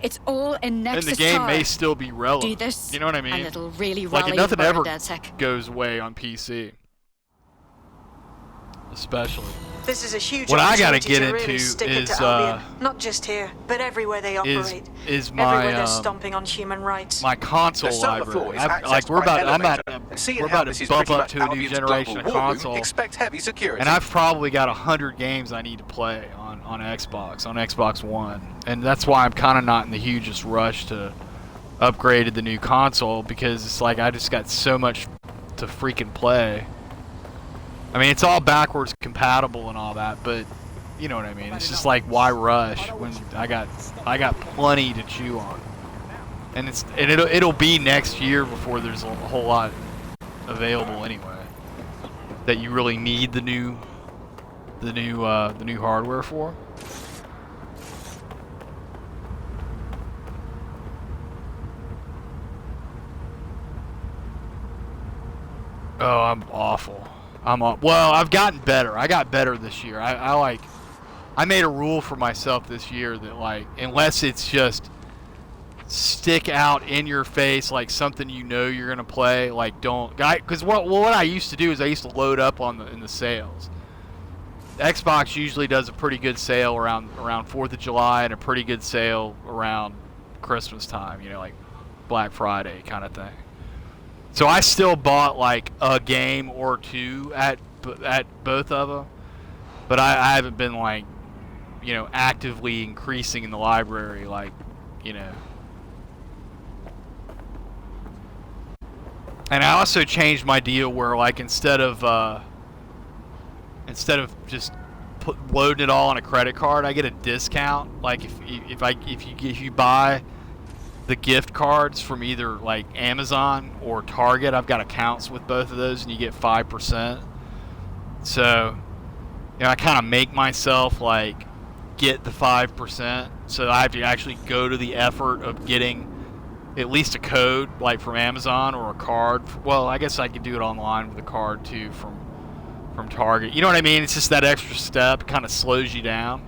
It's all in Nexus
And the game
Tower.
may still be relevant.
Do this,
You know what I mean?
and it'll really
Like
rally
nothing
the
ever
DedSec.
goes away on PC. Especially.
This is a huge
What I gotta
opportunity
get
to really
into
stick it
is
to Albion. Not just here, but everywhere they operate.
is
everywhere
my
they're stomping on human rights.
my console
The server floor
library.
is accessed
Like we're
by
about
elevator. And seeing
we're
how
about
this
to
is
bump
pretty
up
much
to a new
Albion's
generation
global
of
war room,
console.
expect heavy security.
And I've probably got 100 games I need to play on Xbox One, and that's why I'm kind of not in the hugest rush to upgrade the new console, because it's like I just got so much to freaking play. I mean, it's all backwards compatible and all that, but you know what I mean. It's just like, why rush when I got plenty to chew on, and it'll be next year before there's a whole lot available anyway that you really need the new hardware for. Oh, I'm awful. Well, I've gotten better. I got better this year. I made a rule for myself this year that, like, unless it's just stick out in your face, like something you know you're gonna play, like don't. Because what I used to do is I used to load up in the sales. Xbox usually does a pretty good sale around 4th of July and a pretty good sale around Christmas time. You know, like Black Friday kind of thing. So I still bought like a game or two at both of them, but I haven't been like, you know, actively increasing in the library, like, you know. And I also changed my deal where, like, instead of just loading it all on a credit card, I get a discount. Like if you buy the gift cards from either like Amazon or Target, I've got accounts with both of those, and you get 5%. So, you know, I kind of make myself like get the 5%, so I have to actually go to the effort of getting at least a code like from Amazon or a card. Well, I guess I could do it online with a card too from Target. You know what I mean? It's just that extra step kind of slows you down.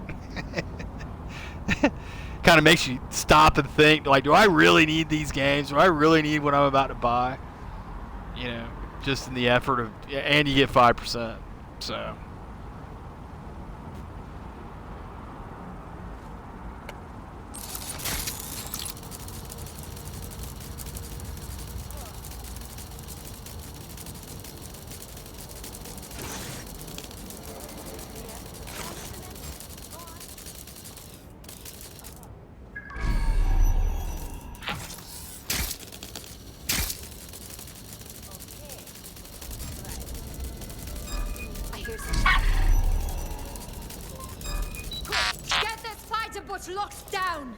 Kind of makes you stop and think, like, do I really need these games? Do I really need what I'm about to buy? You know, just in the effort of, and you get 5%. So.
Get this fighter butch locked down!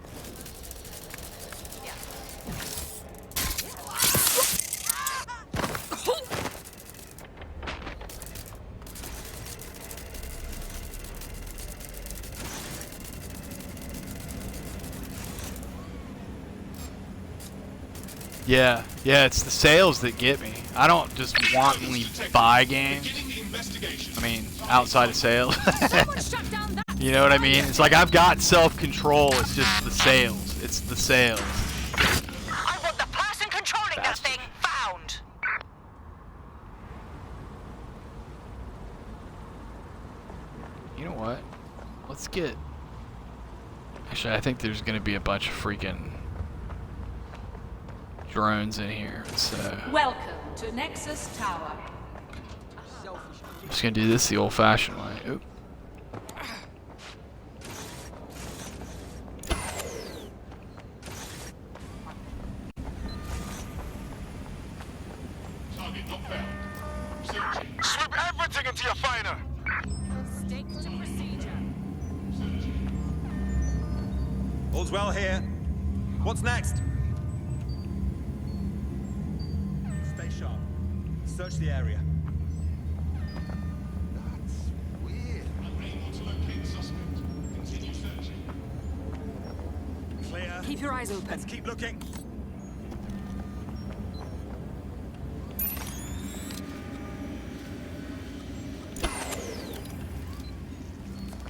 Yeah, it's the sales that get me. I don't just wantonly buy games. I mean, outside of sales. You know what I mean? It's like I've got self-control, it's just the sales. It's the sales.
I want the person controlling that thing found.
You know what? Let's get... Actually, I think there's going to be a bunch of freaking drones in here, so...
Welcome to Nexus Tower.
I'm just going to do this the old-fashioned way. Oop.
Sweep everything into your finder.
Stick to procedure.
All's well here. What's next? Stay sharp. Search the area.
That's weird.
Unable to locate suspect. Continue searching.
Clear.
Keep your eyes open.
Let's keep looking.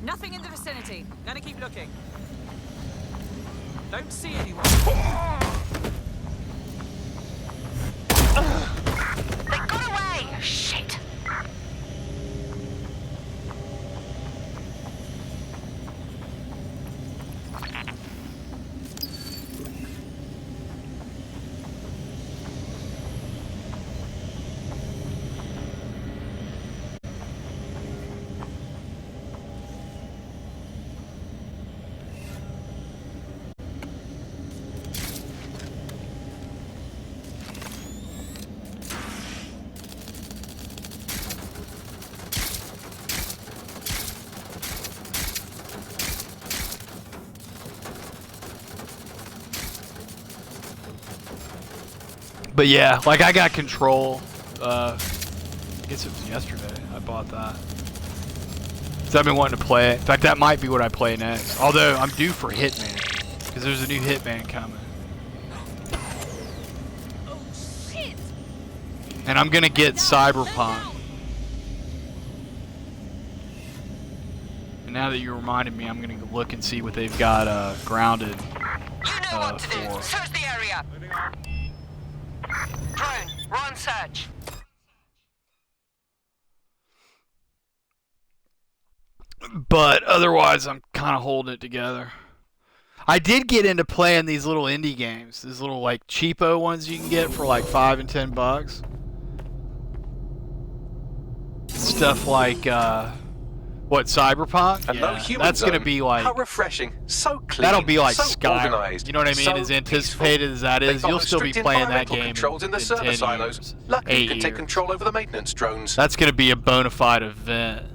Nothing in the vicinity. Gonna keep looking. Don't see anyone.
They got away! Shit!
But yeah, like I got Control. I guess it was yesterday I bought that. So I've been wanting to play it. In fact, that might be what I play next. Although I'm due for Hitman, because there's a new Hitman coming.
Oh shit!
And I'm gonna get Cyberpunk. And now that you reminded me, I'm gonna look and see what they've got grounded
What to do?
for.
Search the area. Drone, run search.
But otherwise, I'm kind of holding it together. I did get into playing these little indie games, these little like cheapo ones you can get for like $5 and $10. Stuff like what, Cyberpunk?
And no
Yeah,
human
that's gonna
zone.
be like
How refreshing, so clean,
that'll be like
so
Skyrim.
organized,
You know what I mean?
so
as anticipated as that
They
is,
follow
you'll still be
strict
playing that
environmental
game
controls in the
in
server
10
silos.
years,
Luckily, you
8
can take
years.
control over the maintenance drones.
That's gonna be a bona fide event.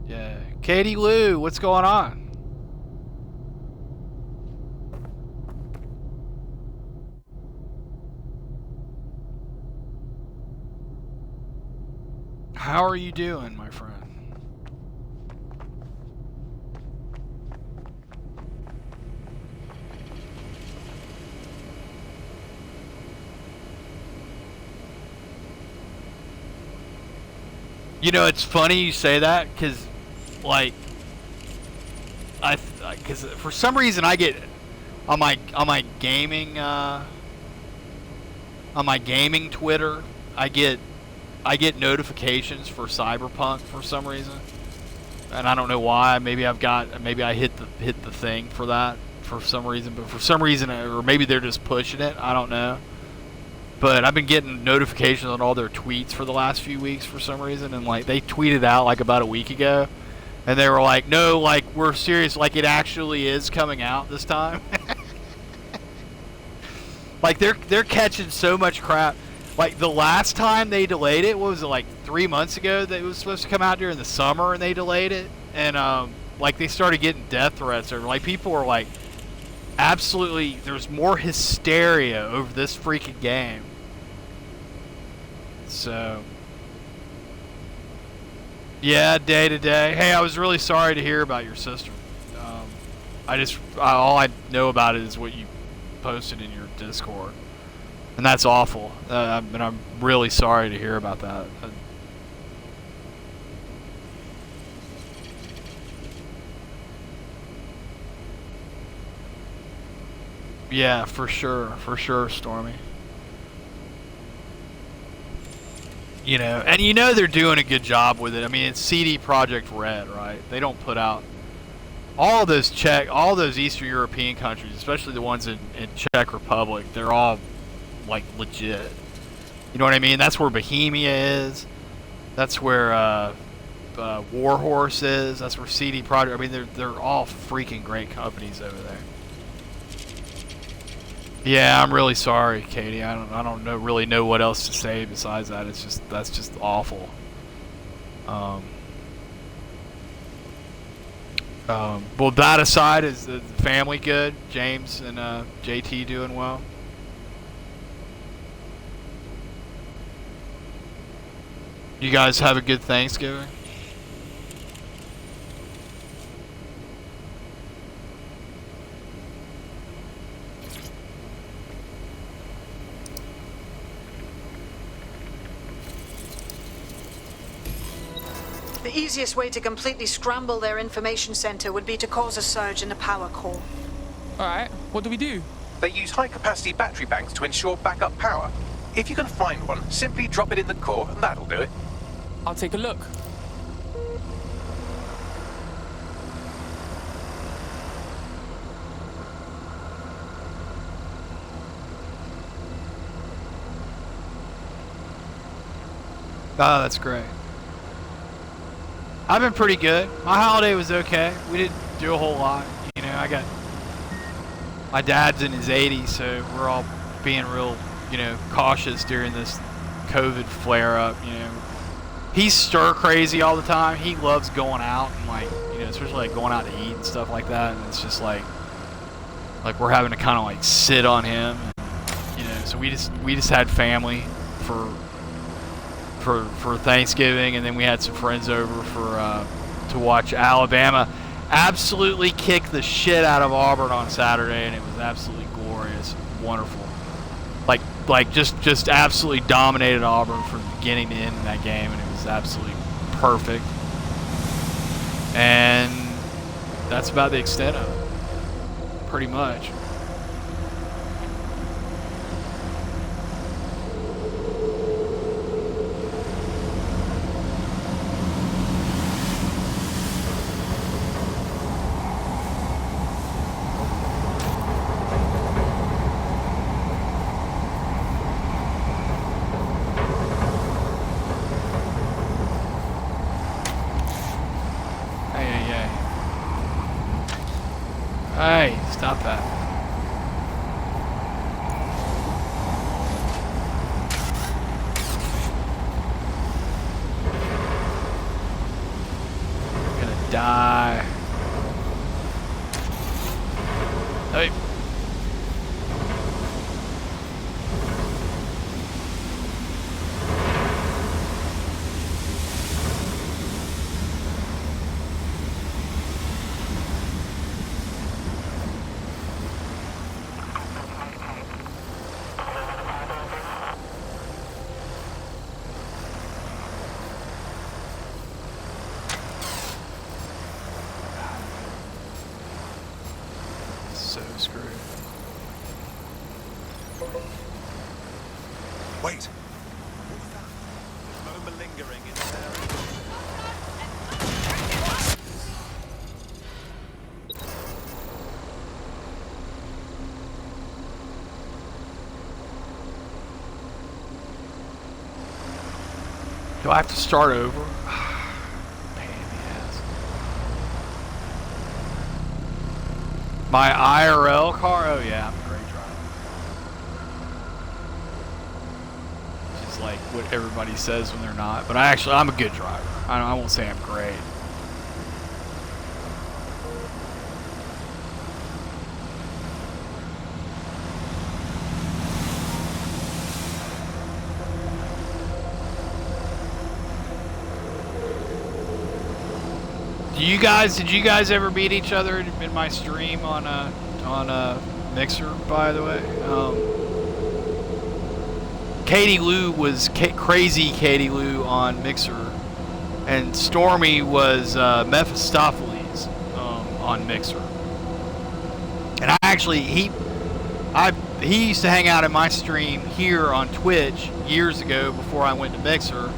Yeah, Katie Lou, what's going on? How are you doing, my friend? You know, it's funny you say that, because, like, because for some reason I get on my gaming Twitter, I get notifications for Cyberpunk for some reason, and I don't know why. Maybe I hit the thing for that for some reason, but for some reason, or maybe they're just pushing it. I don't know. But I've been getting notifications on all their tweets for the last few weeks for some reason, and like they tweeted out like about a week ago, and they were like, "No, like we're serious, like it actually is coming out this time." Like they're catching so much crap. Like the last time they delayed it, what was it, like 3 months ago? That it was supposed to come out during the summer, and they delayed it, and like they started getting death threats over. Like people were like, absolutely, there's more hysteria over this freaking game. So, yeah, day to day. Hey, I was really sorry to hear about your sister. All I know about it is what you posted in your Discord, and that's awful. And I'm really sorry to hear about that. Yeah, for sure, Stormy. You know, and you know they're doing a good job with it. I mean, it's CD Projekt Red, right? They don't put out all those Eastern European countries, especially the ones in Czech Republic. They're all like legit. You know what I mean? That's where Bohemia is. That's where Warhorse is. That's where CD Projekt. I mean, they're all freaking great companies over there. Yeah, I'm really sorry, Katie. I don't really know what else to say besides that. That's just awful. Well, that aside, is the family good? James and JT doing well? You guys have a good Thanksgiving?
The easiest way to completely scramble their information center would be to cause a surge in the power core.
Alright, what do we do?
They use high-capacity battery banks to ensure backup power. If you can find one, simply drop it in the core, and that'll do it.
I'll take a look.
Oh, that's great. I've been pretty good. My holiday was okay. We didn't do a whole lot. You know, my dad's in his 80s, so we're all being real, cautious during this COVID flare-up, He's stir crazy all the time. He loves going out and especially like going out to eat and stuff like that. And it's just like we're having to kind of like sit on him. And, so we just had family for Thanksgiving, and then we had some friends over to watch Alabama absolutely kick the shit out of Auburn on Saturday, and it was absolutely glorious, wonderful. Like like just absolutely dominated Auburn from beginning to end in that game, and it was absolutely perfect. And that's about the extent of it, pretty much. Hey, stop that. I'm gonna die. Hey. So screwed.
Wait. What was that? There's no malingering in there.
Do I have to start over? My IRL car? Oh yeah, I'm a great driver. Just like what everybody says when they're not. But I'm a good driver. I won't say I'm great. Did you guys ever meet each other in my stream on a Mixer, by the way? Katie Lou was crazy Katie Lou on Mixer, and Stormy was Mephistopheles on Mixer. And he used to hang out in my stream here on Twitch years ago before I went to Mixer,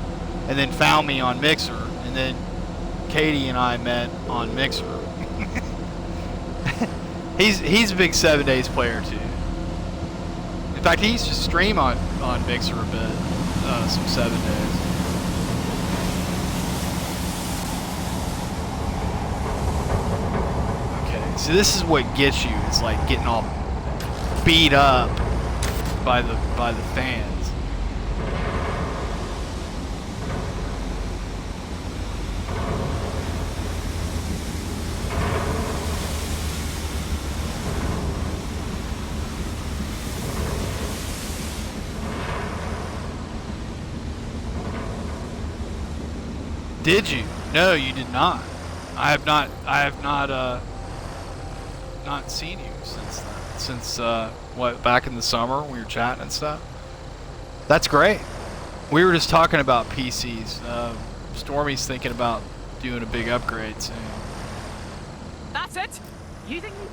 and then found me on Mixer, and then Katie and I met on Mixer. He's a big 7 Days player too. In fact, he used to stream on Mixer a bit, some 7 Days. Okay, so this is what gets you. It's like getting all beat up by the fans. Did you? No, you did not. I have not seen you since then. Since what, back in the summer when we were chatting and stuff. That's great. We were just talking about PCs. Stormy's thinking about doing a big upgrade soon.
That's it. You think you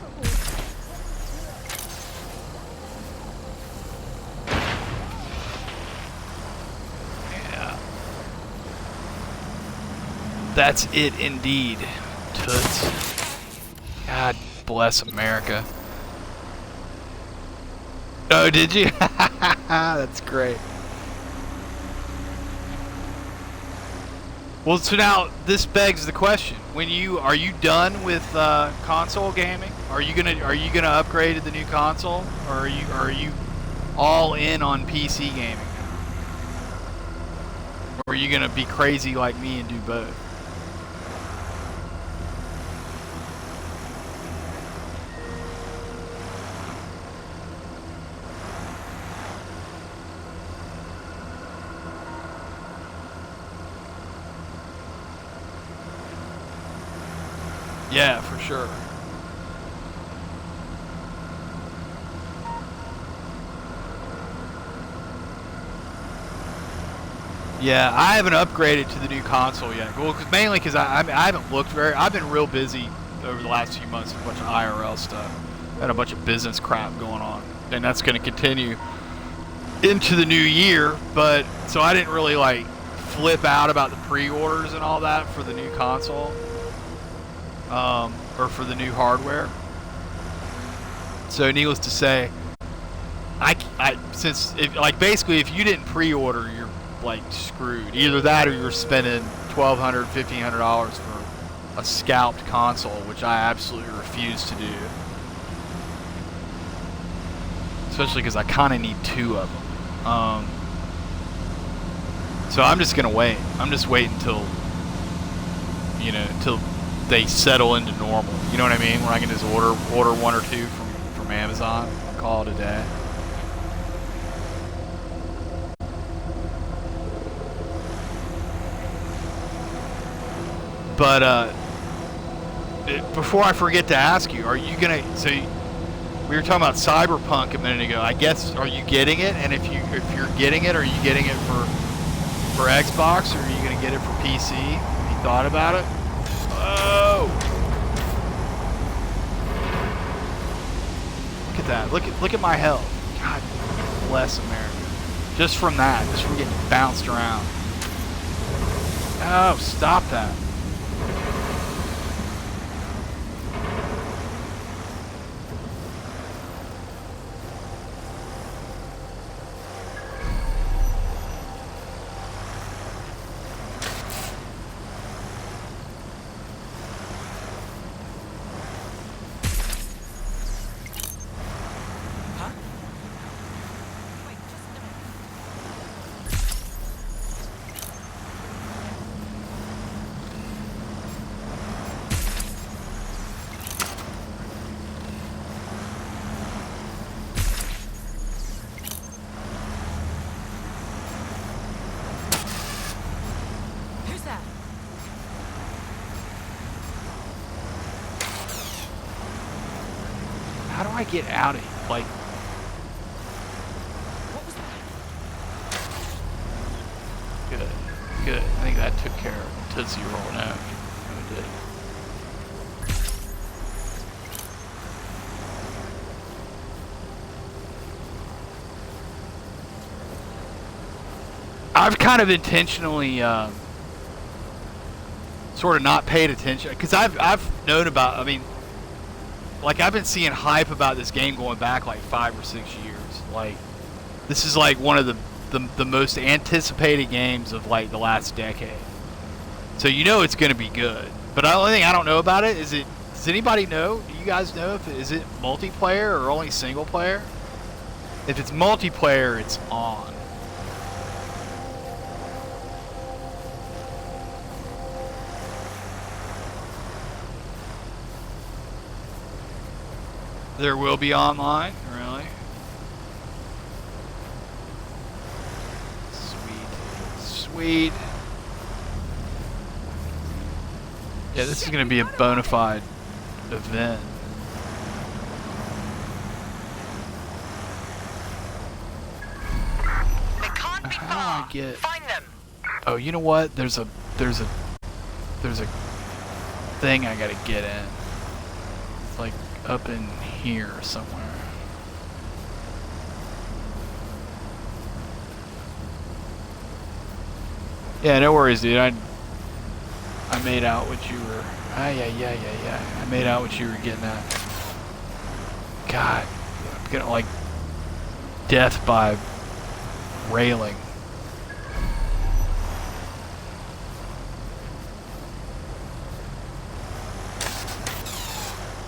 That's it indeed, toots. God bless America. Oh, did you? That's great. Well, so now this begs the question: are you done with console gaming? Are you gonna upgrade to the new console, or are you all in on PC gaming now? Or are you gonna be crazy like me and do both? Yeah, for sure. Yeah, I haven't upgraded to the new console yet. Well, mainly because I haven't looked I've been real busy over the last few months with a bunch of IRL stuff and a bunch of business crap going on, and that's going to continue into the new year. But so I didn't really like flip out about the pre-orders and all that for the new console, or for the new hardware. So needless to say, basically if you didn't pre-order, you're like screwed. Either that or you're spending $1,200, $1,500 for a scalped console, which I absolutely refuse to do. Especially because I kind of need 2 of them. So I'm just gonna wait. I'm just waiting until they settle into normal. You know what I mean? Where I can just order 1 or 2 from Amazon and call it a day. But before I forget to ask you, are you gonna? So we were talking about Cyberpunk a minute ago. I guess, are you getting it? And if you're getting it, are you getting it for Xbox, or are you gonna get it for PC? Have you thought about it? Oh! Look at that. Look at my health. God bless America. Just from that. Just from getting bounced around. Oh, stop that. How do I get out of here? Like, good. I think that took care of Tootsie Roll now. It did. I've kind of intentionally sort of not paid attention because I've known about. I mean, like, I've been seeing hype about this game going back like 5 or 6 years. Like, this is like one of the most anticipated games of like the last decade. So you know it's going to be good. But the only thing I don't know about it is does anybody know? Do you guys know is it multiplayer or only single player? If it's multiplayer, it's on. There will be online? Really? Sweet. Yeah, this is going to be a bona fide event. How do I get?
Find them.
Oh, you know what? There's a thing I gotta get in. It's like up in here somewhere. Yeah, no worries, dude. I made out what you were. Yeah. I made out what you were getting at. God, I'm getting like death by railing.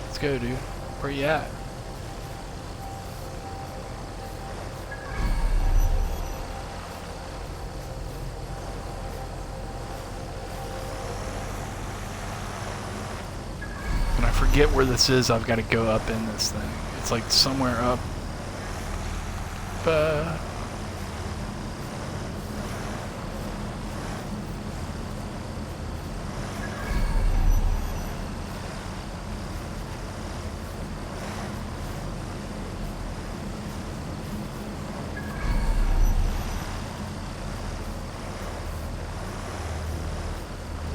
Let's go, dude. Where you at? When I forget where this is, I've got to go up in this thing. It's like somewhere up.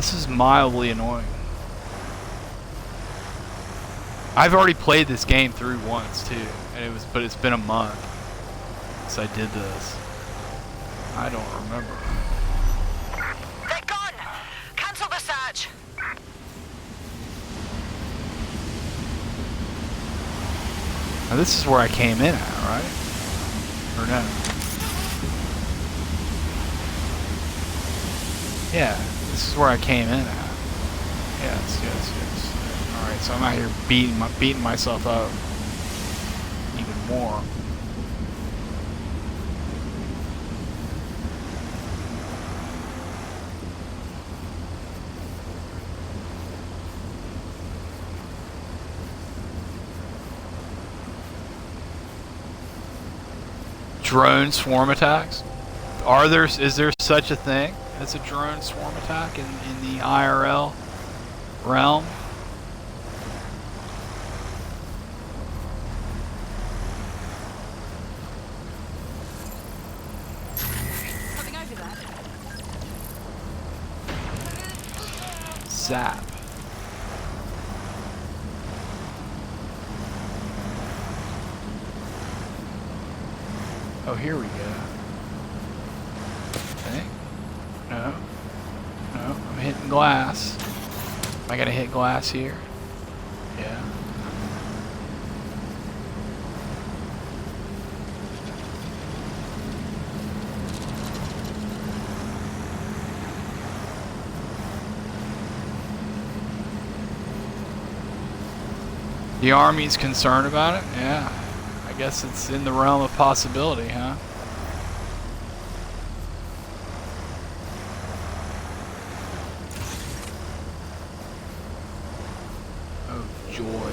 This is mildly annoying. I've already played this game through once too, and but it's been a month since I did this. I don't remember.
They're gone! Cancel the search!
Now this is where I came in at, right? Or no? Yeah, this is where I came in at. Yes. Alright, so I'm out here beating myself up even more. Drone swarm attacks? Is there such a thing as a drone swarm attack in the IRL realm?
Something over there.
Zap. Oh, here we go. Okay. No. I'm hitting glass. Am I gonna hit glass here? Yeah. The Army's concerned about it? Yeah. I guess it's in the realm of possibility, huh? Oh, joy.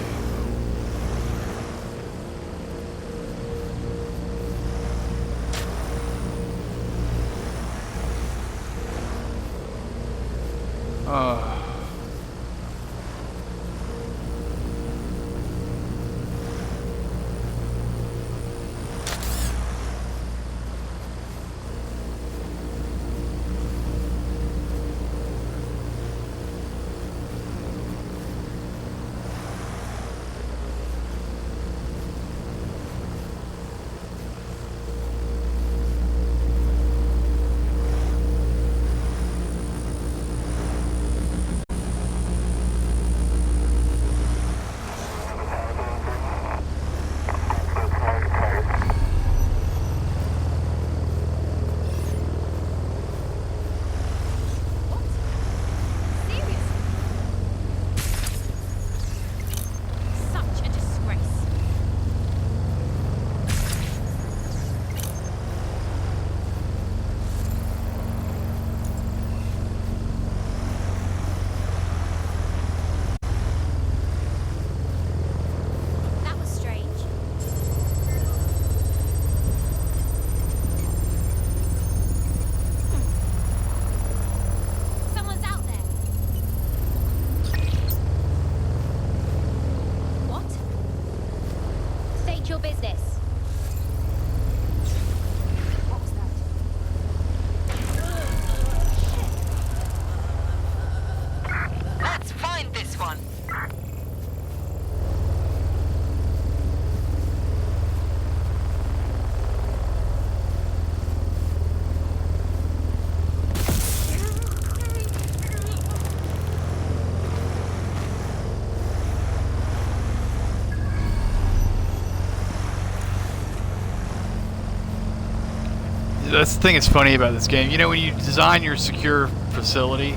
That's the thing that's funny about this game. You know, when you design your secure facility,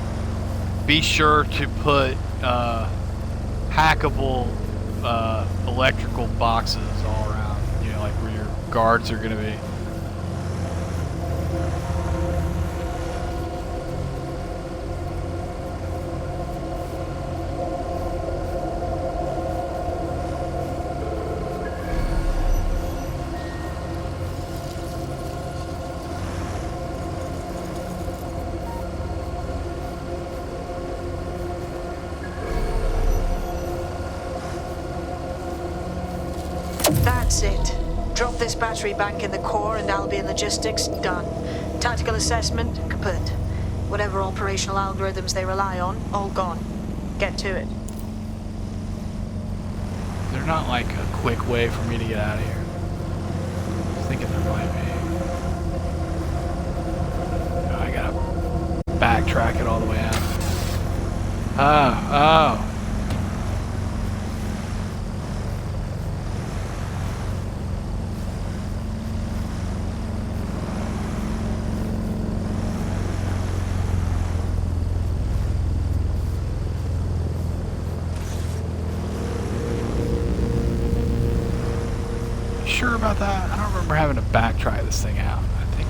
be sure to put hackable electrical boxes all around, you know, like where your guards are going to be.
That's it. Drop this battery bank in the core and Albion logistics, done. Tactical assessment, kaput. Whatever operational algorithms they rely on, all gone. Get to it.
There's not like a quick way for me to get out of here. I was thinking there might be. No, I gotta backtrack it all the way out. Oh. Sure about that? I don't remember having to backtrack this thing out. I think.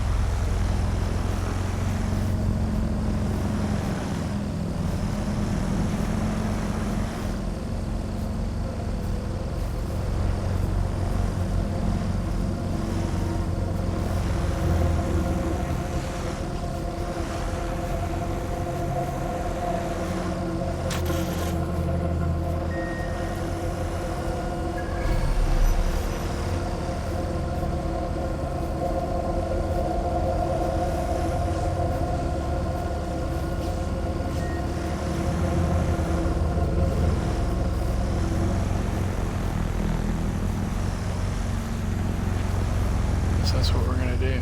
That's what we're gonna do.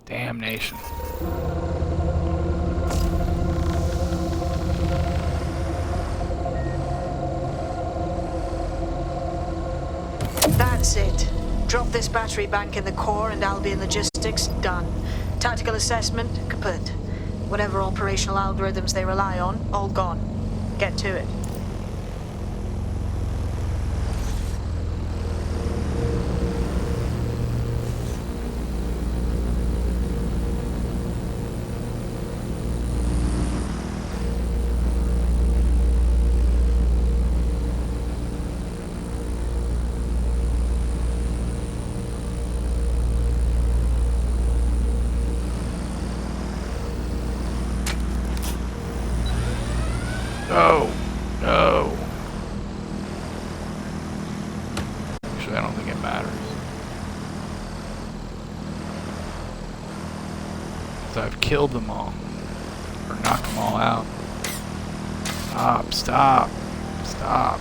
Damnation.
That's it. Drop this battery bank in the core and Albion logistics, done. Tactical assessment, kaput. Whatever operational algorithms they rely on, all gone. Get to it.
No. No. Actually, I don't think it matters. So I've killed them all. Or knocked them all out. Stop. Stop. Stop.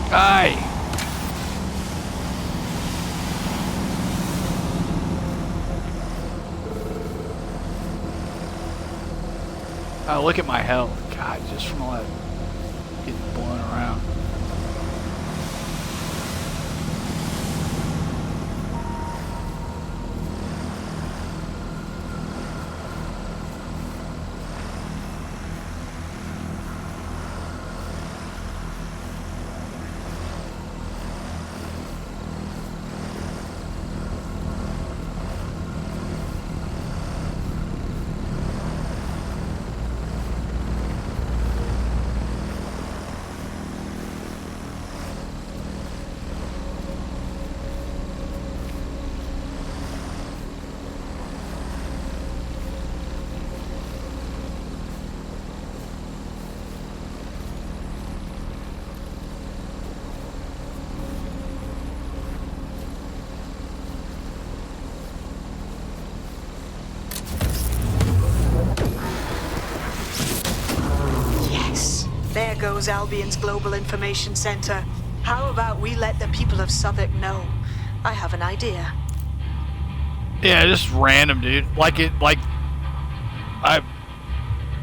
Aye. Oh, look at my health. God, just from all that getting blown around.
knows Albion's Global Information Center. How about we let the people of Southwark know? I have an idea.
Yeah, just random, dude. Like I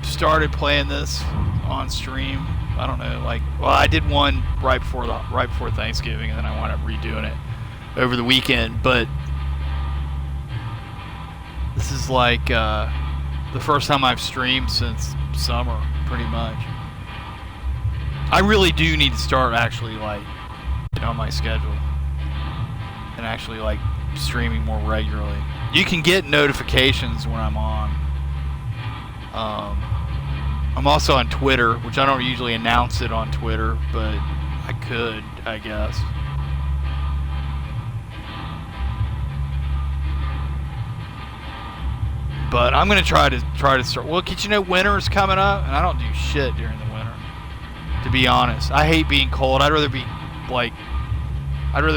started playing this on stream. I don't know, well, I did one right before Thanksgiving, and then I wound up redoing it over the weekend. But this is like the first time I've streamed since summer, pretty much. I really do need to start actually getting on my schedule and actually streaming more regularly. You can get notifications when I'm on. I'm also on Twitter, which I don't usually announce it on Twitter, but I could, I guess. But I'm gonna try to start. Well, winter's coming up, and I don't do shit during the winter. To be honest, I hate being cold. I'd rather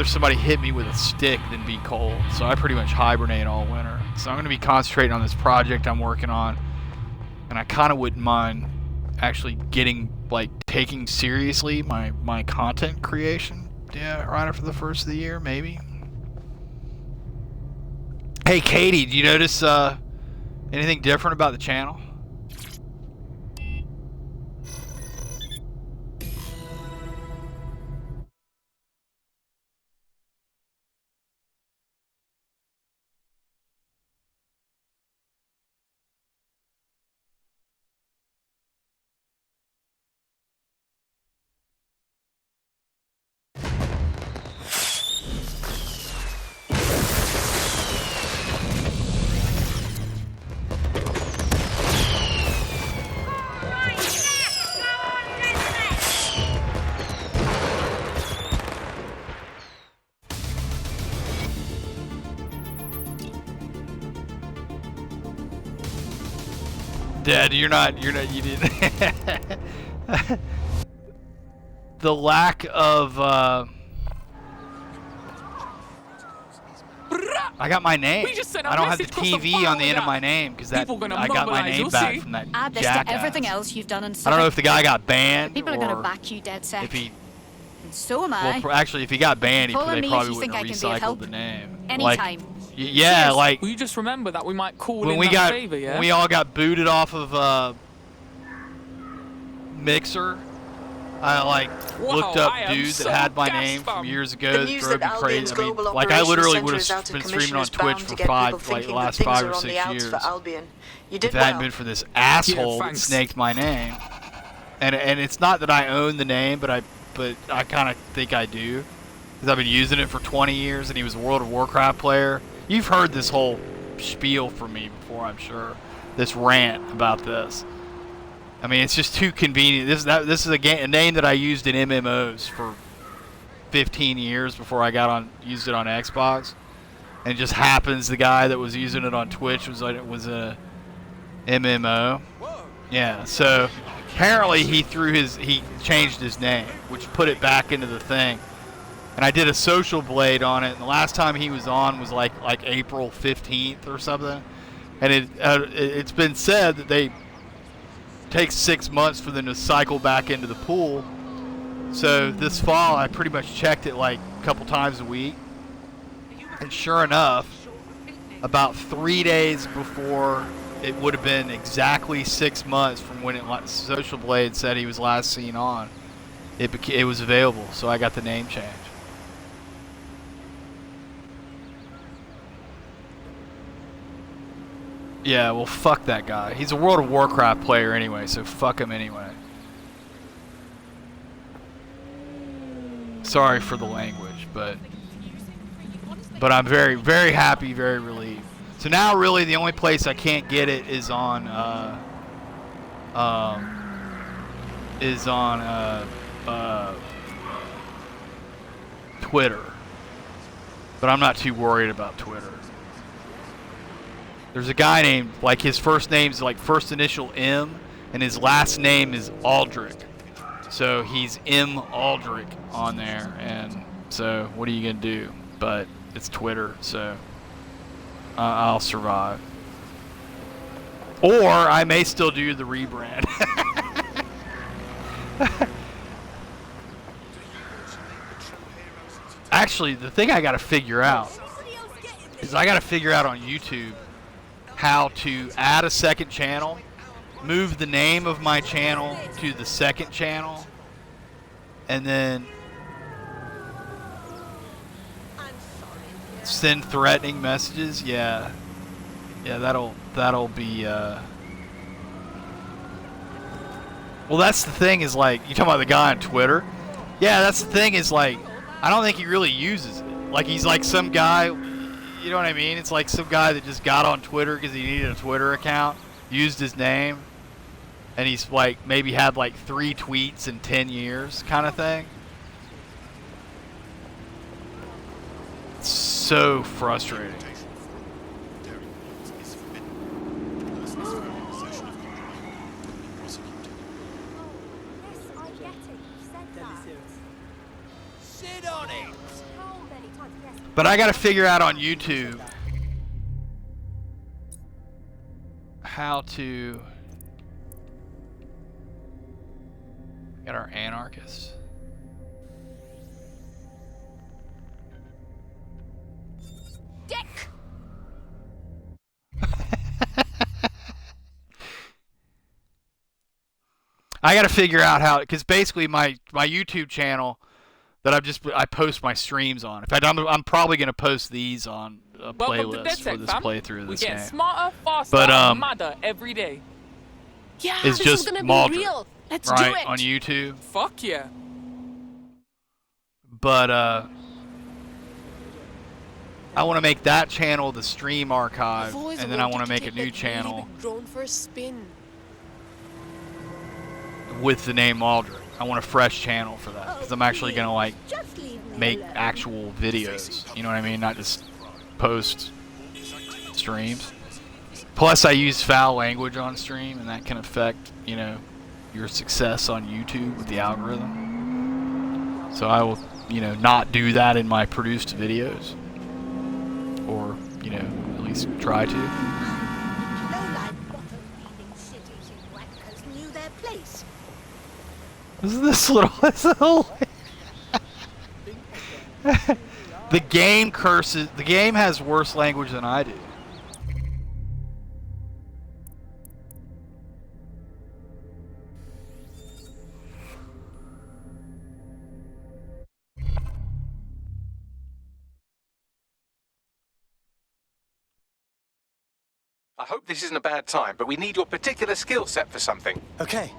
somebody hit me with a stick than be cold. So I pretty much hibernate all winter. So I'm gonna be concentrating on this project I'm working on. And I kind of wouldn't mind actually taking seriously my content creation. Yeah, right after the first of the year, maybe. Hey, Katie, do you notice anything different about the channel? Dad, you didn't. The lack of, I got my name. I don't have the TV on the end of my name because I got my name back from that
Add this
jackass.
to everything else you've done in
I don't know if the guy got banned.
People are
or
going to back you dead set.
If he,
and so am I.
well, actually, if he got banned, they
Follow me
probably
if you
wouldn't
think
have
I can be of
recycled
help.
the name.
Anytime.
Yeah,
Will you just remember that we might call
when
in
we
that
got
favor, yeah?
when we all got booted off of Mixer. I looked up dudes that had my name from years ago. That drove me crazy. I mean, I literally would have been streaming on Twitch for the last 5 or 6 years. If it hadn't been for this asshole that snaked my name. And it's not that I own the name, but I kind of think I do. Because I've been using it for 20 years, and he was a World of Warcraft player. You've heard this whole spiel from me before, I'm sure. This rant about this. I mean, it's just too convenient. This is a name that I used in MMOs for 15 years before I used it on Xbox. And it just happens the guy that was using it on Twitch was a MMO. Yeah, so apparently he changed his name, which put it back into the thing. And I did a social blade on it, and the last time he was on was like April 15th or something. And it's been said that they take 6 months for them to cycle back into the pool. So this fall I pretty much checked it a couple times a week, and sure enough, about 3 days before it would have been exactly 6 months from when Social Blade said he was last seen on, it was available. So I got the name change. Yeah, well, fuck that guy. He's a World of Warcraft player anyway, so fuck him anyway. Sorry for the language, but I'm very, very happy, very relieved. So now, really, the only place I can't get it is on Twitter. But I'm not too worried about Twitter. There's a guy named, his first name's first initial M, and his last name is Aldrich. So he's M. Aldrich on there, and so what are you gonna do? But it's Twitter, so I'll survive. Or I may still do the rebrand. Actually, the thing I got to figure out is I got to figure out on YouTube how to add a second channel, move the name of my channel to the second channel, and then send threatening messages. Yeah, that'll be. Well, that's the thing is like you talking about the guy on Twitter. Yeah, that's the thing is like I don't think he really uses it. Like he's like some guy, you know what I mean? It's like some guy that just got on Twitter because he needed a Twitter account, used his name, and he's like maybe had like 3 tweets in 10 years kind of thing. It's so frustrating. But I gotta figure out on YouTube how to get our Anarchist.
Dick!
I gotta figure out how, because basically my YouTube channel that I post my streams on. In fact, I'm probably gonna post these on a playlist for this playthrough of this game.
We get smarter, faster,
but
and madder every day.
Yeah,
it's
this
just
is gonna
Maldred,
be real. Let's
right,
do it.
on YouTube.
Fuck yeah.
But I want to make that channel the stream archive, and then I want to make a new channel
Drone for a spin.
with the name Maldred. I want a fresh channel for that because I'm actually gonna like make actual videos. You know what I mean? Not just post streams. Plus, I use foul language on stream, and that can affect your success on YouTube with the algorithm. So I will not do that in my produced videos, or at least try to.
Low-life bottom-feeding cities in Wankers knew their place.
This little the game curses. The game has worse language than I do.
I hope this isn't a bad time, but we need your particular skill set for something.
Okay.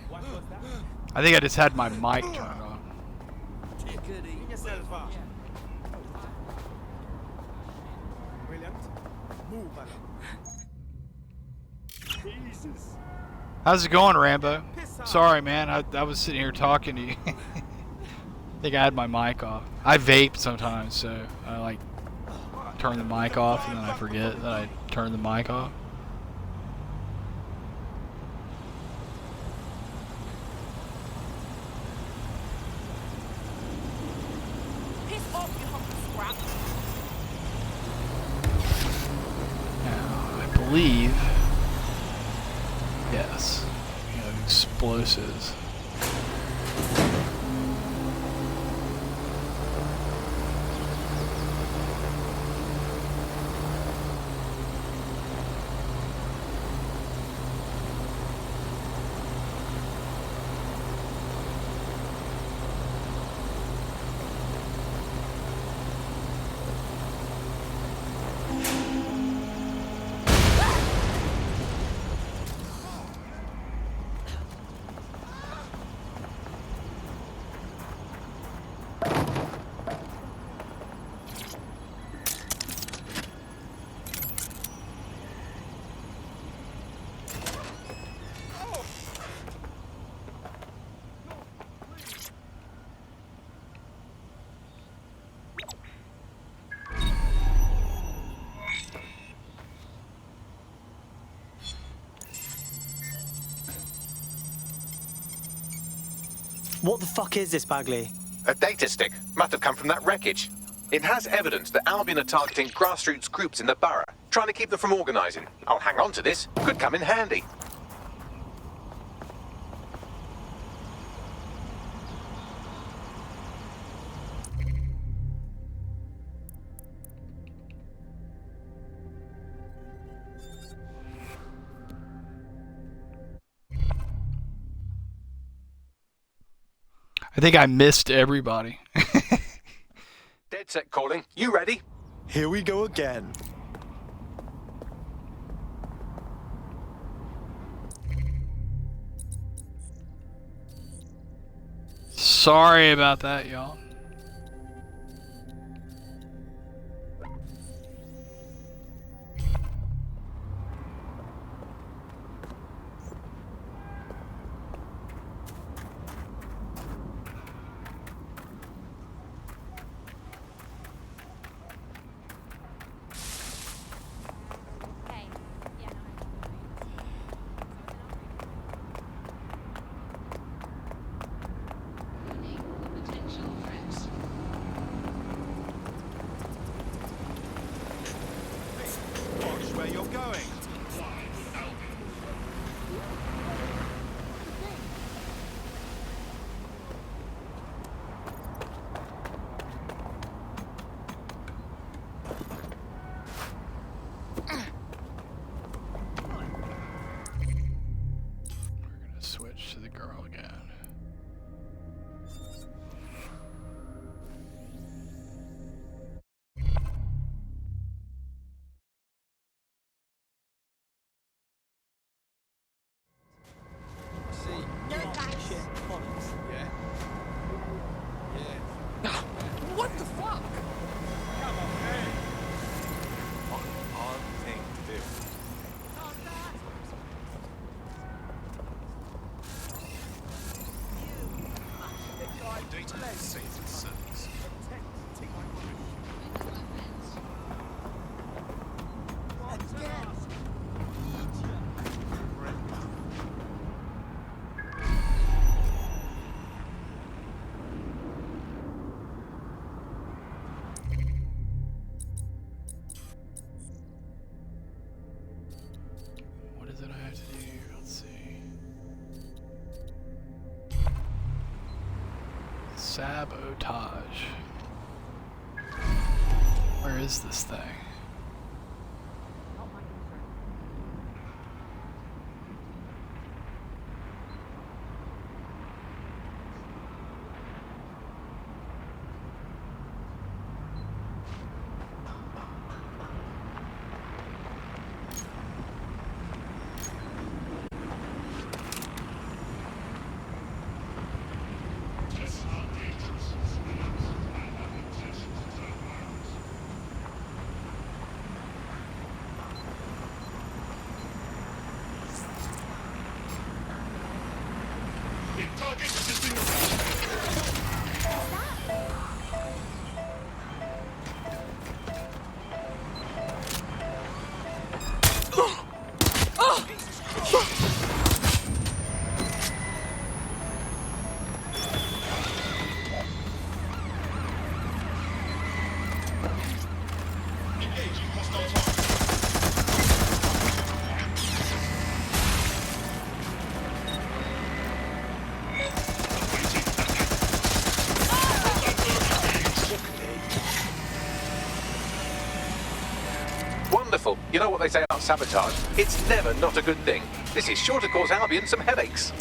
What was that?
I think I just had my mic turned on.
Bring yourself up. Brilliant. Move, man. Jesus.
How's it going, Rambo? Sorry, man. I was sitting here talking to you. I think I had my mic off. I vape sometimes, so I like turn the mic off and then I forget that I turned the mic off.
Piss off, you hunk of scrap.
Now, I believe, yes, you know, explosives.
What the fuck is this, Bagley?
A data stick. Must have come from that wreckage. It has evidence that Albion are targeting grassroots groups in the borough, trying to keep them from organising. I'll hang on to this. Could come in handy.
I think I missed everybody.
Dead set calling. You ready?
Here we go again.
Sorry about that, y'all.
Watch where you're going.
We're gonna switch to the girl again.
What the fuck? Come on, man.
What an odd thing to do.
Data safe and service.
What is it I have to do here? Let's see. Sabotage. Where is this thing?
careful. You know what they say about sabotage? It's never not a good thing. This is sure to cause Albion some headaches.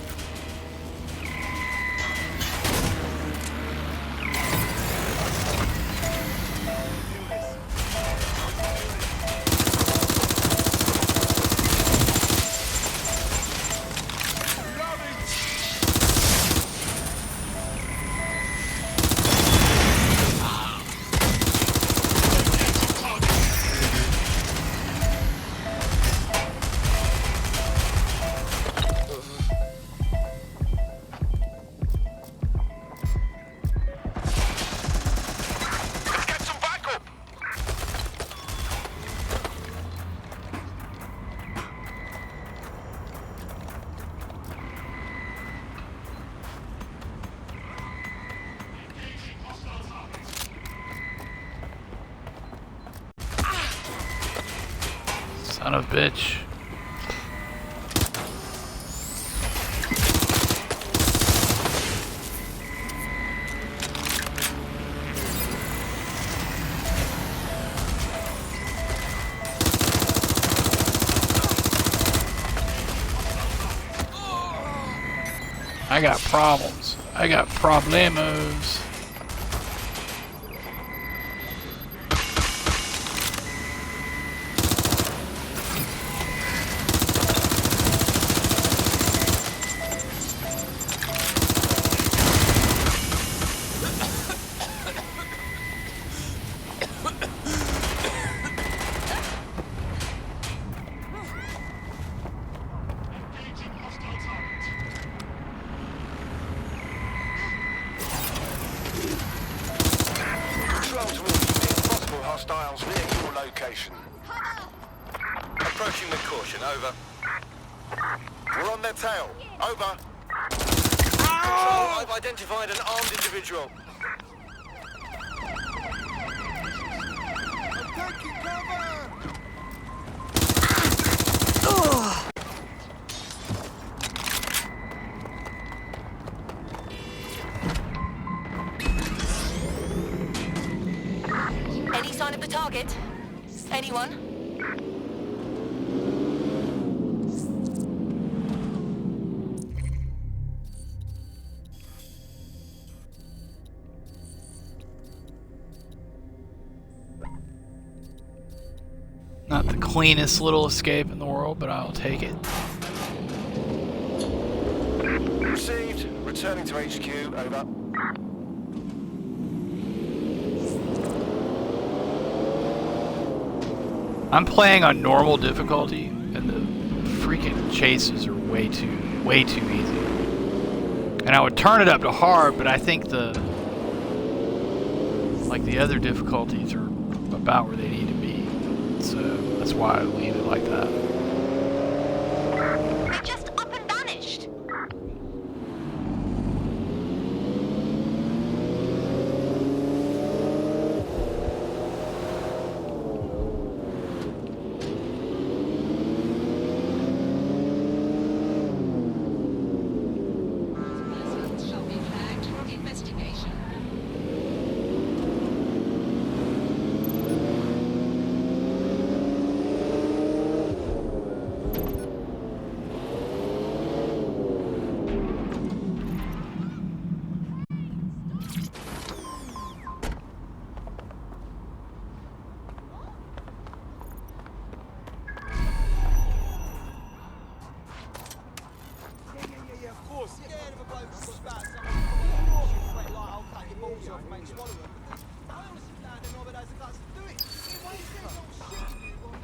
Son of a bitch. I got problems. I got problemos.
Approaching with caution, over. We're on their tail, over. Control, I've identified an armed individual.
I'm taking cover!
Any sign of the target? Anyone?
Not the cleanest little escape in the world, but I'll take it.
Received. Returning to HQ, over.
I'm playing on normal difficulty, and the freaking chases are way too easy. And I would turn it up to hard, but I think the other difficulties are about where they need to be. So that's why I leave it like that.
They just up and vanished.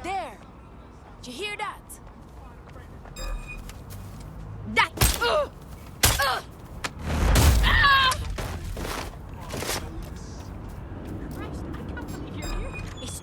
There! Did you hear that? That! Ah! Christ, I can't believe you're here. It's...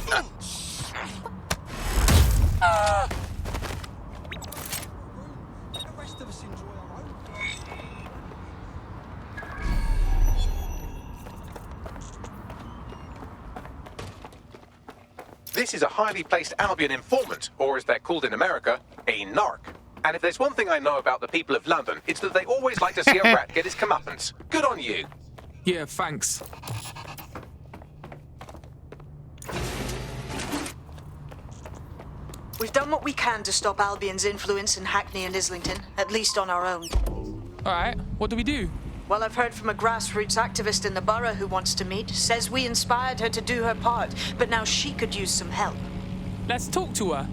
Let the rest of us enjoy our own.
This is a highly placed Albion informant, or as they're called in America, a narc. And if there's one thing I know about the people of London, it's that they always like to see a rat get his comeuppance. Good on you.
Yeah, thanks.
We've done what we can to stop Albion's influence in Hackney and Islington, at least on our own.
Alright, what do we do?
Well, I've heard from a grassroots activist in the borough who wants to meet. Says we inspired her to do her part, but now she could use some help.
Let's talk to her.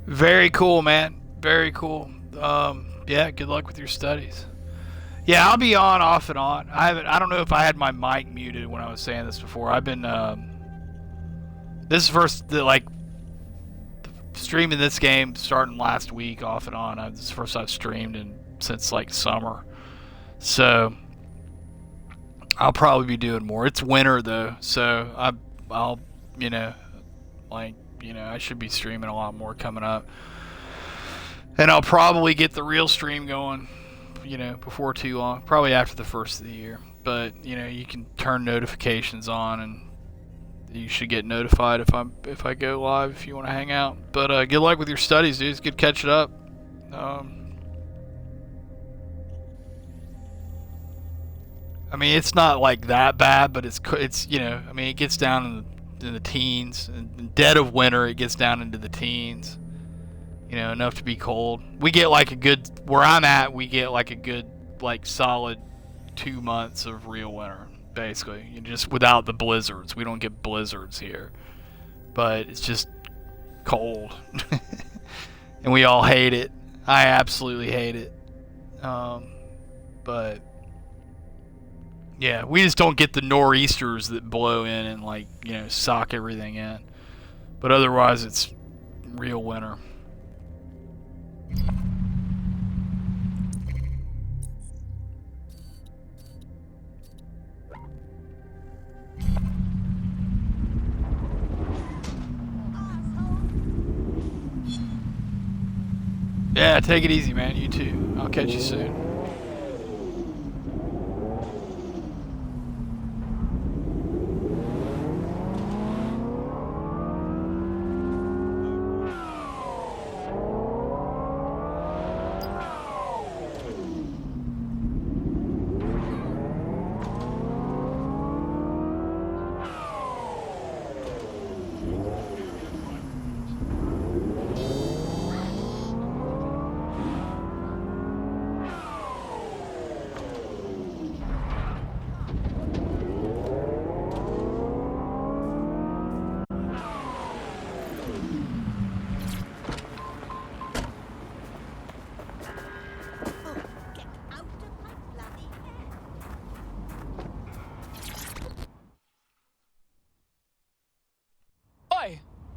Very cool, man. Very cool. Yeah, good luck with your studies. Yeah, I'll be on off and on. I don't know if I had my mic muted when I was saying this before. I've been this is streaming this game starting last week off and on. This is the first I've streamed since like summer. So I'll probably be doing more. It's winter though, so I'll I should be streaming a lot more coming up. And I'll probably get the real stream going, before too long. Probably after the first of the year. But, you can turn notifications on and you should get notified if I go live if you want to hang out. But good luck with your studies, dude. It's good catching up. I mean, it's not like that bad, but it's it gets down in the teens. In dead of winter, it gets down into the teens. Enough to be cold. We get where I'm at, we get like a good, solid 2 months of real winter, basically. Just without the blizzards. We don't get blizzards here. But it's just cold. And we all hate it. I absolutely hate it. But yeah, we just don't get the nor'easters that blow in and sock everything in. But otherwise, it's real winter. Yeah, take it easy, man. You too. I'll catch you soon.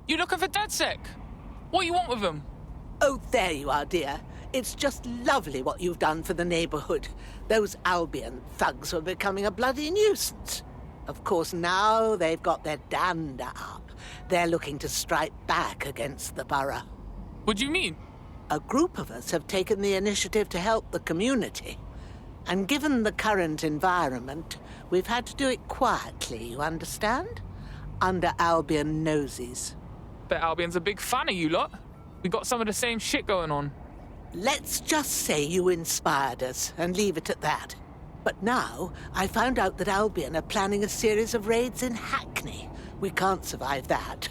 You looking for DedSec? What do you want with him?
Oh, there you are, dear. It's just lovely what you've done for the neighborhood. Those Albion thugs were becoming a bloody nuisance. Of course, now they've got their dander up. They're looking to strike back against the borough.
What do you mean?
A group of us have taken the initiative to help the community. And given the current environment, we've had to do it quietly, you understand? Under Albion noses.
Bet Albion's a big fan of you lot. We got some of the same shit going on.
Let's just say you inspired us and leave it at that. But now, I found out that Albion are planning a series of raids in Hackney. We can't survive that.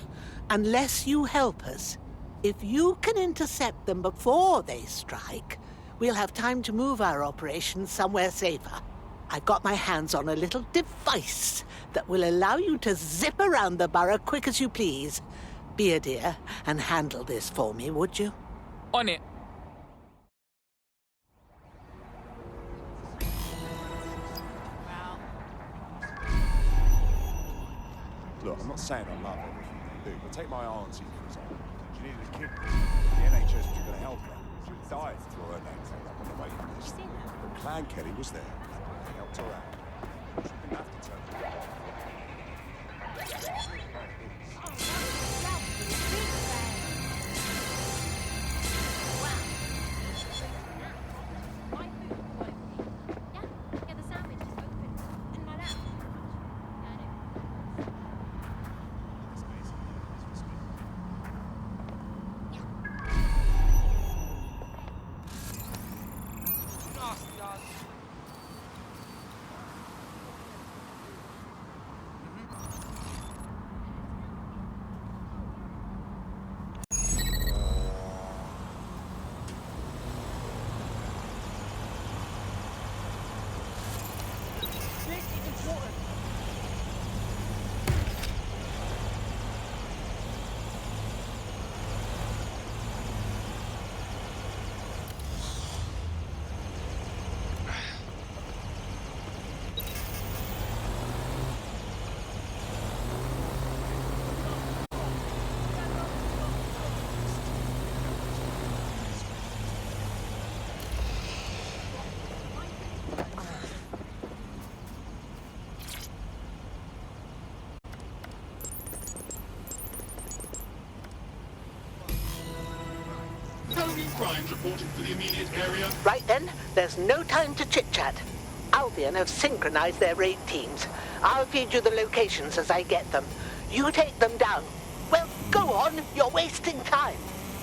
Unless you help us. If you can intercept them before they strike, we'll have time to move our operations somewhere safer. I've got my hands on a little device that will allow you to zip around the borough quick as you please. Be a dear and handle this for me, would you?
On it.
Look, I'm not saying I love everything they do, but take my auntie, for example. She needed a kidney. The NHS was going to help her. She died through her name tag up on the waiting list. But Clan Kelly was there. They helped her out. She didn't have to turn her down.
Crimes reported for the immediate area.
Right then, there's no time to chit-chat. Albion have synchronized their raid teams. I'll feed you the locations as I get them. You take them down. Well, go on, you're wasting time.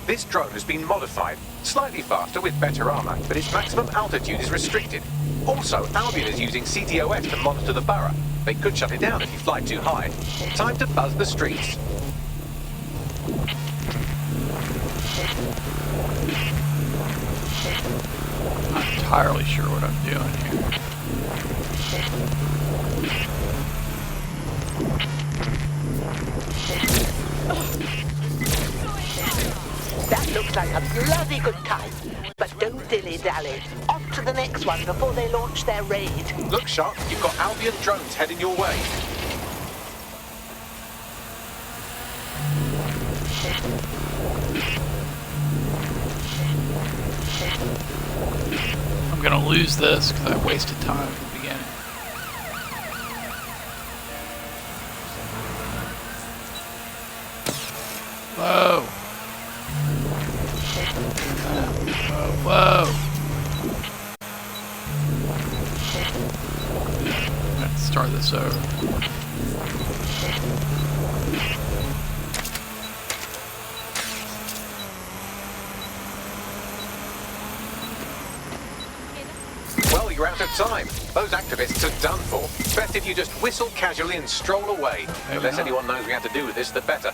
This drone has been modified, slightly faster with better armor, but its maximum altitude is restricted. Also, Albion is using CTOS to monitor the borough. They could shut it down if you fly too high. Time to buzz the streets.
I'm not entirely sure what I'm doing here.
That looks like a bloody good time. But don't dilly-dally. Off to the next one before they launch their raid.
Look sharp, you've got Albion drones heading your way.
I'm gonna lose this because I wasted time at the beginning. Whoa. Whoa. I'm gonna start this over.
Well, you're out of time. Those activists are done for. Best if you just whistle casually and stroll away. The less anyone knows we had to do with this, the better.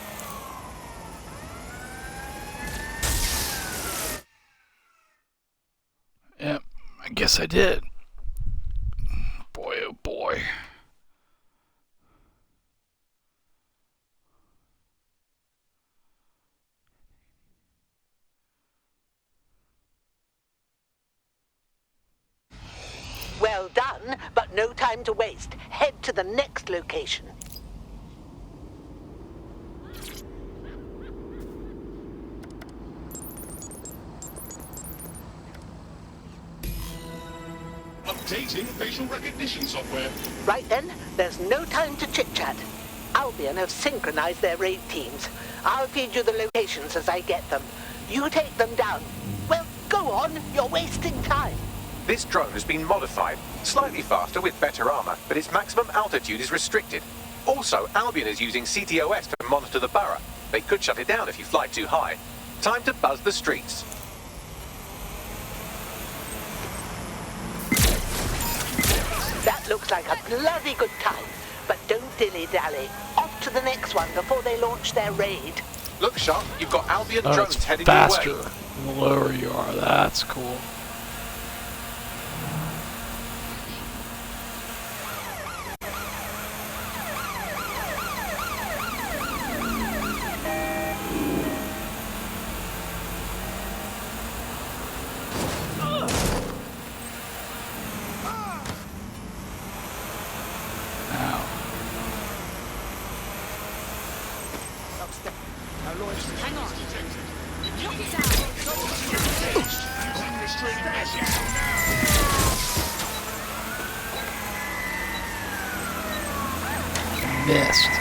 Yep, I guess I did. Boy, oh boy.
Well done, but no time to waste. Head to the next location.
Updating facial recognition software.
Right then, there's no time to chit-chat. Albion have synchronized their raid teams. I'll feed you the locations as I get them. You take them down. Well, go on, you're wasting time.
This drone has been modified, slightly faster with better armor, but its maximum altitude is restricted. Also, Albion is using CTOS to monitor the borough. They could shut it down if you fly too high. Time to buzz the streets.
That looks like a bloody good time. But don't dilly-dally. Off to the next one before they launch their raid.
Look sharp, you've got Albion
Oh,
drones
it's
heading
faster
your way.
the lower you are. That's cool.
Our lawyers.
Hang on.
detected.
Lock it down.
Using restraining measures.
Missed.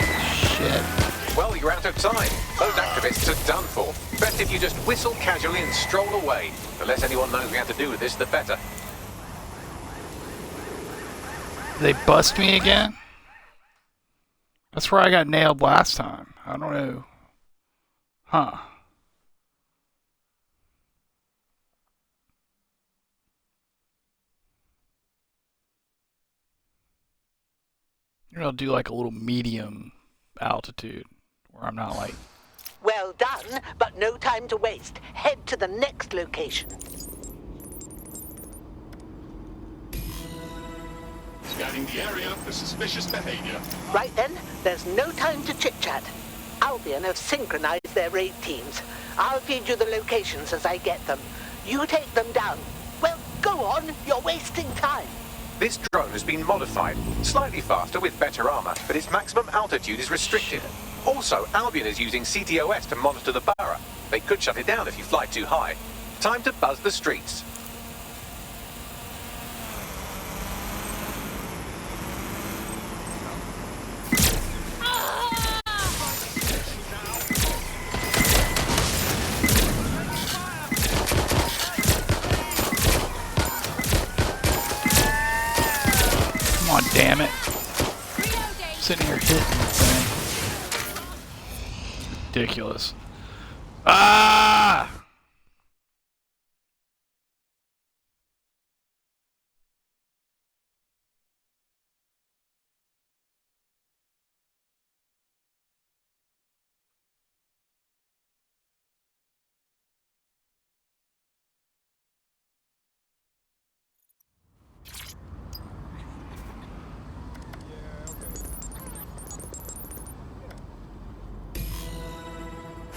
Shit.
Well, you're out of time. Those activists are done for. Best if you just whistle casually and stroll away. The less anyone knows we have to do with this, the better.
They bust me again? That's where I got nailed last time. I don't know. Huh. Maybe I'll do like a little medium altitude where I'm not like...
Well done, but no time to waste. Head to the next location.
Scanning the area for suspicious behavior.
Right then, there's no time to chit-chat. Albion have synchronized their raid teams. I'll feed you the locations as I get them. You take them down. Well, go on, you're wasting time.
This drone has been modified, slightly faster with better armor, but its maximum altitude is restricted. Also, Albion is using CTOS to monitor the borough. They could shut it down if you fly too high. Time to buzz the streets.
Come on, damn it. Sitting here hitting the thing. Ridiculous. Ah!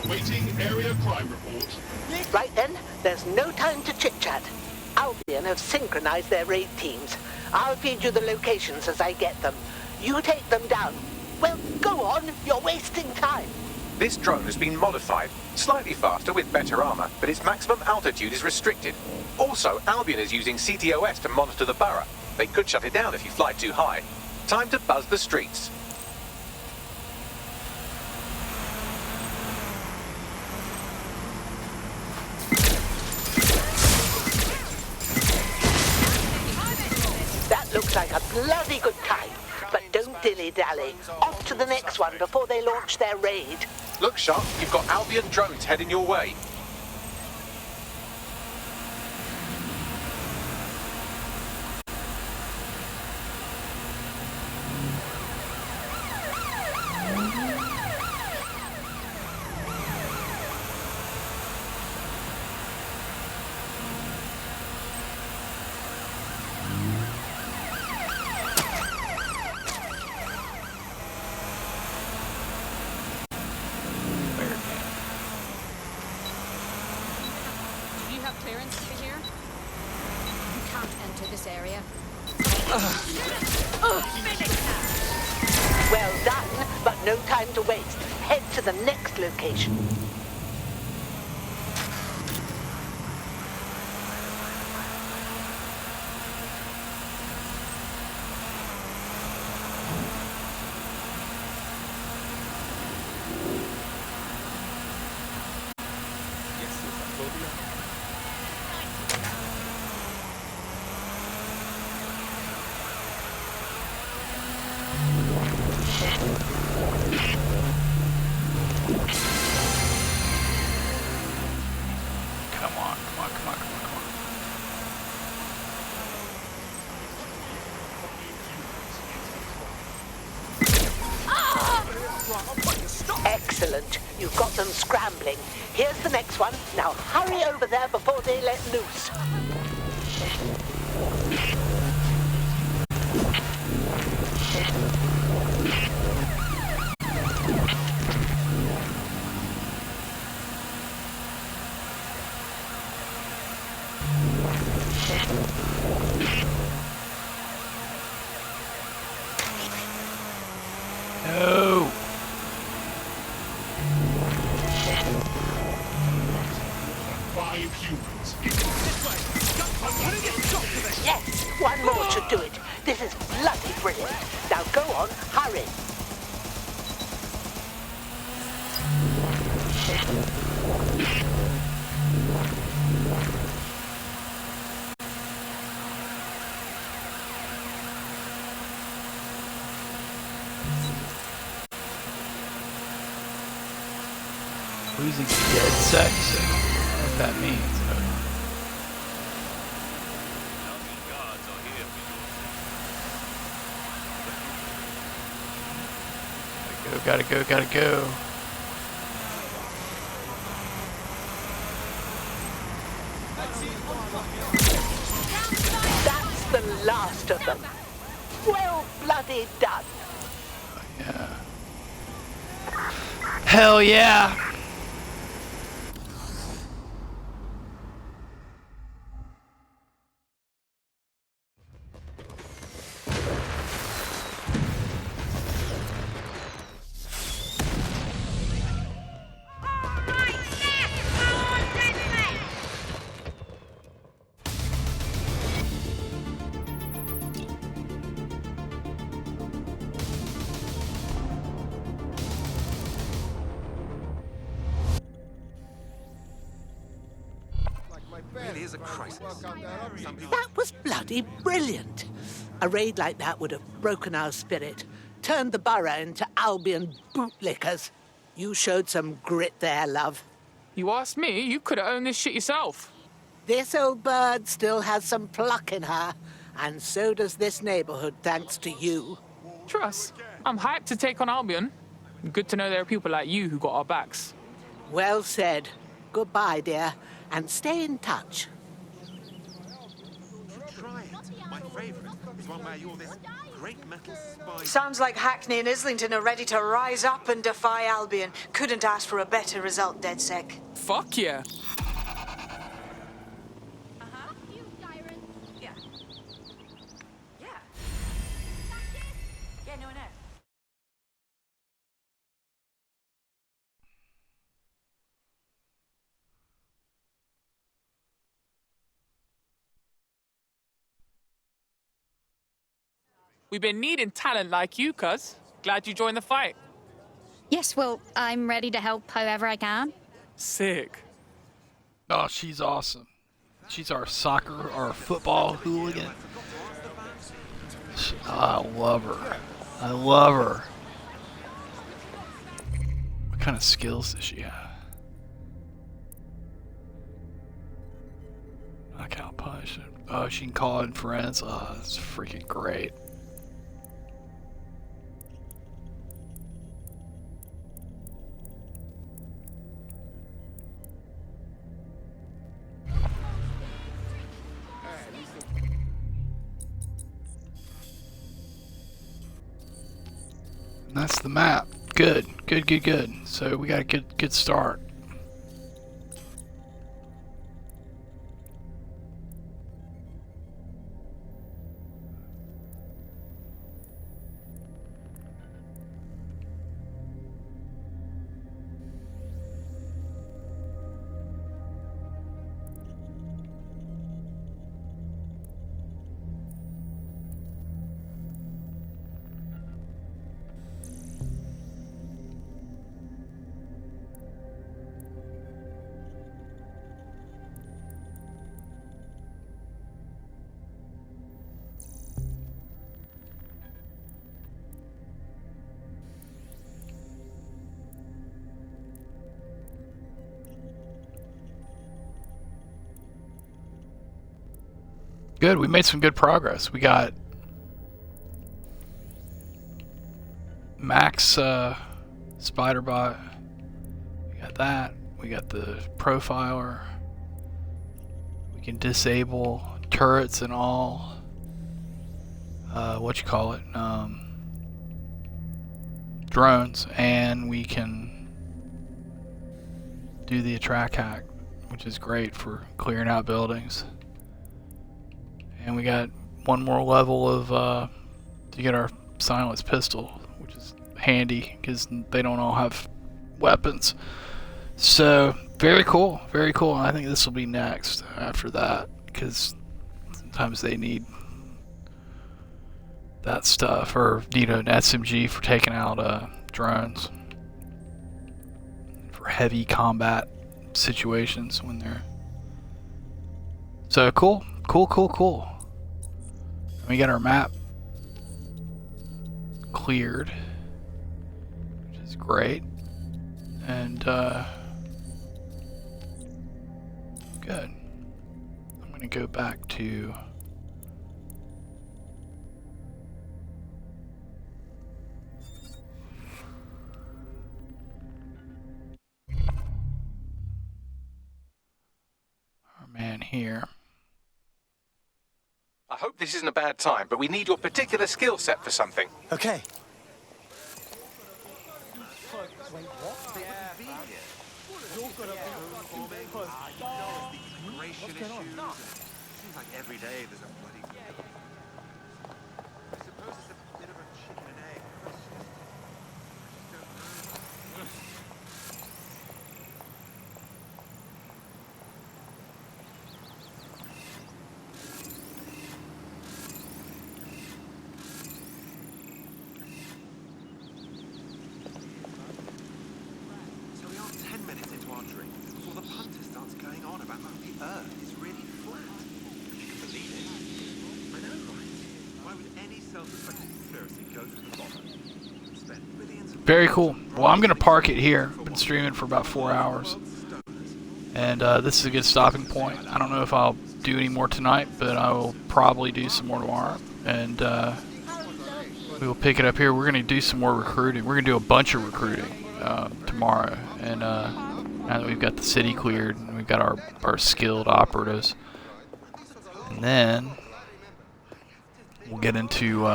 Waiting area crime report.
Right then, there's no time to chit-chat. Albion have synchronized their raid teams. I'll feed you the locations as I get them. You take them down. Well, go on, you're wasting time.
This drone has been modified, slightly faster with better armor, but its maximum altitude is restricted. Also, Albion is using CTOS to monitor the borough. They could shut it down if you fly too high. Time to buzz the streets.
That looks like a bloody good time. But don't dilly-dally. Off to the next one before they launch their raid.
Look sharp, you've got Albion drones heading your way.
Well done, but no time to waste. Head to the next location. Excellent. You've got them scrambling. Here's the next one. Now hurry over there before they let loose.
No.
5 humans.
Yes, one more should do it. This is bloody brilliant. Now go on, hurry.
Losing dead sex. I don't know what that means. Gotta go.
That's the last of them. Well bloody done.
Yeah. Hell yeah.
Really is a crisis.
That was bloody brilliant. A raid like that would have broken our spirit, turned the borough into Albion bootlickers. You showed some grit there, love.
You asked me, you could have owned this shit yourself.
This old bird still has some pluck in her, and so does this neighborhood, thanks to you.
Trust, I'm hyped to take on Albion. Good to know there are people like you who got our backs.
Well said. Goodbye, dear, and stay in touch.
Try it. My favourite is one where you're this great metal spy.
Sounds like Hackney and Islington are ready to rise up and defy Albion. Couldn't ask for a better result, DedSec.
Fuck yeah. We've been needing talent like you, cuz. Glad you joined the fight.
Yes, well, I'm ready to help however I can.
Sick.
Oh, she's awesome. She's our soccer, our football hooligan. I love her. I love her. What kind of skills does she have? Knockout punch. Oh, she can call in friends. Oh, that's freaking great. That's the map. Good. So we got a good start. Good, we made some good progress. We got Max Spiderbot. We got that. We got the profiler. We can disable turrets and all. Drones, and we can do the attract hack, which is great for clearing out buildings. And we got one more level of to get our silenced pistol, which is handy because they don't all have weapons. So very cool, very cool. I think this will be next after that, because sometimes they need that stuff, or you know, an SMG for taking out drones for heavy combat situations when they're. So cool. And we got our map cleared, which is great, and good. I'm gonna go back to our man here.
I hope this isn't a bad time, but we need your particular skill set for something.
Okay.
Seems like every day there's a bloody. I suppose it's a bit of a chicken and egg question. I just don't know. So we are 10 minutes into our drink before the punter starts going on about how the Earth is really flat. If you can believe it. I know, right? Why would any self-respecting conspiracy go through the bother? Spend millions of
Very cool. Well, I'm gonna park it here. I've been streaming for about 4 hours, and this is a good stopping point. I don't know if I'll do any more tonight, but I will probably do some more tomorrow, and we will pick it up here. We're gonna do some more recruiting. We're gonna do a bunch of recruiting tomorrow, and now that we've got the city cleared and we've got our skilled operatives, and then we'll get into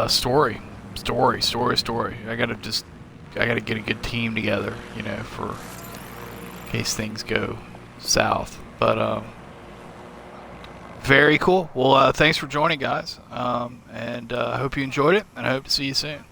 story. I gotta get a good team together, you know, for in case things go south. But very cool. Well, thanks for joining, guys, and I hope you enjoyed it, and I hope to see you soon.